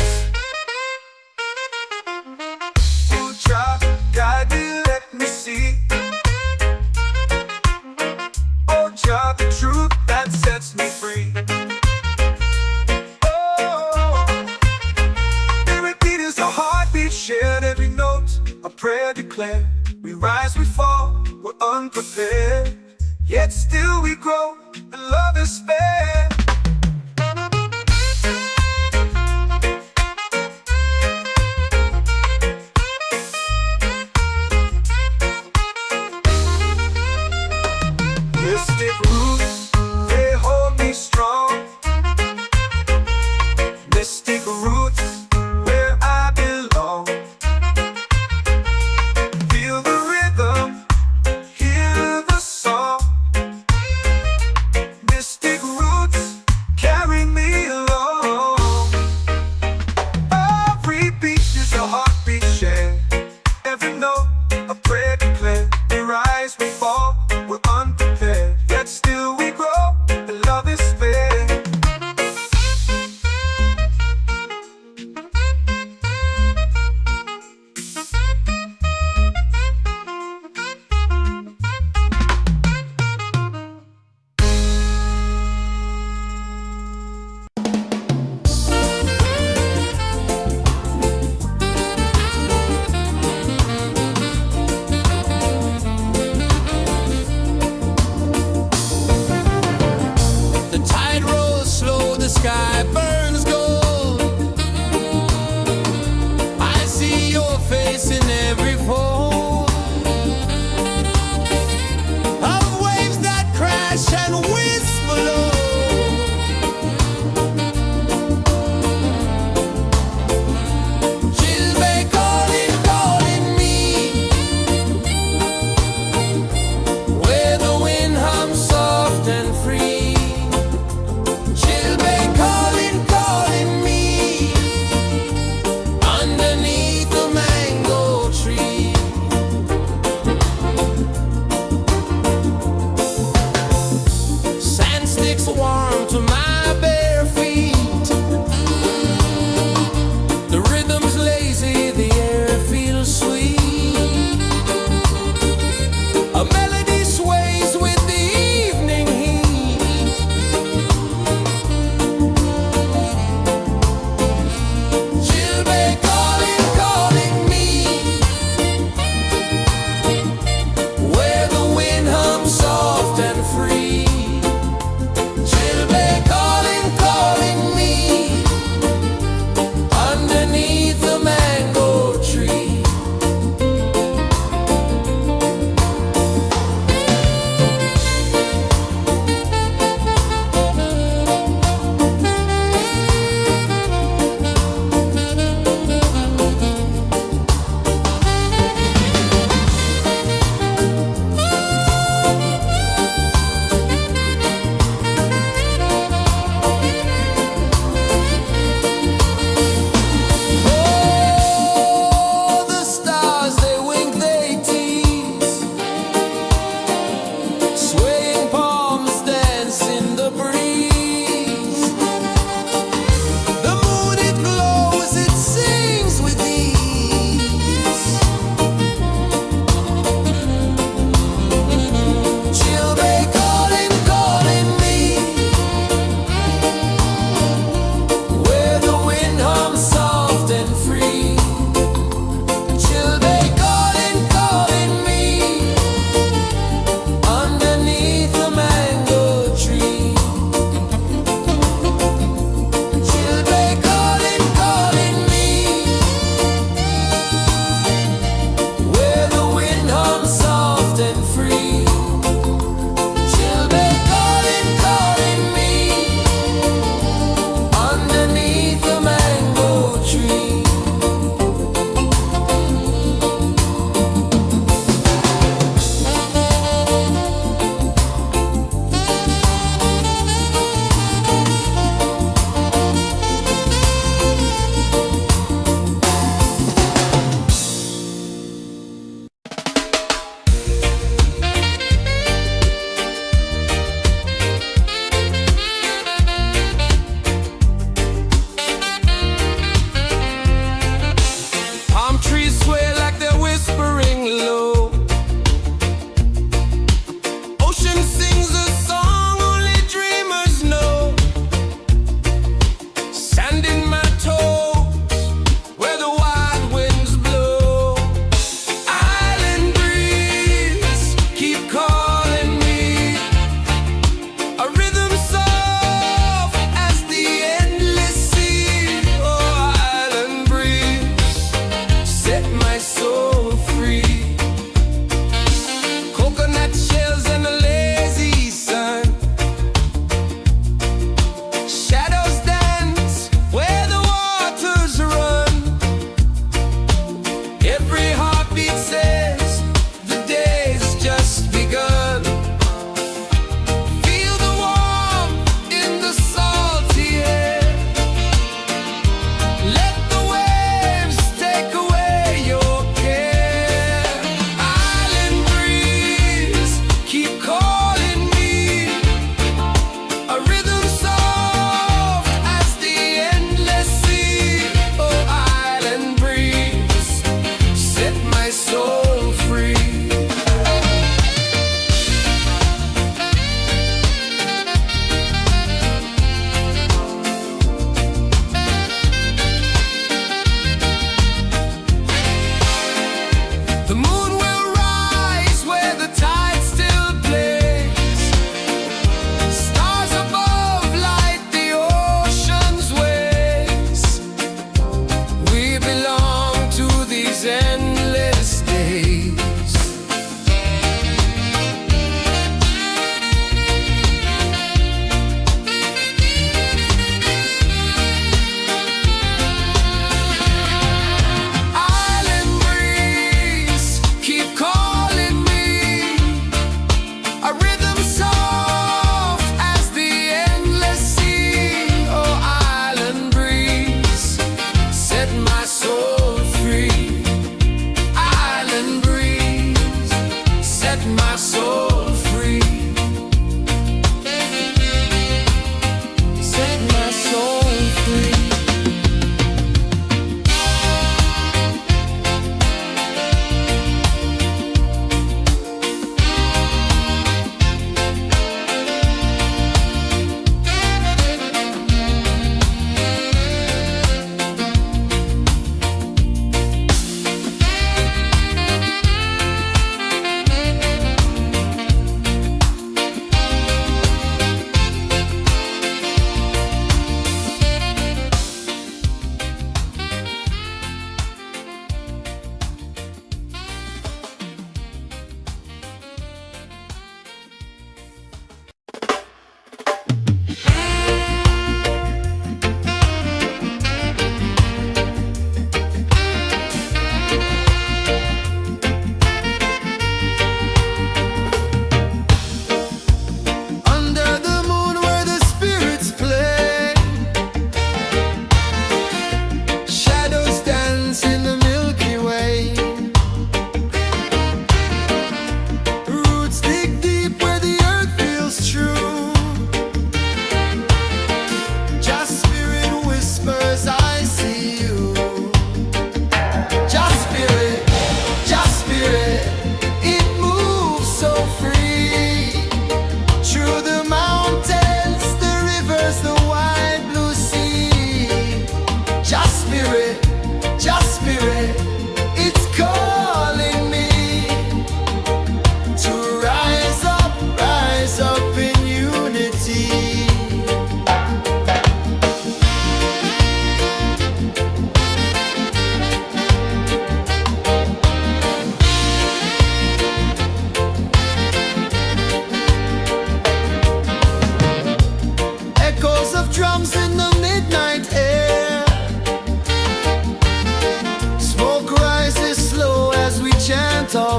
Oh, Jah, guide me, let me see. Oh, Jah, the truth that sets me free. Oh, every beat is a heartbeat shared, every note a prayer declared. We rise, we fall, we're unprepared, yet still we grow, and love is spared. Mystic roots, they hold me strong. Mystic roots, where I belong. Feel the rhythm, hear the song. Mystic roots, carry me along. Every beat is a heartbeat shared, every note a prayer declared. We rise, we fall, we're unprepared, yet still we grow, and love is spared.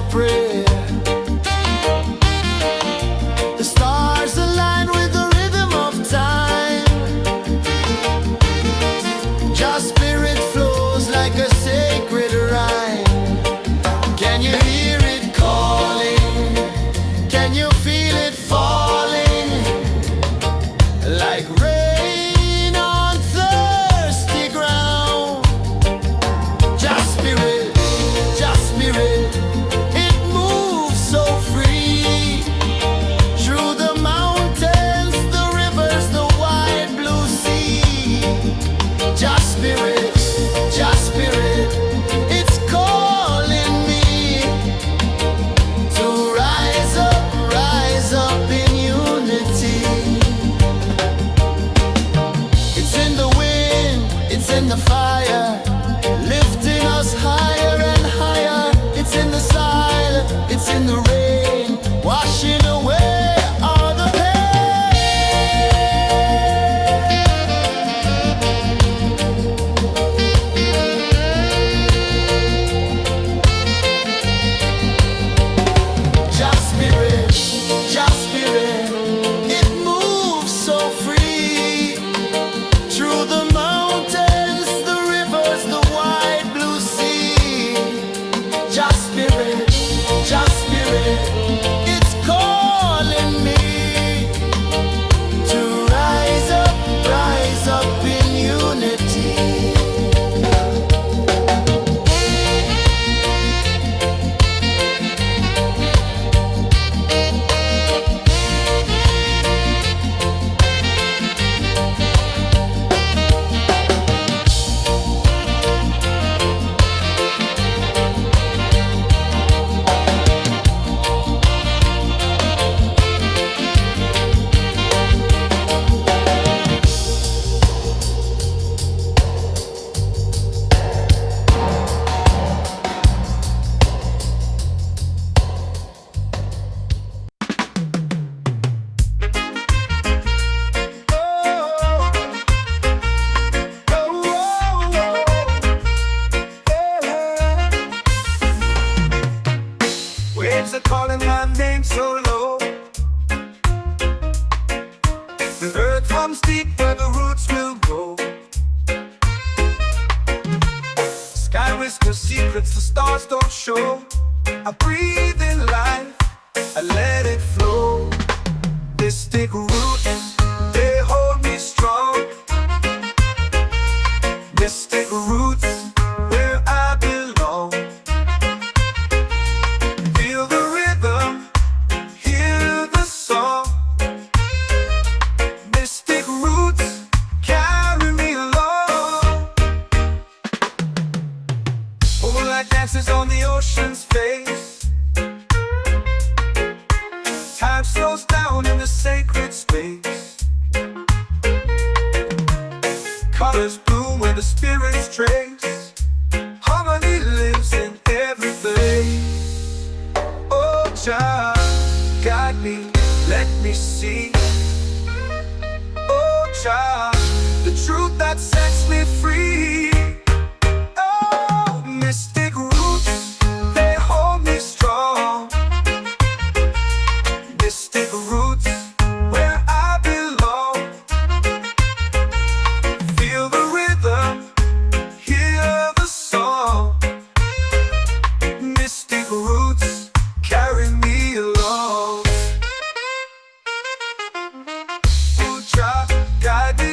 our prayer. The stars align with the rhythm of time. Just spirit flows like a sacred rhyme. Can you hear it calling? Can you feel it falling? Like rain on thirsty ground. Just spirit, it moves so free. Through the mountains, the rivers, the wide blue sea. Just spirit, it's calling me to rise up in unity. It's in the wind, it's in the fire, lifting us higher and higher. It's in the silence, it's in the rain, washing away all the Just spirit, it moves so free. Through the mountains, the rivers, the wide blue sea. Just spirit, it's calling me to rise up in unity. Waves are calling my name so low. The earth runs deep where the roots will grow. Sky whispers secrets the stars don't show. I breathe in life, I let it flow. Mystic roots, they hold me strong. Mystic roots, where I belong. Feel the rhythm, hear the song. Mystic roots, carry me along. Moonlight dances on the ocean's face. Time slows down in the sacred space. Colors bloom where the spirits trace. Harmony lives in every place. Oh, child, guide me, let me see. Oh, child, the truth that sets me free. Oh, mystic roots, they hold me strong. Mystic roots, where I belong. Feel the rhythm, hear the song. Mystic roots, carry me along. Oh, child, guide me.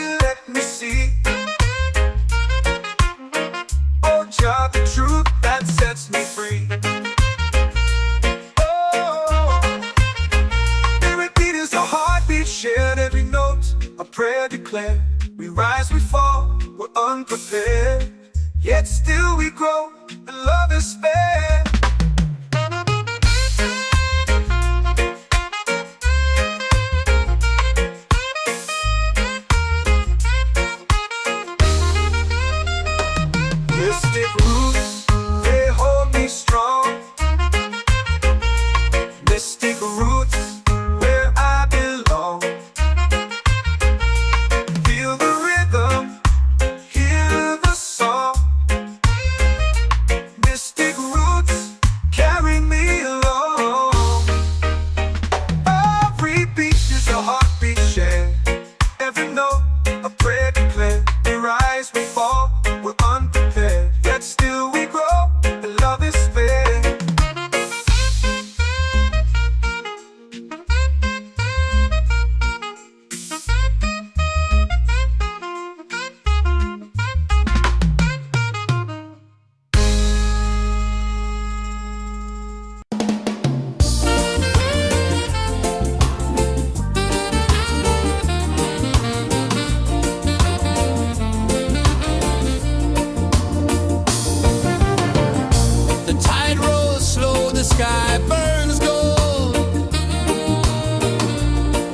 The tide rolls slow, the sky burns gold.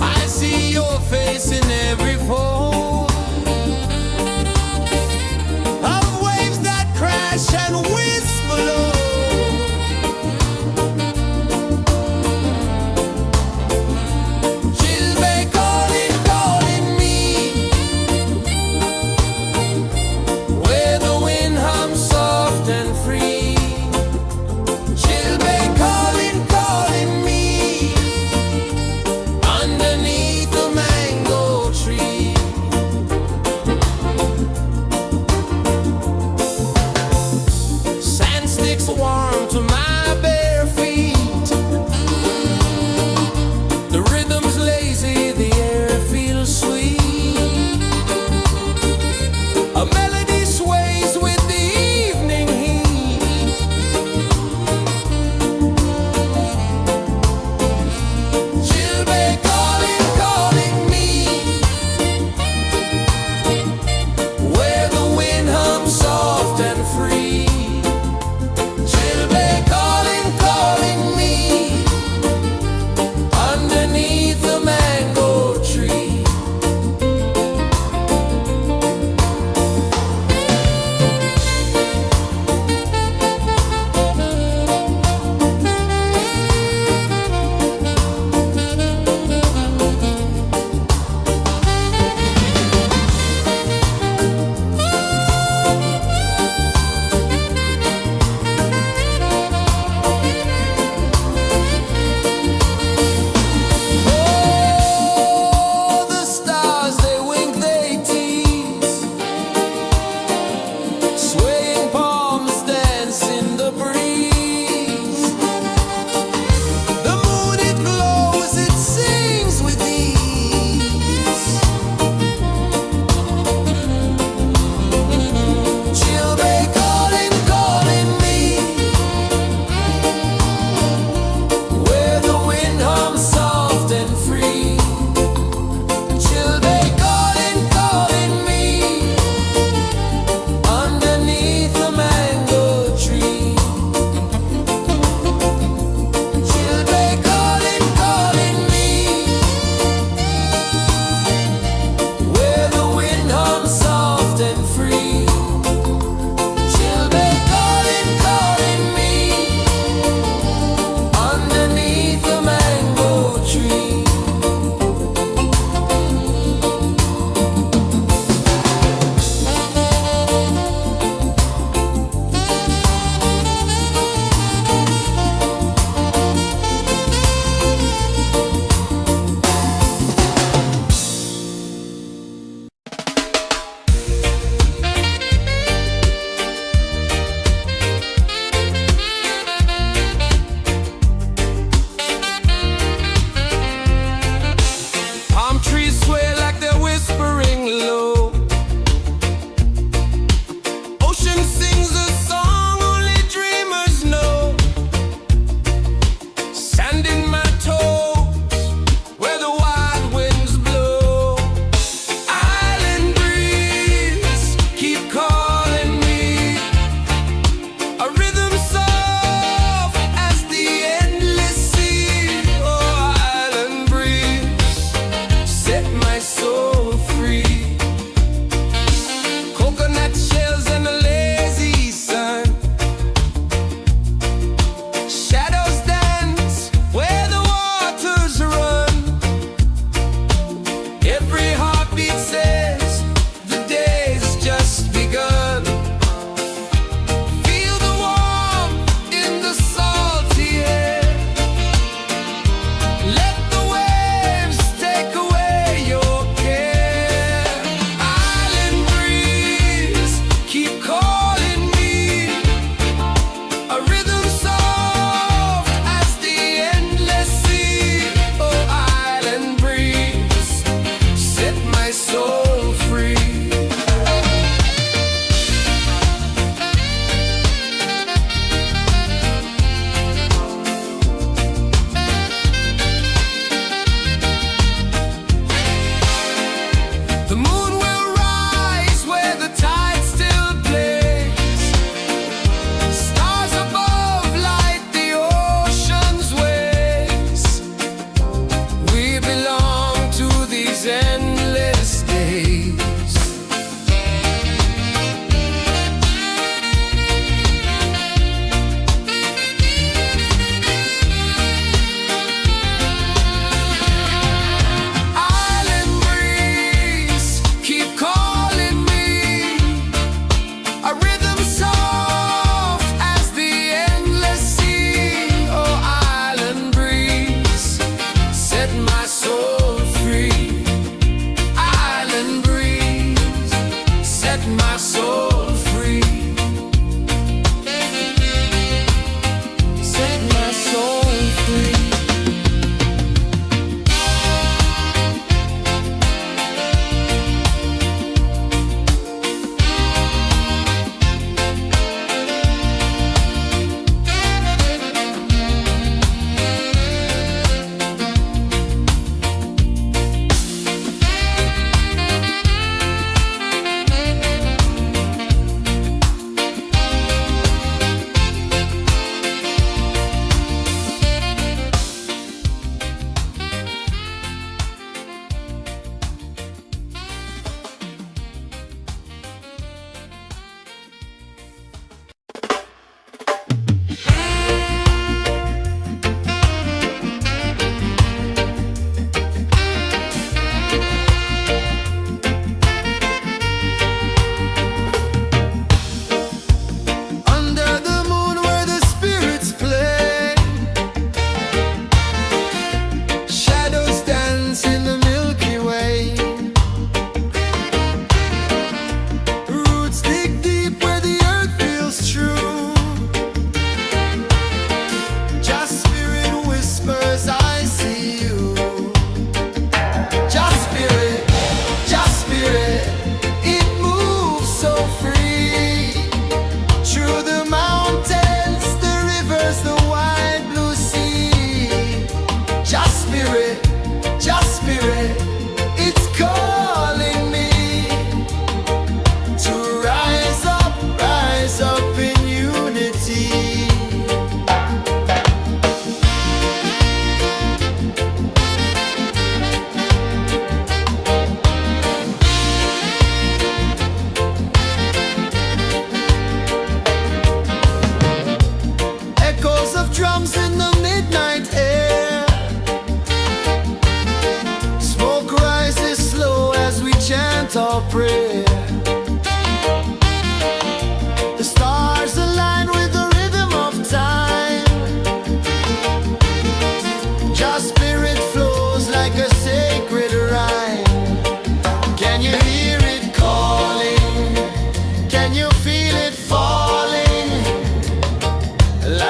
I see your face in every fold of waves that crash and whisper low. Calling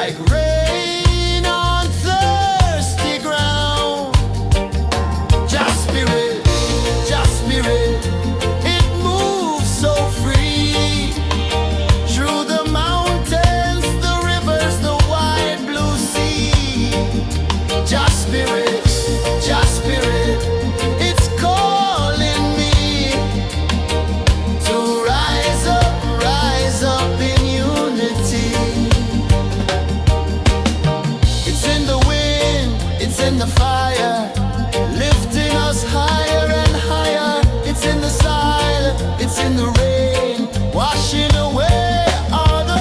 like rain on thirsty ground. Just spirit, it moves so free through the mountains, the rivers, the wide blue sea. Just spirit, it's calling me to rise up in unity. It's in the wind, it's in the fire, lifting us higher and higher. It's in the silence, it's in the rain, washing away all the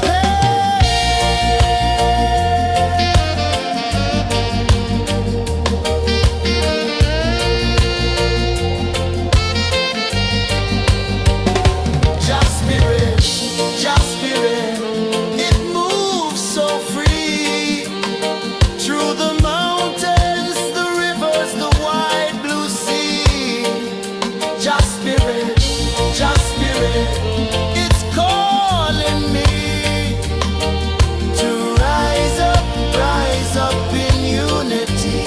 Just spirit, it moves so free through the mountains, the rivers, the wide blue sea. Just spirit, it's calling me to rise up in unity.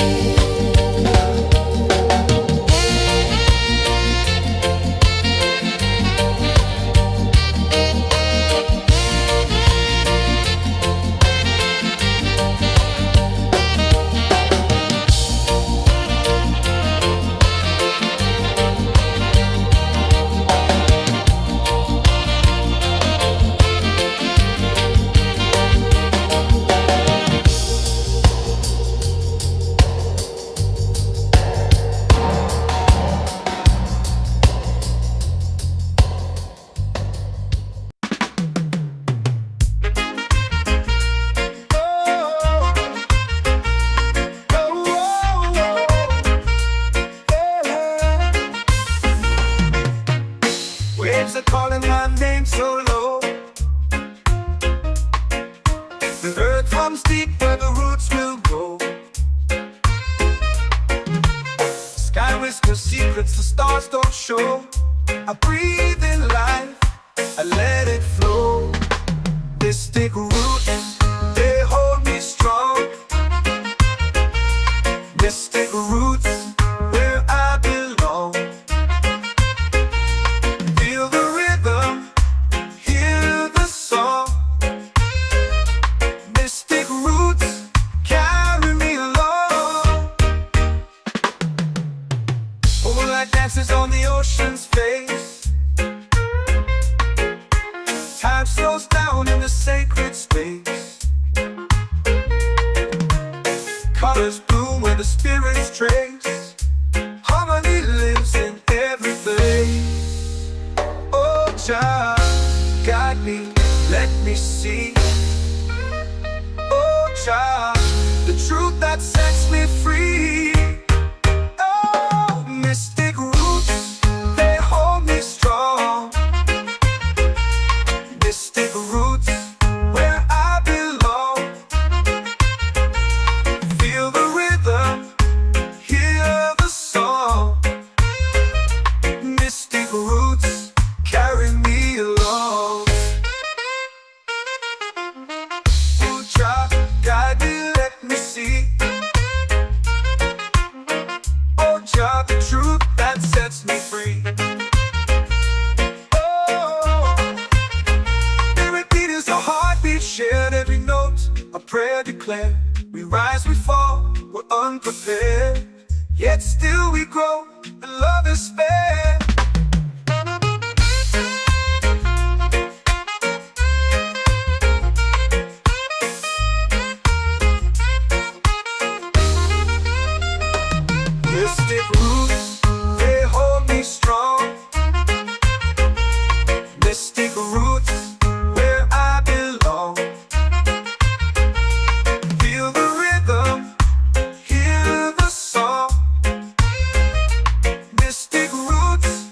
Waves are calling my name so low. The earth comes deep where the roots will grow. Sky whispers secrets the stars don't show. I breathe in life, I let it flow. Mystic roots, they hold me strong. Mystic roots, where I belong. Feel the rhythm, hear the song. Mystic roots, carry me along. Moonlight dances on the ocean's face. Time slows down in the sacred space. Colors bloom where the spirits trace. Harmony lives in every face. Oh, Jah, guide me, let me see. Oh, Jah, the truth that sets me free. Oh, mystic roots, they hold me strong. Mystic roots, where I belong. Feel the rhythm, hear the song. Mystic roots, carry me along. Oh, Jah, guide me, let me see. Oh, Jah, the truth that sets me free. Oh, spirit beat is a heartbeat shared, every note a prayer declared. We rise, we fall, we're unprepared, yet still we grow, and love is spared. Mystic roots, they hold me strong. Mystic roots, where I belong. Feel the rhythm, hear the song. Mystic roots,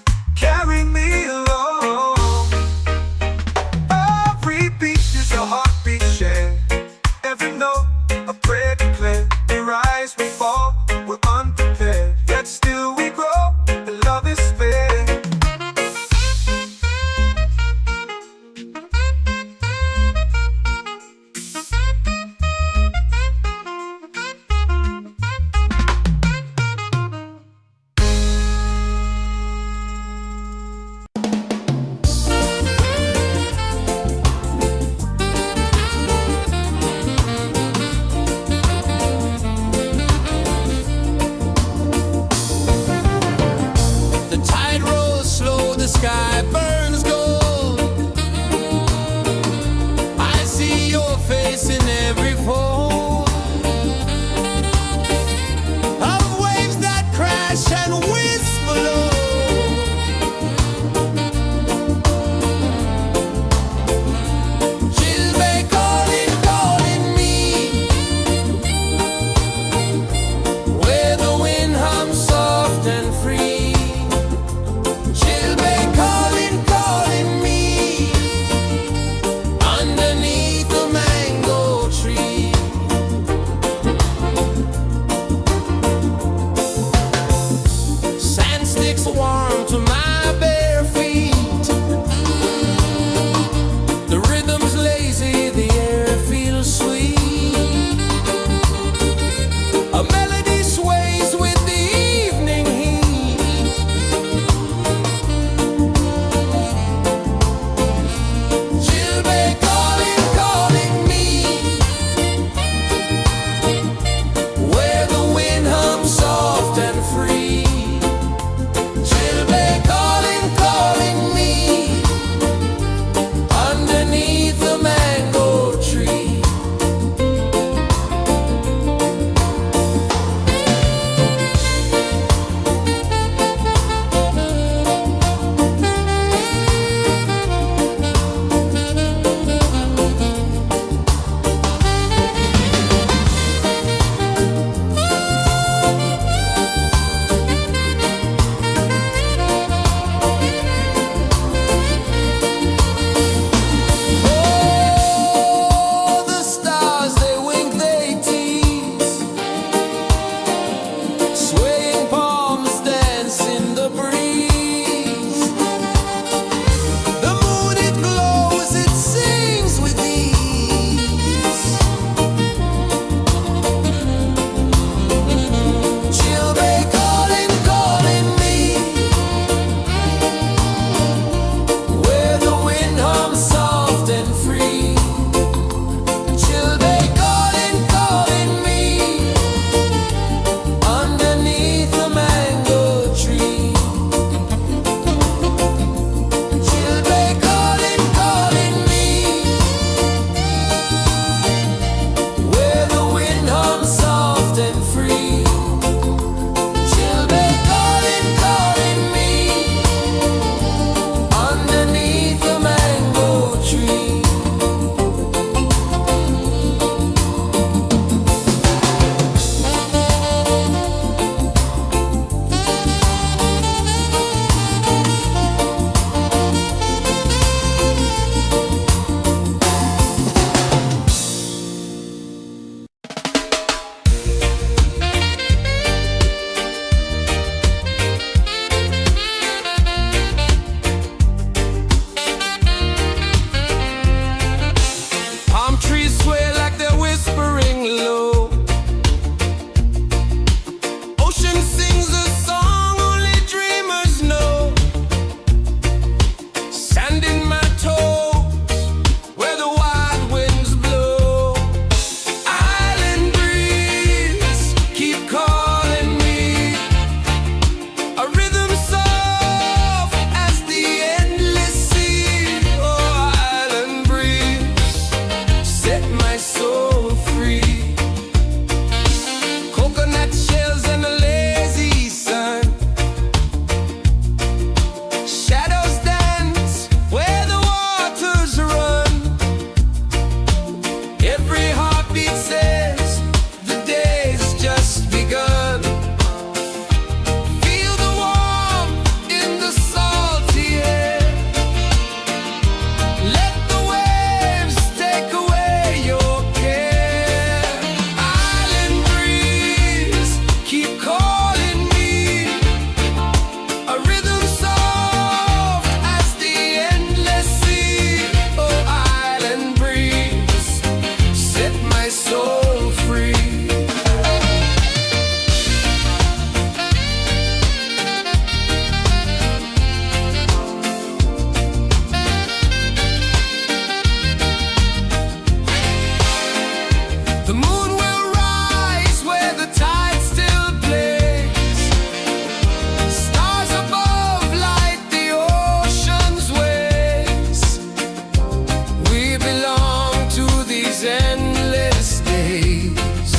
soul free. The moon will rise where the tide still plays. Stars above light the ocean's waves. We belong to these endless days.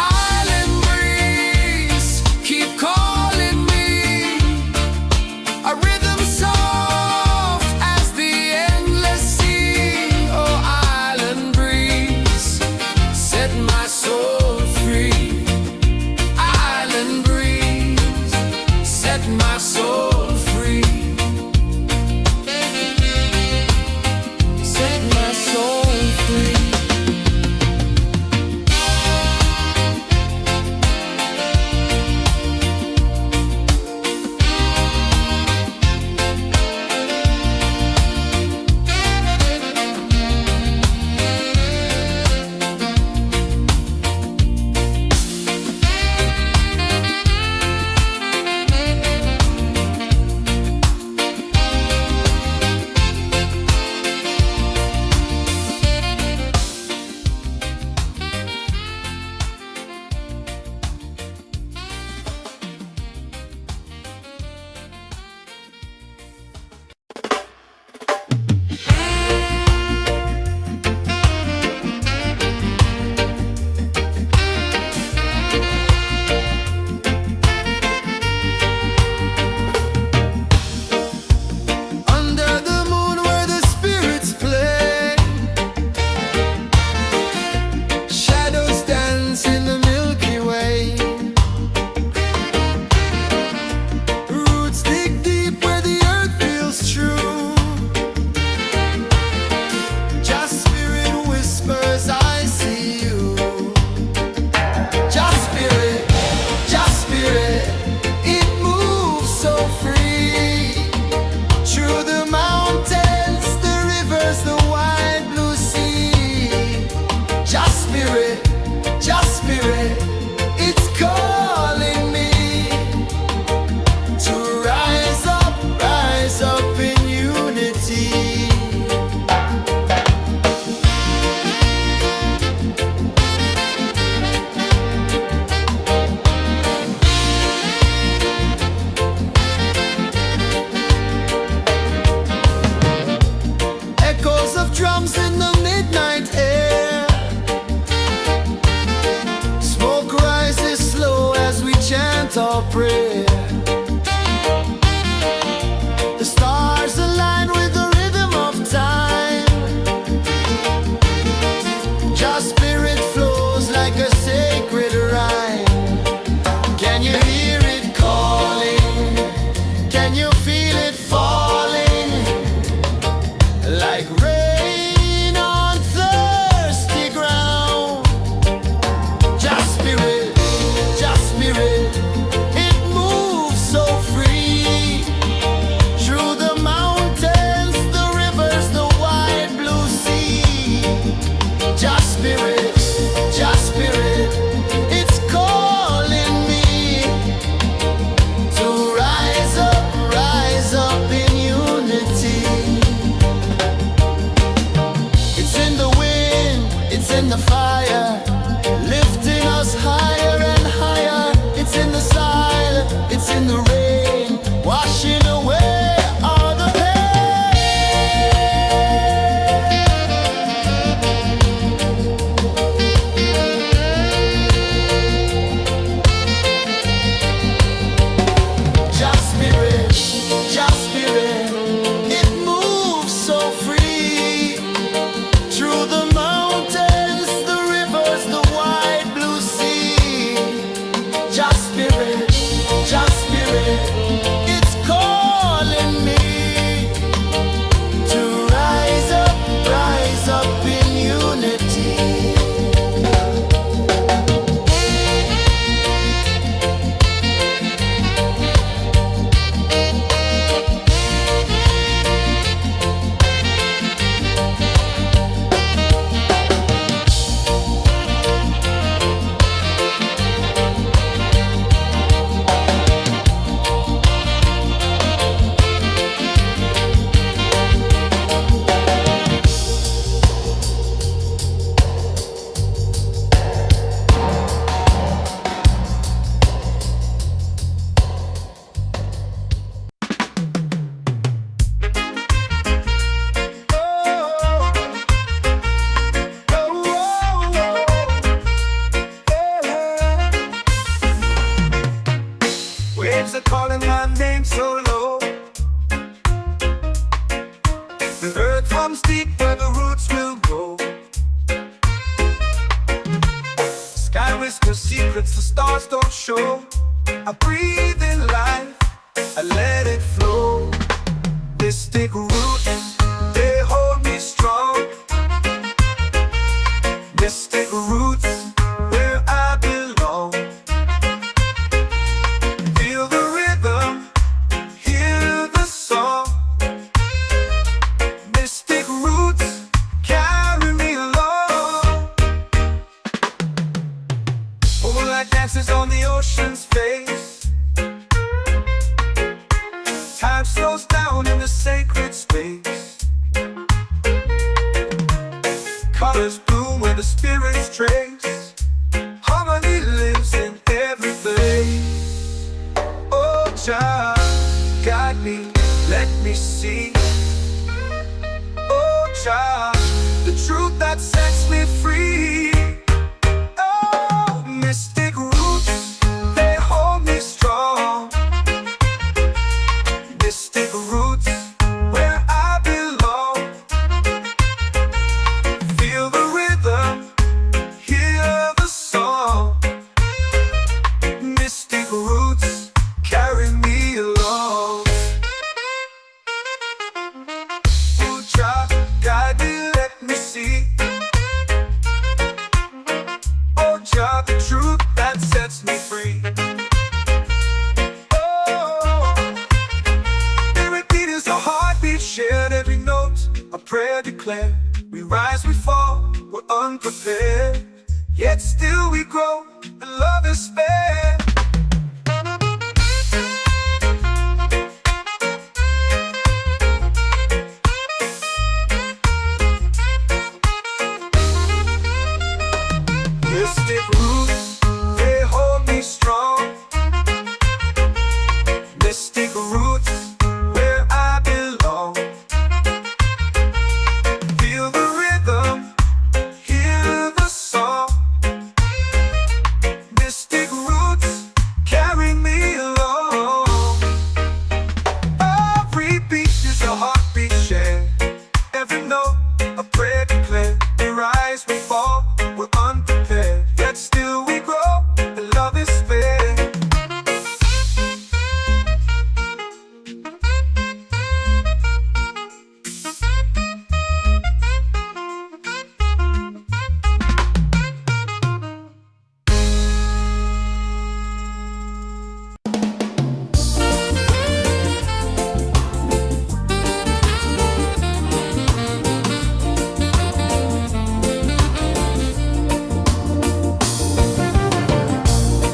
Island breeze, keep calling me. A rhythm soft as the endless sea. Oh, island breeze, set my soul free. Island breeze, set my soul free. Set my soul free. Under the moon where the spirits play, shadows dance in the Milky Way. Roots dig deep where the earth feels true. Just spirit whispers, I see you. Just spirit, it moves so free. Through the mountains, the rivers, the wide blue sea. Just spirit, it's calling me to rise up in unity. Echoes of drums in the midnight air. Smoke rises slow as we chant our prayer. The stars align with the rhythm of time. Just spirit flows like a sacred rhyme. Can you hear it calling? Can you feel it falling? Like rain on thirsty ground. Just spirit, it moves so free. Through the mountains, the rivers, the wide blue sea. Just spirit, it's calling me to rise up in unity. It's in the wind, it's in the fire, lifting us higher and higher. It's in the silence, it's in the rain, washing away all the pain. Just spirit, it moves so free. Through the mountains, the rivers, the wide blue sea. Just spirit, it's calling me to rise up in unity. I breathe in life, I let it flow. Mystic roots, they hold me strong. Mystic roots, where I belong. Feel the rhythm, hear the song. Mystic roots, carry me along. Moonlight dances on the ocean's face. Time slows down in the sacred space. Colors bloom where the spirits trace. Harmony lives in every place. Oh, child, guide me, let me see. Oh, child, the truth that sets me free. Oh, mystic roots, they hold me strong. Mystic roots, where I belong. Feel the rhythm, hear the song. Mystic roots, carry me along. Oh, child, guide me, let me see. Oh, child, the truth that sets me free. Shared every note, a prayer declared. We rise, we fall, we're unprepared. Yet still we grow, and love is spared. Mystic roots, they hold me strong. Mystic roots, where I belong. Feel the rhythm, hear the song. Mystic roots, carry me along. Every beat is a heartbeat shared. Every note, a prayer declared. We rise, we fall, we're unprepared. Yet still we grow, and love is spared.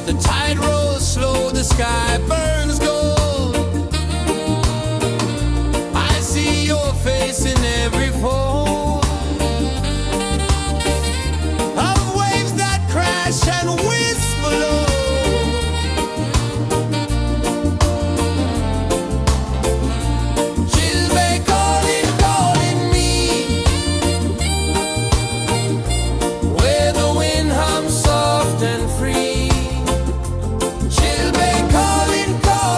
The tide rolls slow, the sky burns gold. I see your face in every fold of waves that crash and whisper low. She'll be calling, calling me, where the wind hums soft and free. She'll be calling, calling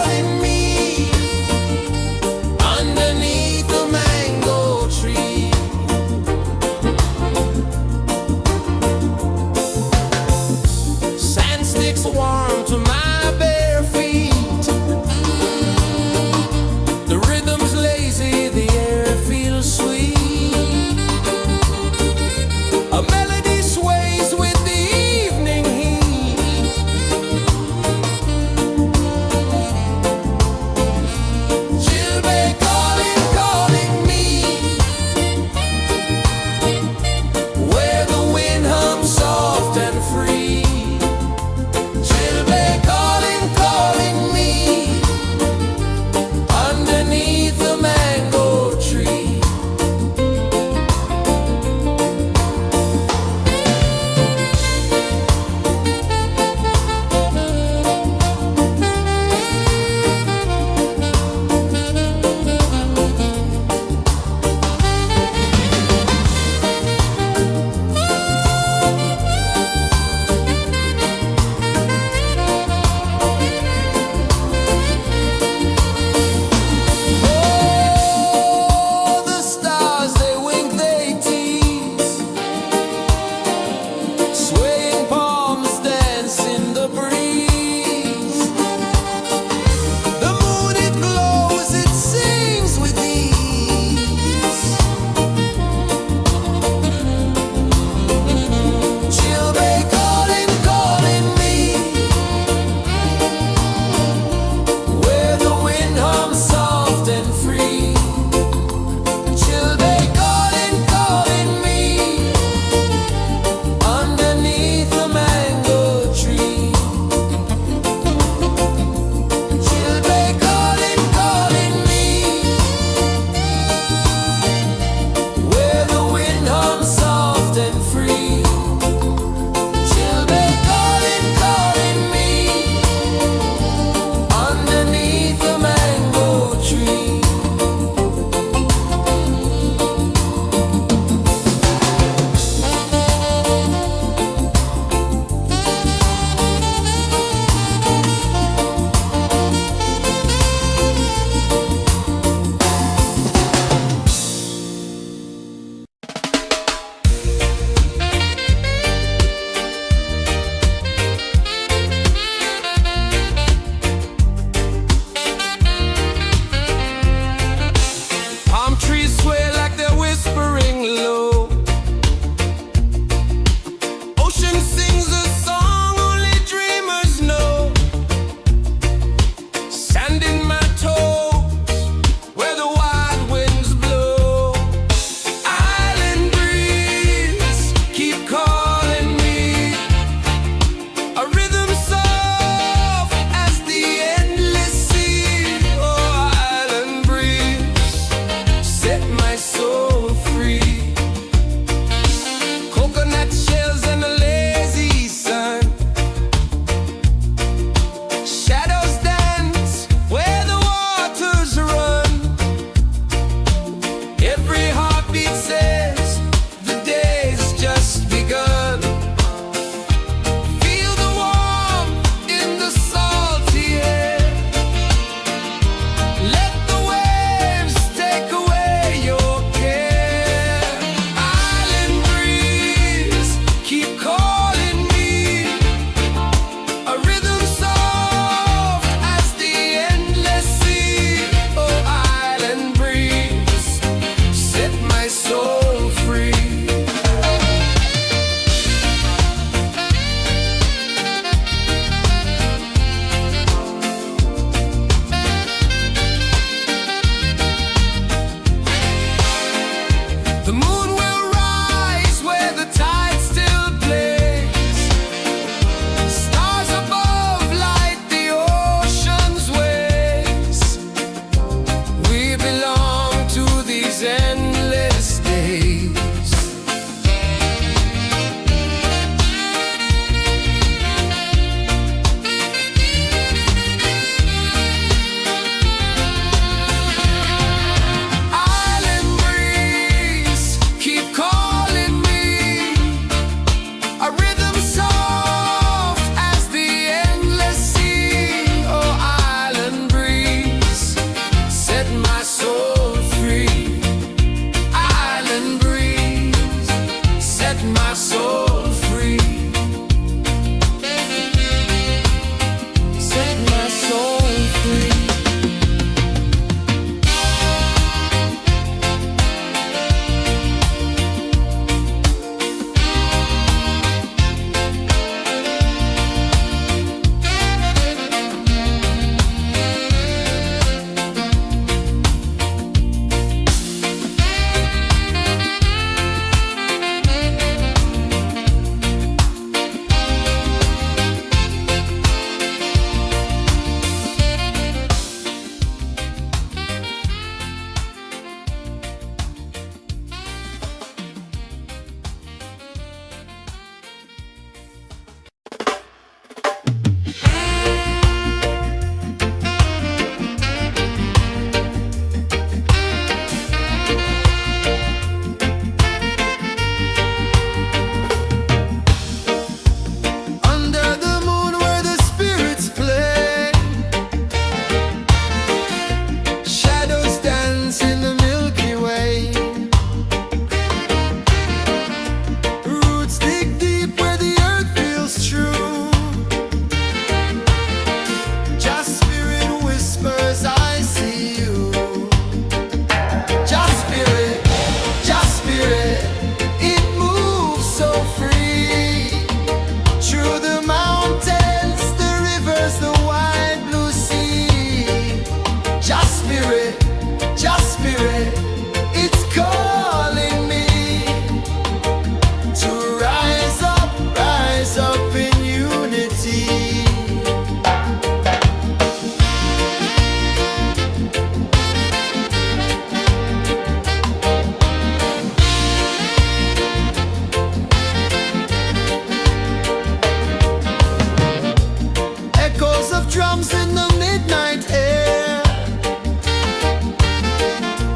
drums in the midnight air.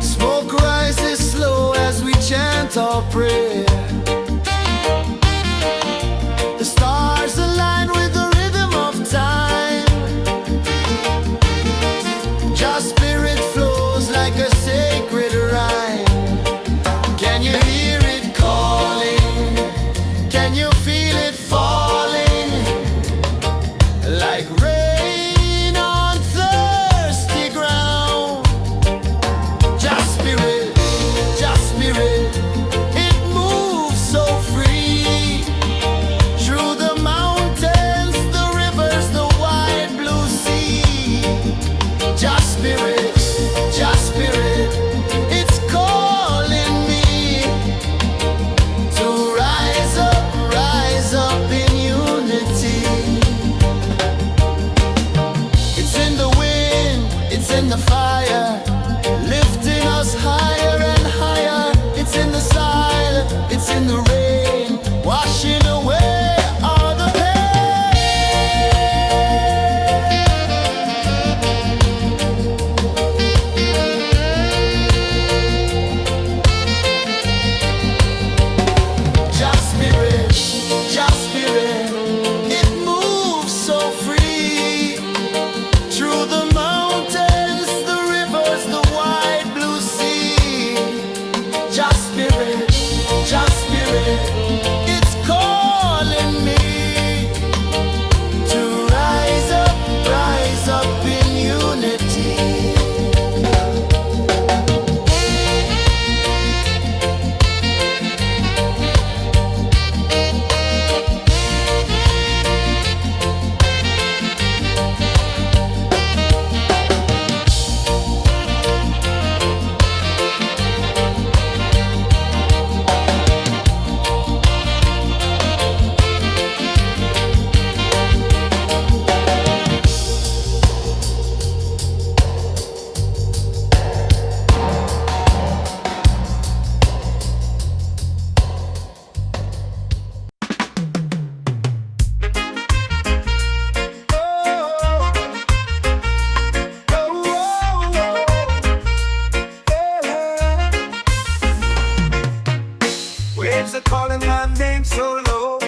Smoke rises slow as we chant our prayer. The stars align with the rhythm of time. Just spirit flows like a sacred rhyme. Can you hear it calling? Can you feel it falling? Like rain on thirsty ground. Just spirit, it moves so free. Through the mountains, the rivers, the wide blue sea. Just spirit, it's calling me to rise up in unity. It's in the wind, it's in the fire, lifting us higher and higher. It's in the silence, it's in the rain, washing away all the Just spirit, it moves so free. Through the mountains, the rivers, the wide blue sea. Just spirit, it's calling me to rise up in unity. Waves are calling my name so low.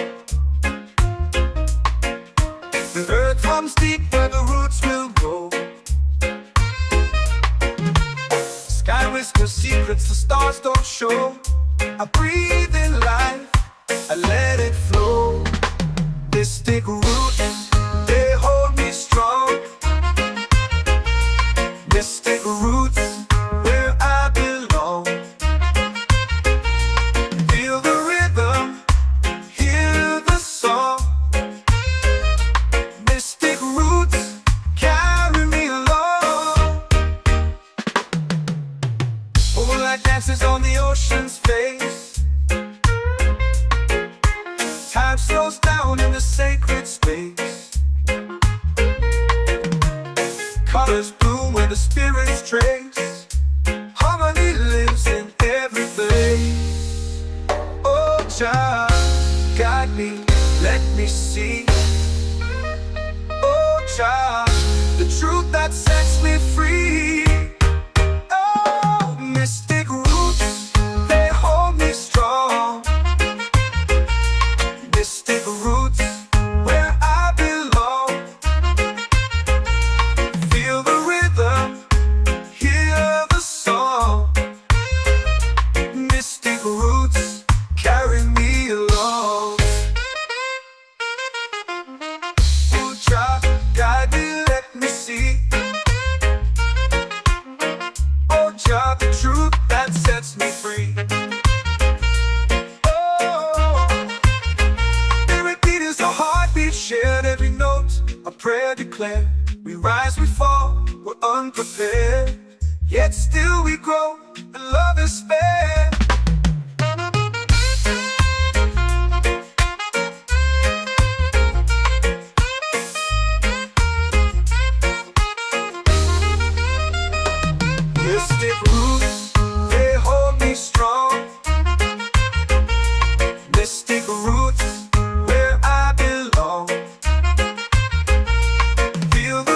The earth hums deep where the roots will go. Sky whispers secrets the stars don't show. I breathe in life, I let it flow. Mystic roots, they hold me strong. Mystic roots, where I belong. Feel the rhythm, hear the song. Mystic roots, carry me along. Moonlight dances on the ocean's face. Time slows down in the sacred space. Colors bloom where the spirits trace. Harmony lives in every face. Oh, child, guide me, let me see. Oh, child, the truth that sets me free. Oh, mystic roots, they hold me strong. Mystic roots, where I belong. Feel the rhythm, hear the song. Mystic roots, carry me along. Oh, child, guide me, let me see. Oh, child, the truth that sets me free. Shared every note, a prayer declared. We rise, we fall, we're unprepared. Yet still we grow, and love is spared. Mystic roots, they hold me strong. Mystic roots, where I belong. Feel the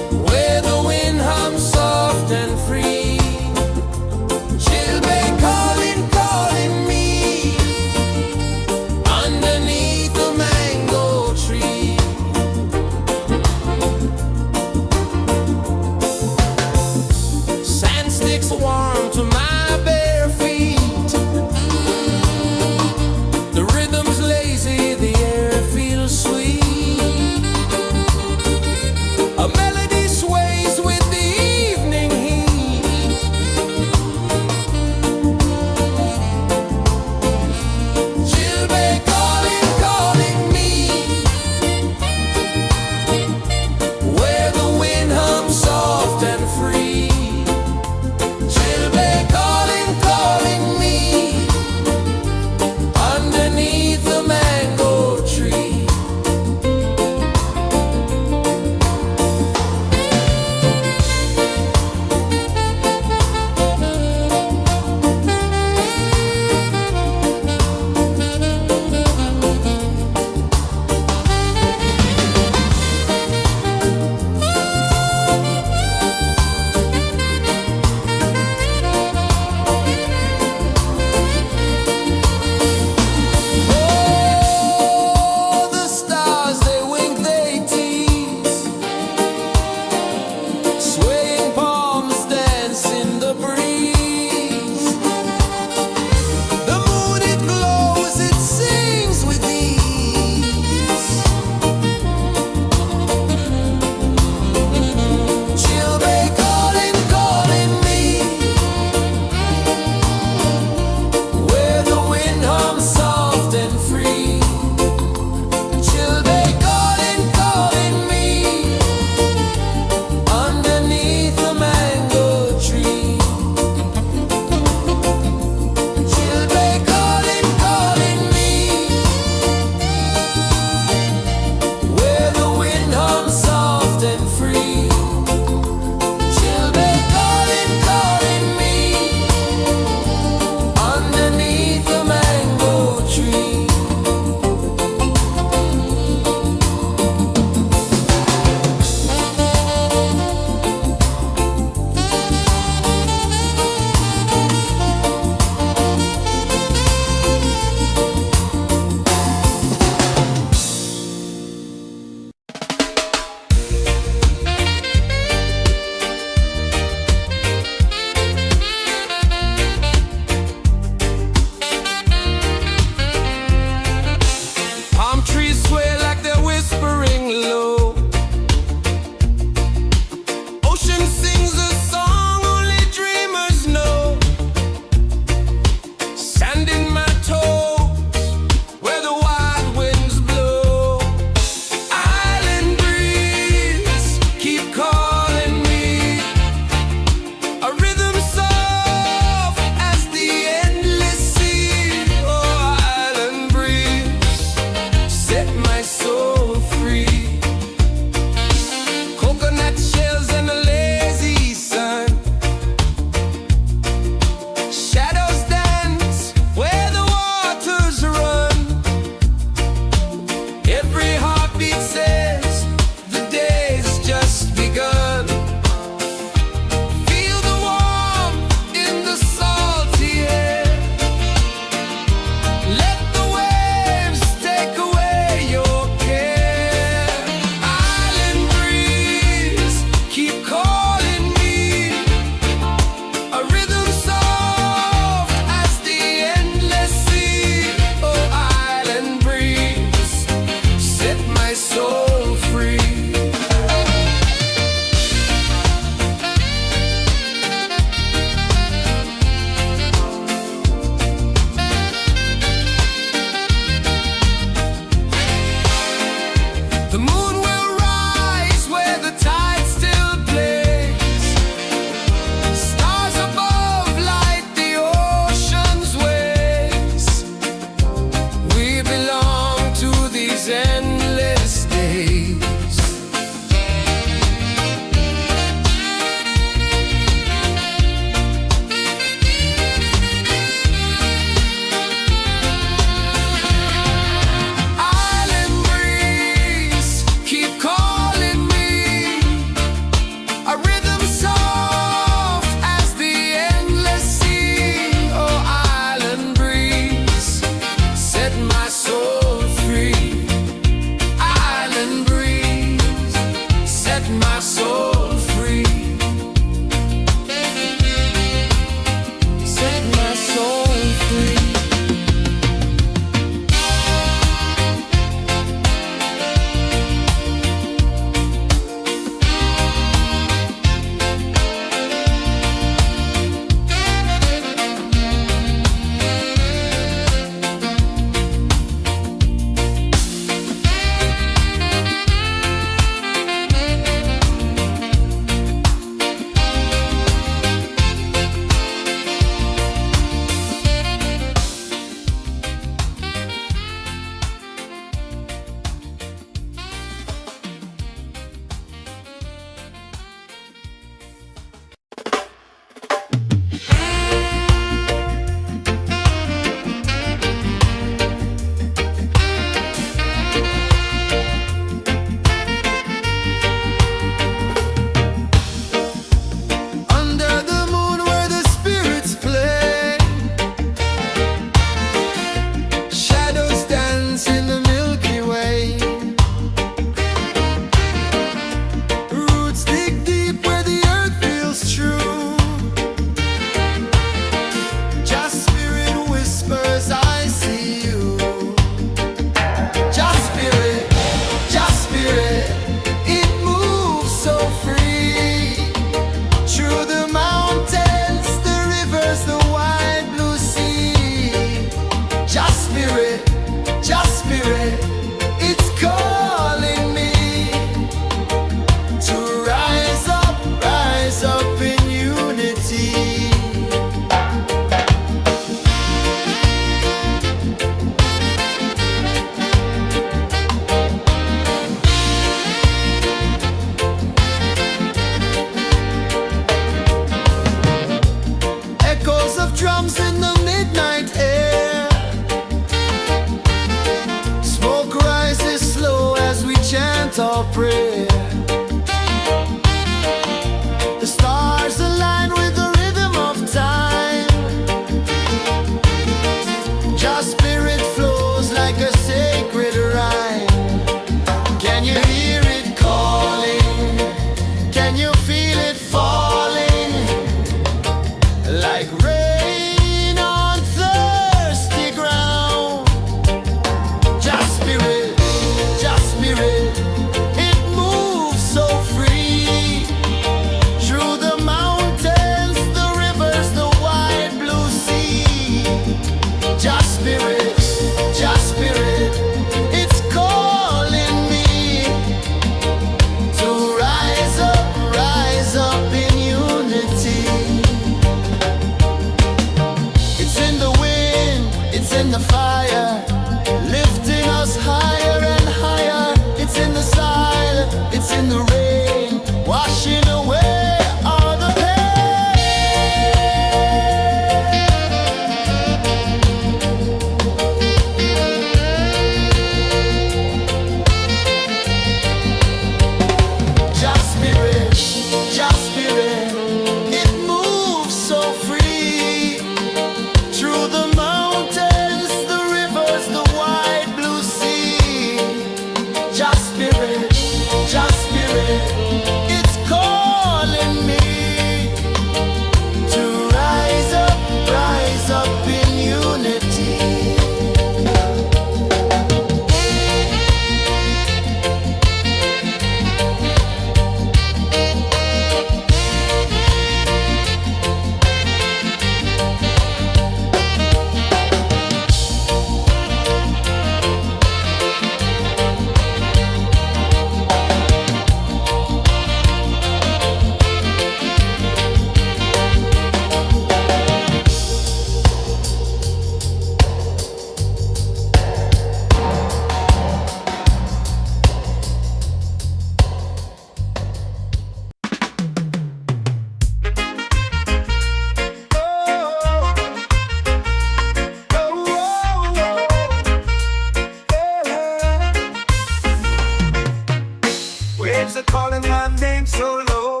calling my name so low.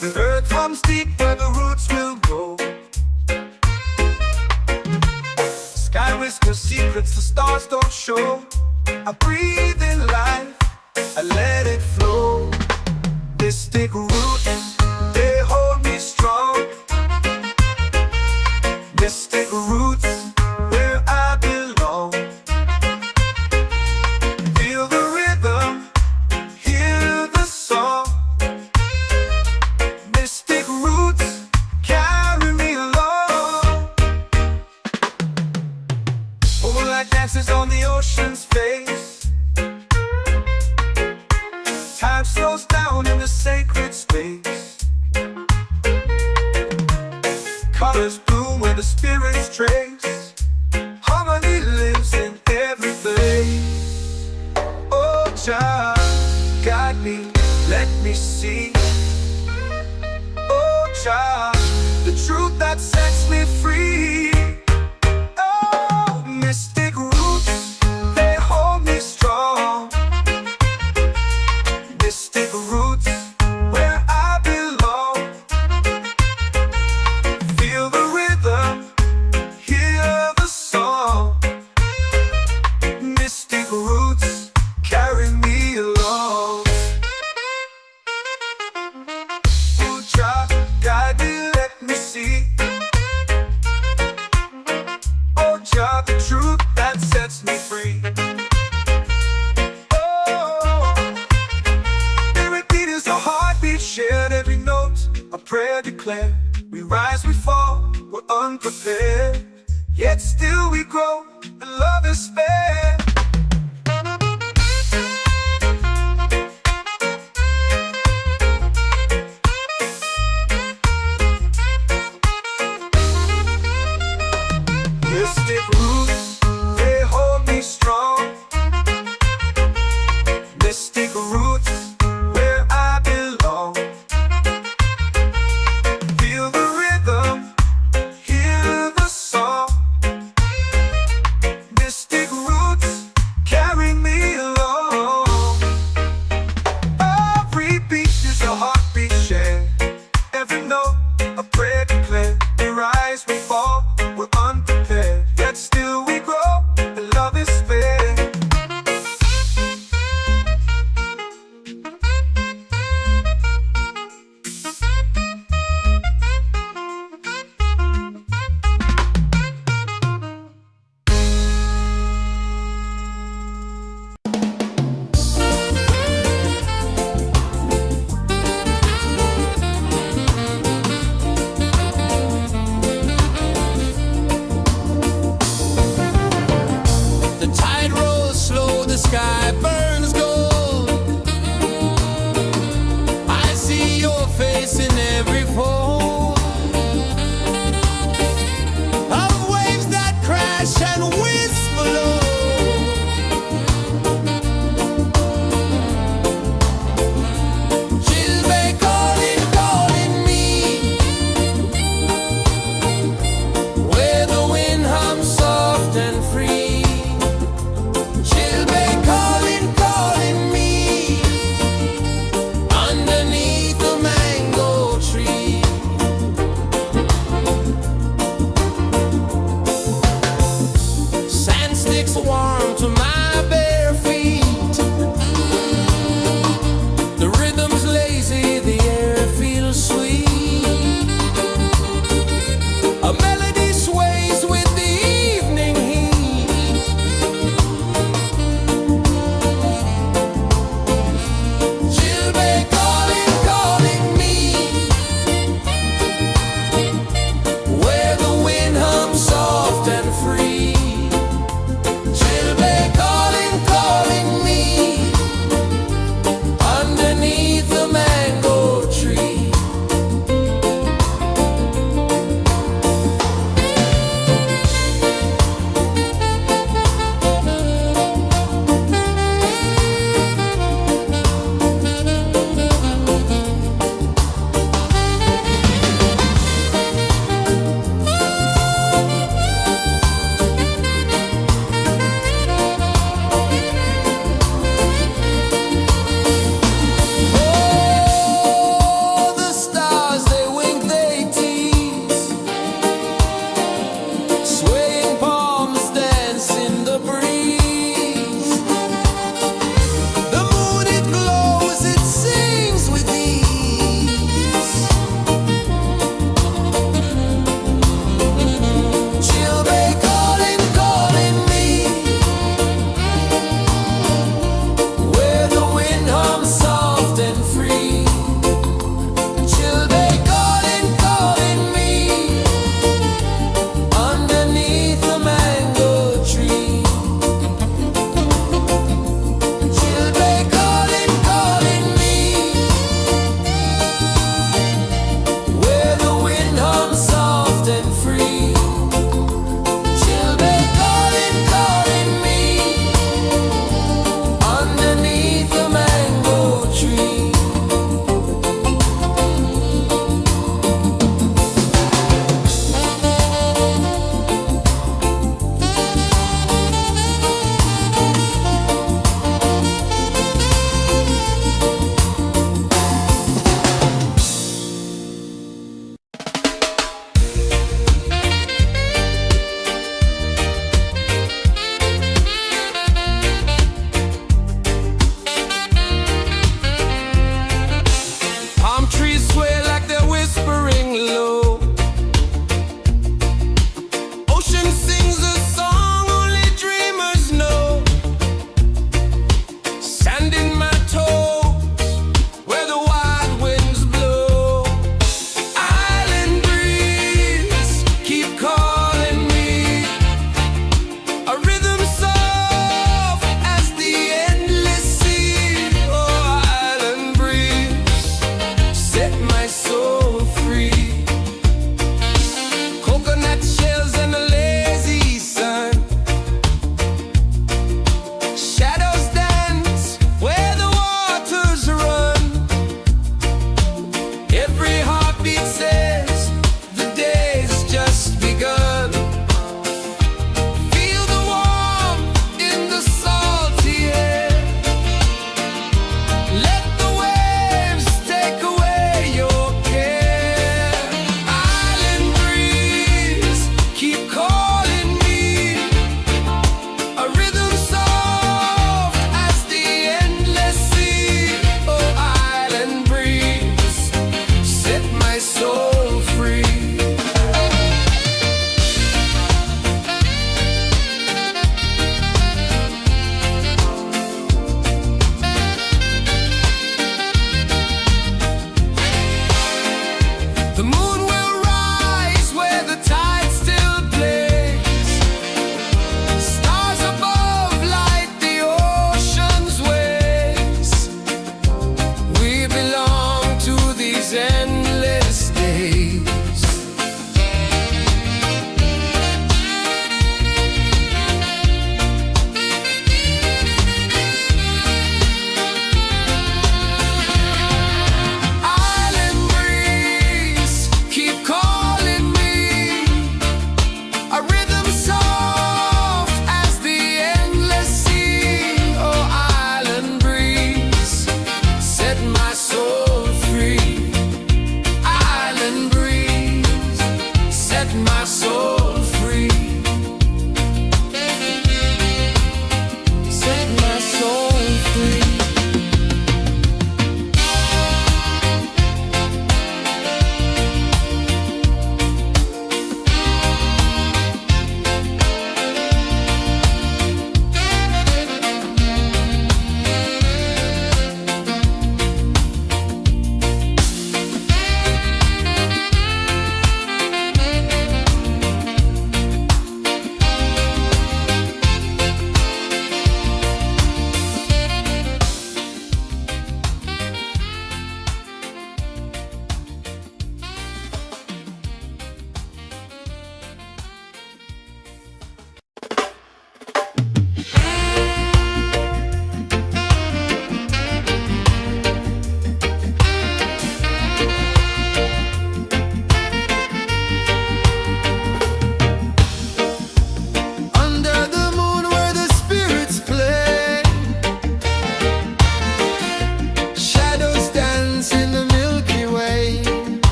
The earth comes deep where the roots will go. Sky whispers secrets the stars don't show. I breathe in life, I let it flow. Mystic roots, they hold me strong. Mystic roots, where I belong. Feel the rhythm, hear the song. Mystic roots, carry me along. Moonlight dances on the ocean's face. Time slows down in the sacred space. Colors bloom where the spirits trace. Harmony lives in every face. Oh, Jah, guide me, let me see. Oh, Jah, the truth that sets me free. Oh, mystic roots, they hold me strong. Mystic roots, where I belong. Feel the rhythm, hear the song. Mystic roots, carry me along. Oh, Jah, guide me, let me see. Oh, Jah, the truth that sets me free. Shared every note, a prayer declared. We rise, we fall, we're unprepared. Yet still we grow, and love is spared. Mystic roots, they hold me strong. Mystic roots, where I belong. Feel the rhythm, hear the song.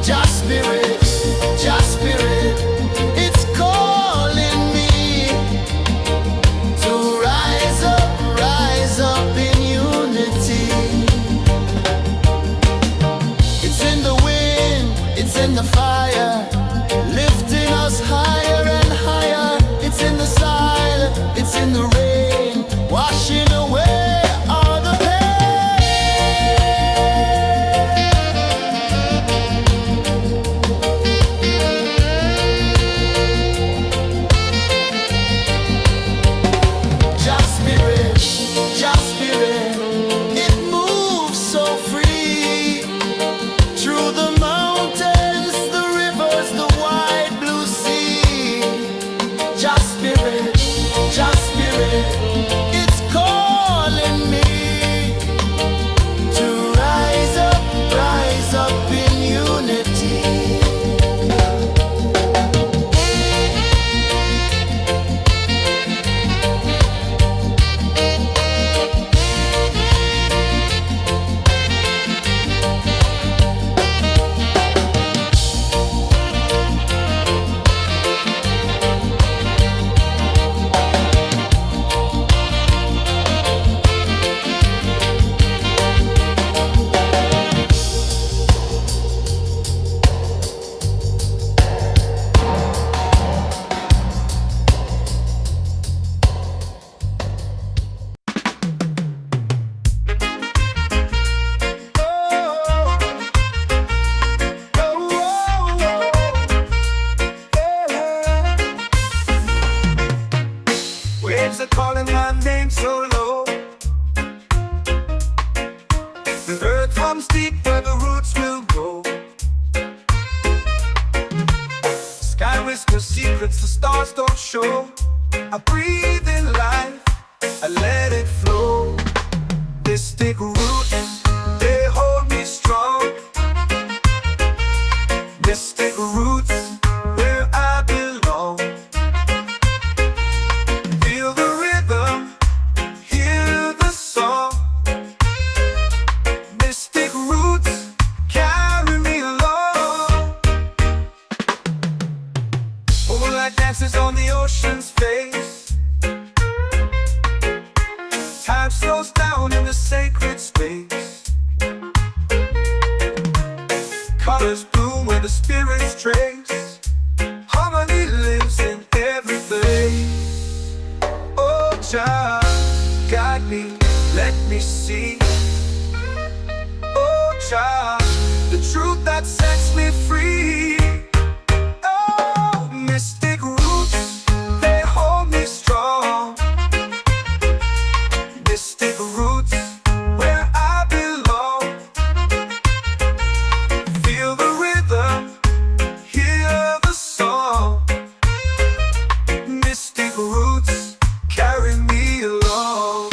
Jah spirit, Jah spirit, it's calling me to rise up in unity. It's in the wind, it's in the fire, lifting us higher and higher. It's in the silence, it's in the rain, washing away all the Jah spirit, it moves so free through the mountains, the rivers, the wide blue sea. Jah spirit, it's calling me to rise up in unity. Waves are calling my name so low. The earth comes deep where the roots will grow. Sky whispers secrets the stars don't show. I breathe in life, I let it flow. Mystic roots, they hold me strong. Mystic roots, where I belong. Feel the rhythm, hear the song. Mystic roots, carry me along. Moonlight dances on the ocean's face. Time slows down in the sacred space. Colors bloom where the spirits trace. Harmony lives in every face. Oh Jah, guide me, let me see. Oh Jah, the truth that sets me free. Oh, mystic roots, they hold me strong. Mystic roots, where I belong. Feel the rhythm, hear the song. Mystic roots, carry me along.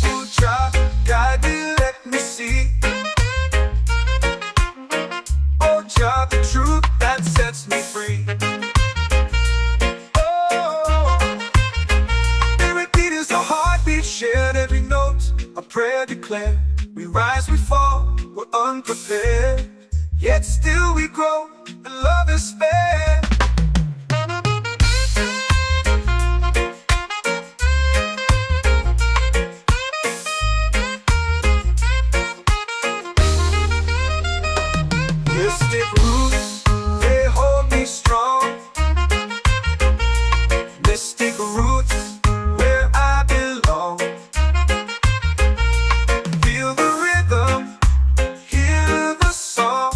Oh Jah, guide me, let me see. Oh Jah, the truth that sets me free. Oh, every beat is a heartbeat shared, every note a prayer declared. We rise, we fall, we're unprepared, yet still we grow, and love is spared. Mystic roots, they hold me strong. Mystic roots, where I belong. Feel the rhythm, hear the song.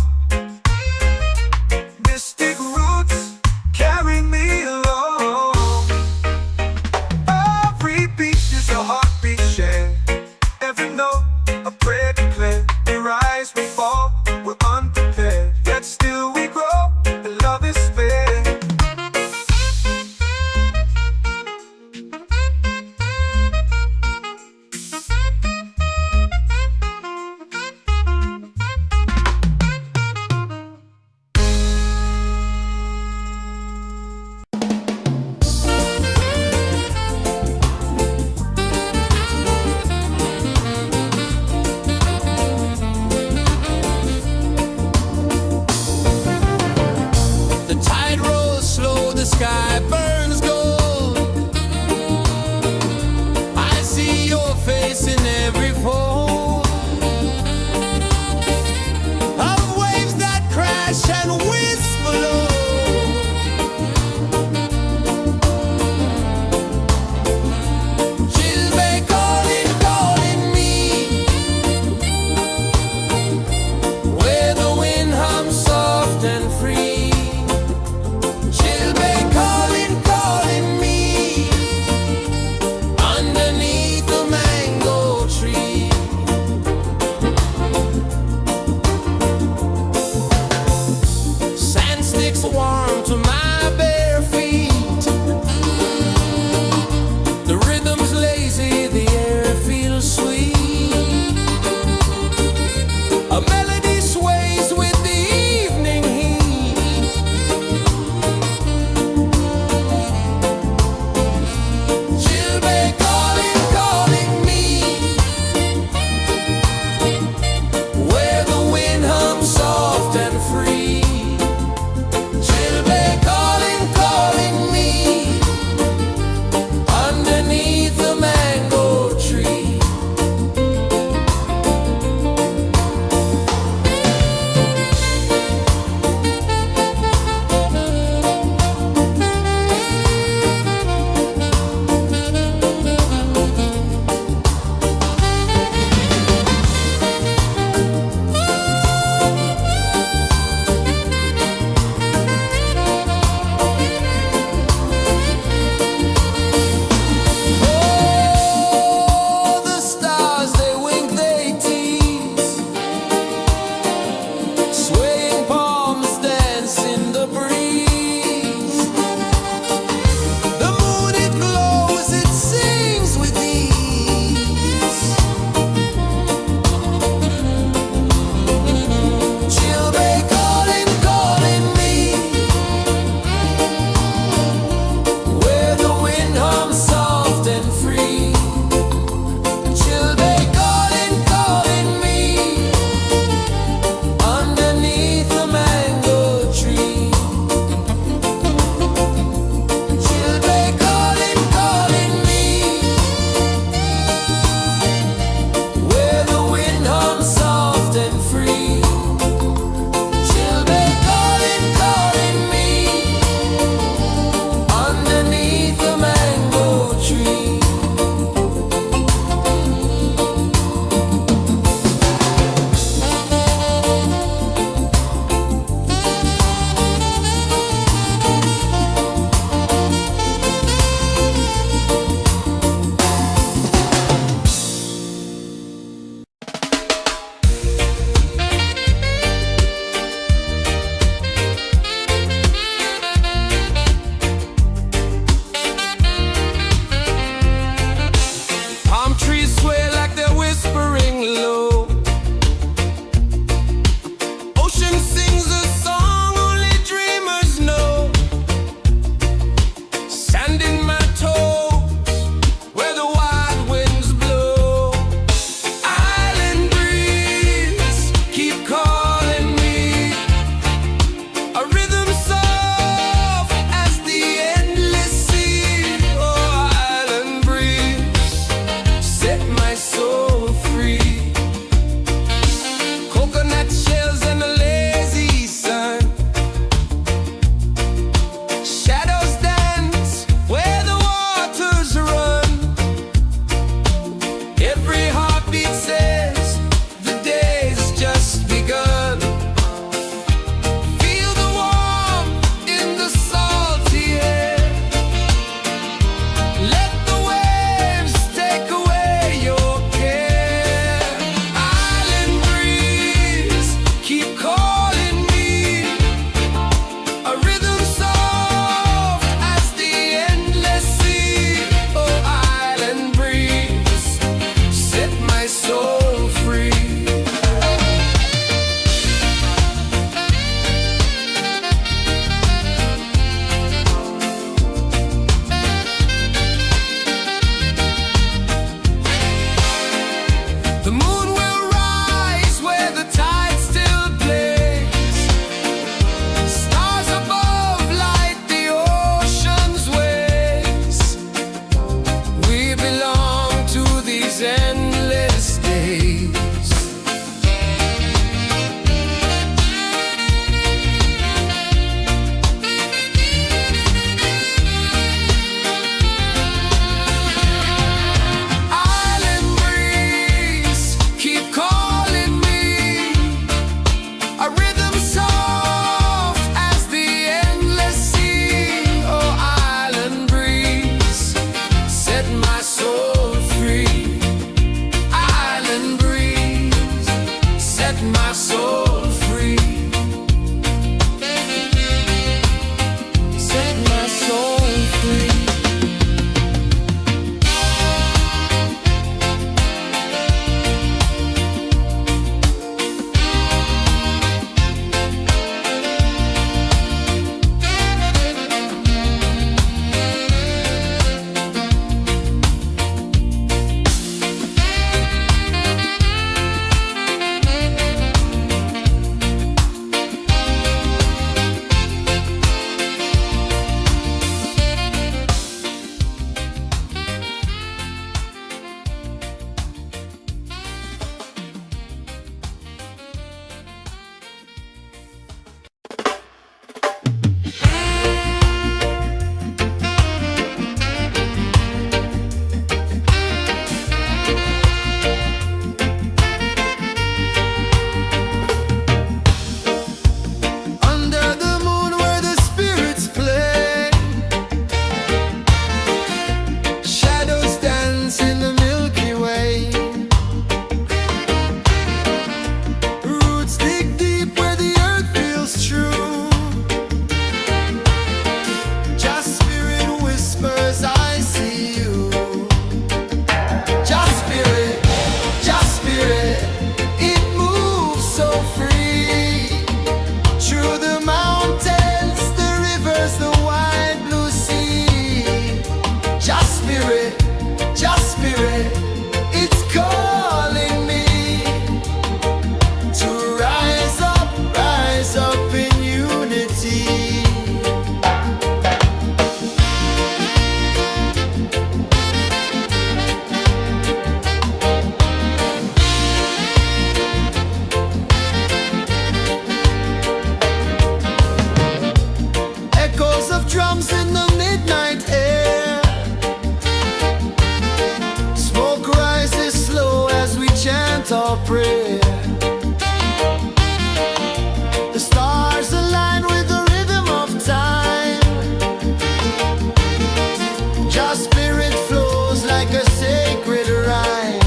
Mystic roots, carry me along. Every beat is a heartbeat shared, every note a prayer declared. We rise, we fall, we're unprepared, yet still my soul free. Set my soul free. Drums in the midnight air. Smoke rises slow as we chant our prayer. The stars align with the rhythm of time. Your spirit flows like a sacred rhyme.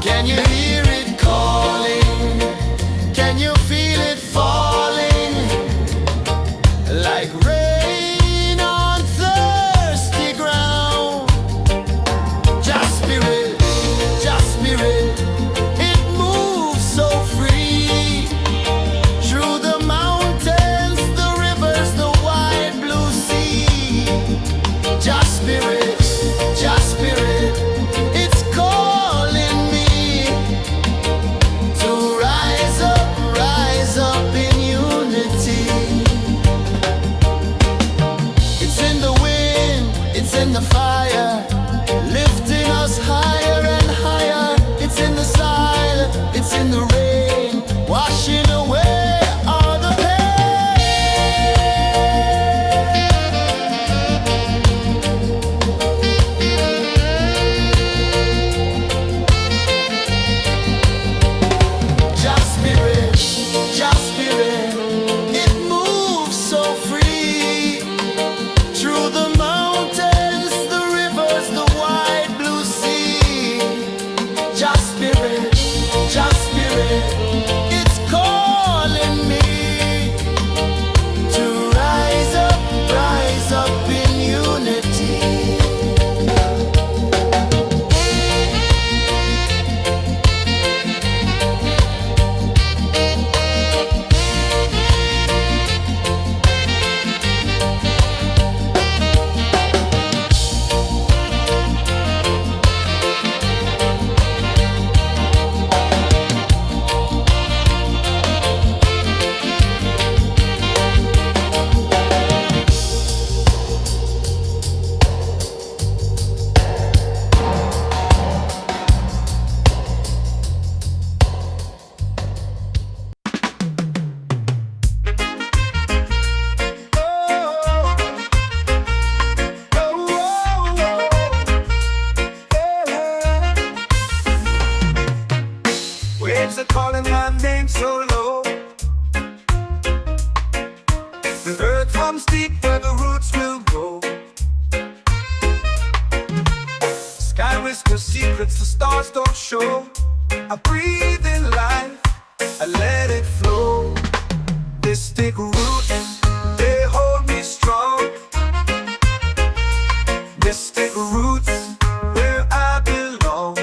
Can you hear it calling? Can you feel it falling? Like rain the fire, lifting us higher and higher. It's in the silence, it's in the rain, washing away all the Just spirit, it moves so free through the mountains, the rivers, the wide blue sea. Just spirit, it's calling me to rise up in unity. Waves are calling my name so low. The earth hums deep where the roots will go. Sky whispers secrets the stars don't show. I breathe in life, I let it flow. Mystic roots, they hold me strong. Mystic roots, where I belong.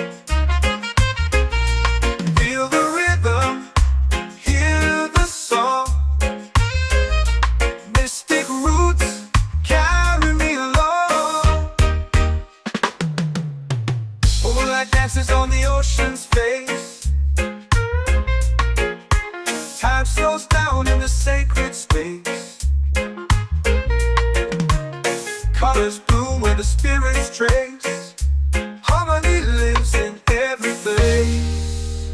Feel the rhythm, hear the song. Mystic roots, carry me along. Moonlight dances on the ocean's face. Time slows down in the sacred space. Colors bloom where the spirits trace. Harmony lives in every face.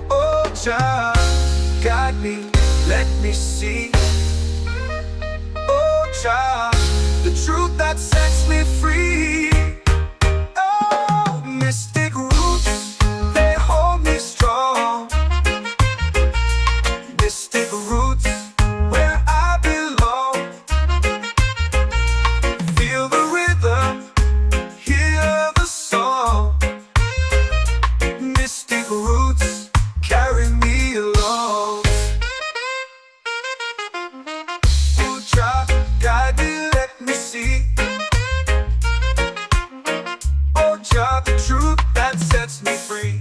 Oh, child, guide me, let me see. Oh, child, the truth that sets me free. Oh, mystic roots, they hold me strong. Mystic roots, where I belong. Feel the rhythm, hear the song. Mystic roots, carry me along. Oh, child, guide me, let me see. Oh, child, the truth that sets me free.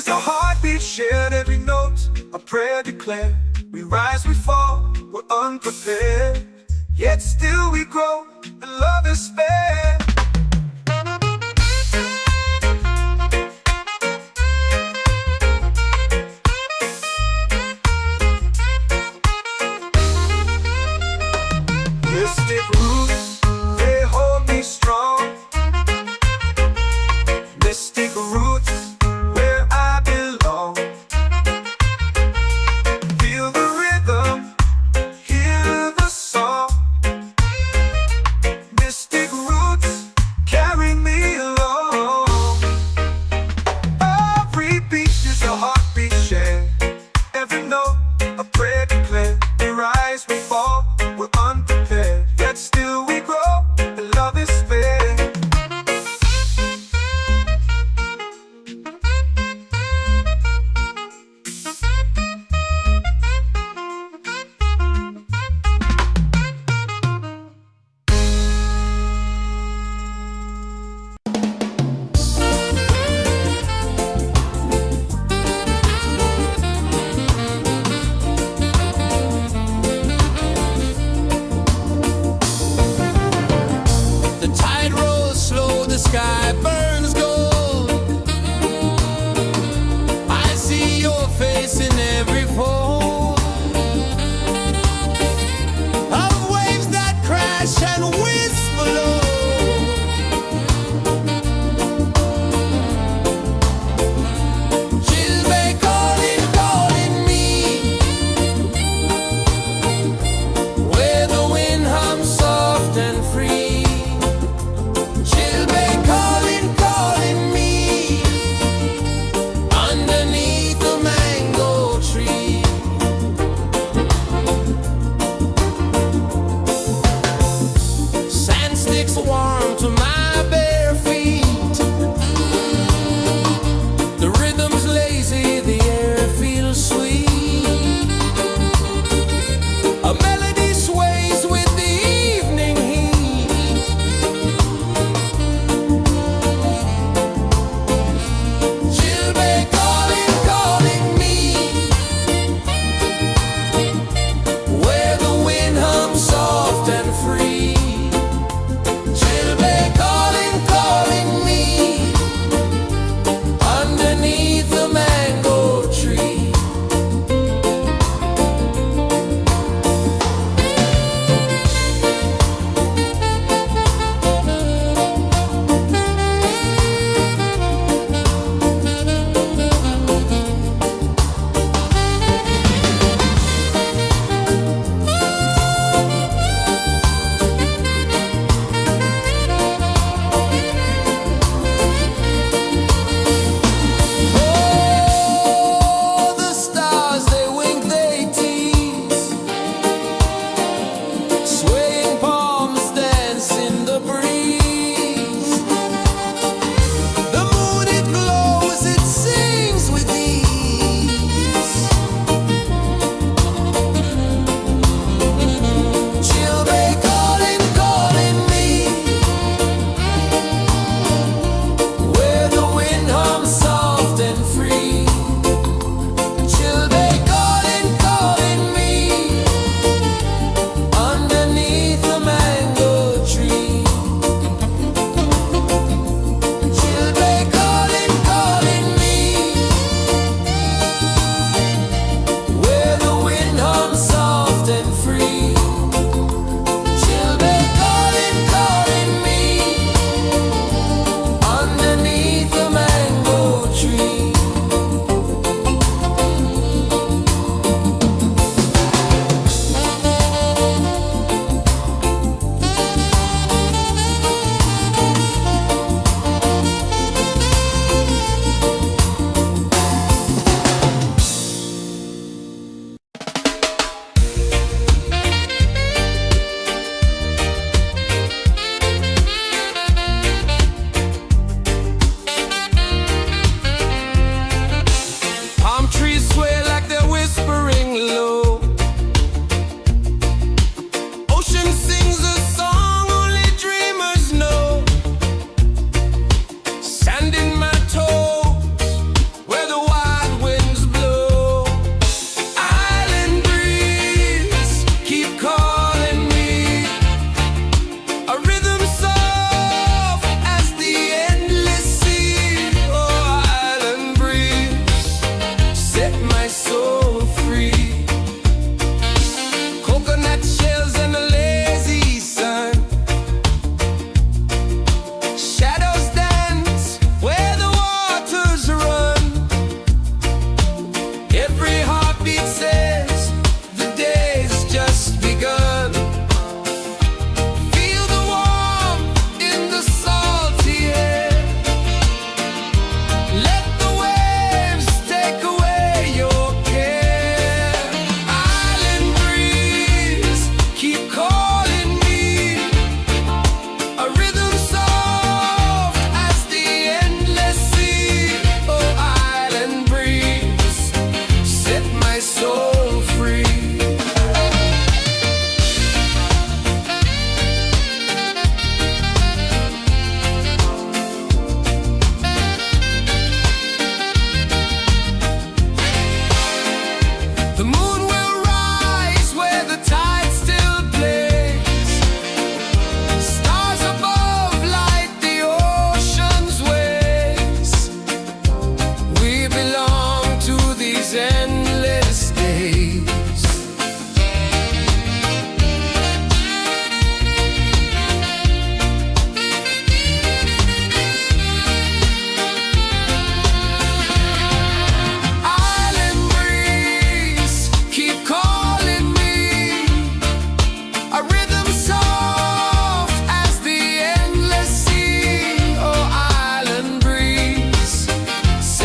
A heartbeat shared, every note a prayer declared. We rise, we fall, we're unprepared, yet still we grow, and love is spared. Mystic roots, they hold me strong. Mystic roots, where I belong. Feel the rhythm, hear the song. Mystic roots,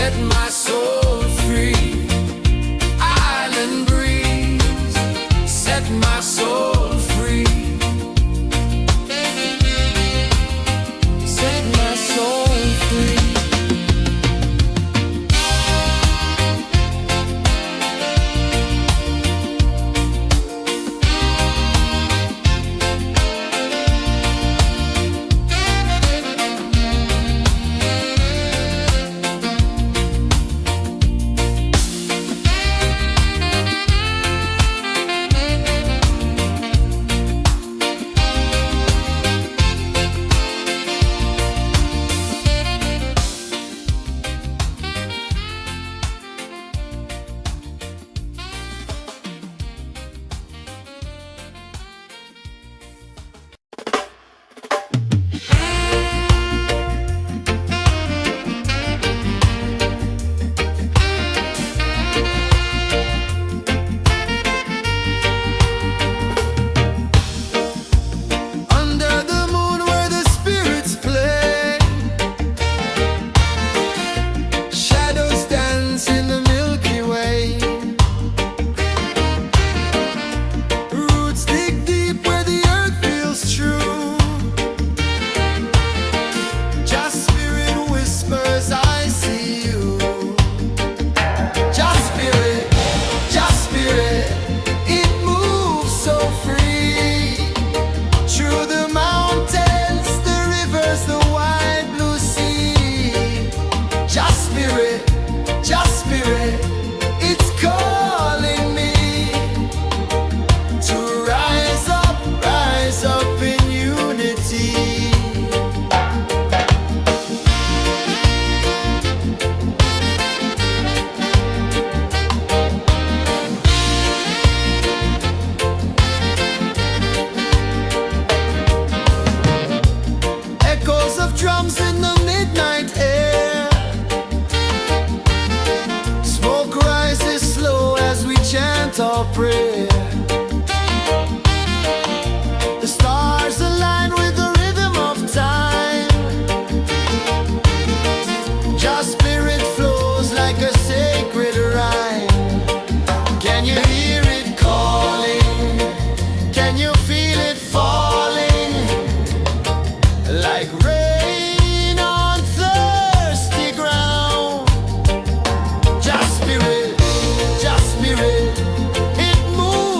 set my soul free. Island breeze, set my soul free. Set my soul free. Drums in the midnight air. Smoke rises slow as we chant our prayer. The stars align with the rhythm of time. Just spirit flows like a sacred rhyme. Can you hear it calling? Can you feel it falling? Like rain it moves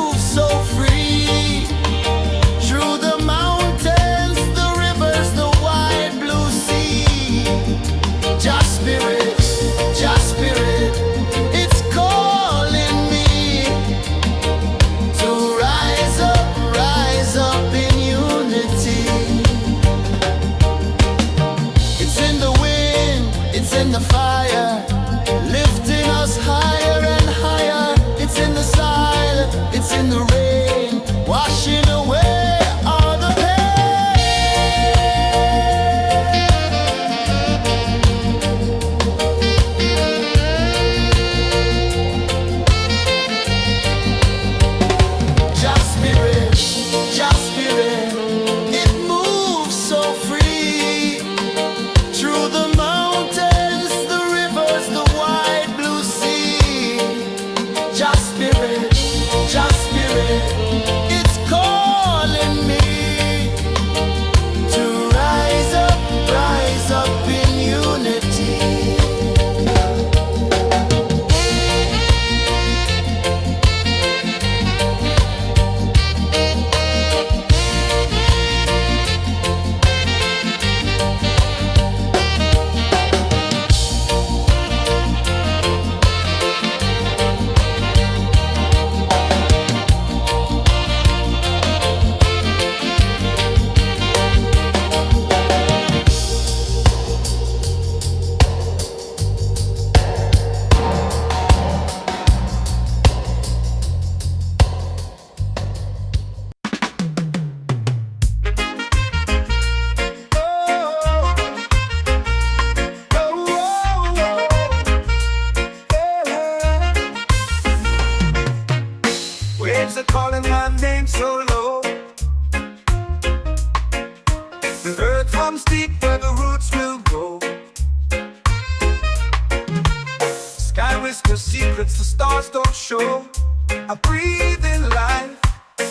whisper secrets the stars don't show. I breathe in life,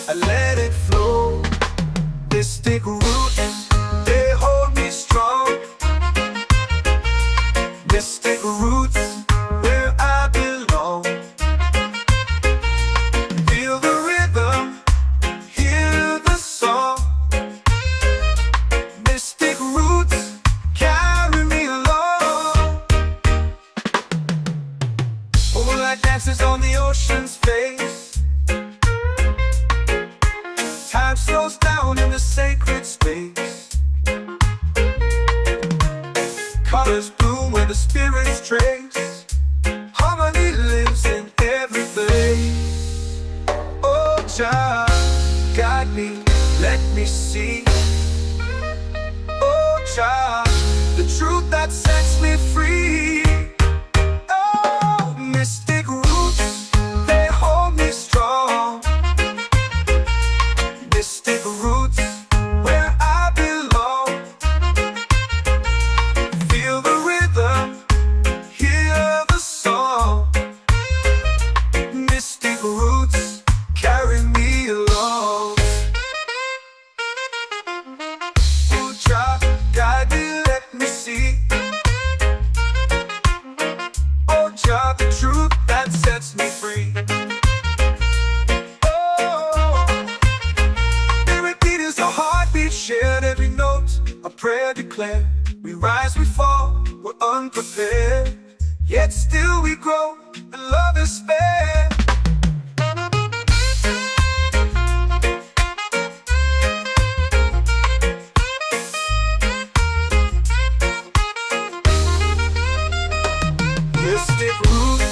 I let it flow. Mystic roots, they hold me strong. Mystic roots, where I belong. Feel the rhythm, hear the song. Mystic roots, carry me along. Moonlight dances on the ocean's face. Time slows down in the sacred space. Colors bloom where the spirits trace. Harmony lives in every face. Oh, Jah, guide me, let me see. Oh, Jah, the truth that sets me free. Oh, mystic roots, they hold me strong. Mystic roots, where I belong. Feel the rhythm, hear the song. Mystic roots, carry me along. Oh, Jah, guide me, let me see. Oh, Jah, the truth that sets me free. Heartbeat shared, every note a prayer declared. We rise, we fall, we're unprepared, yet still we grow, and love is spared. Mystic roots,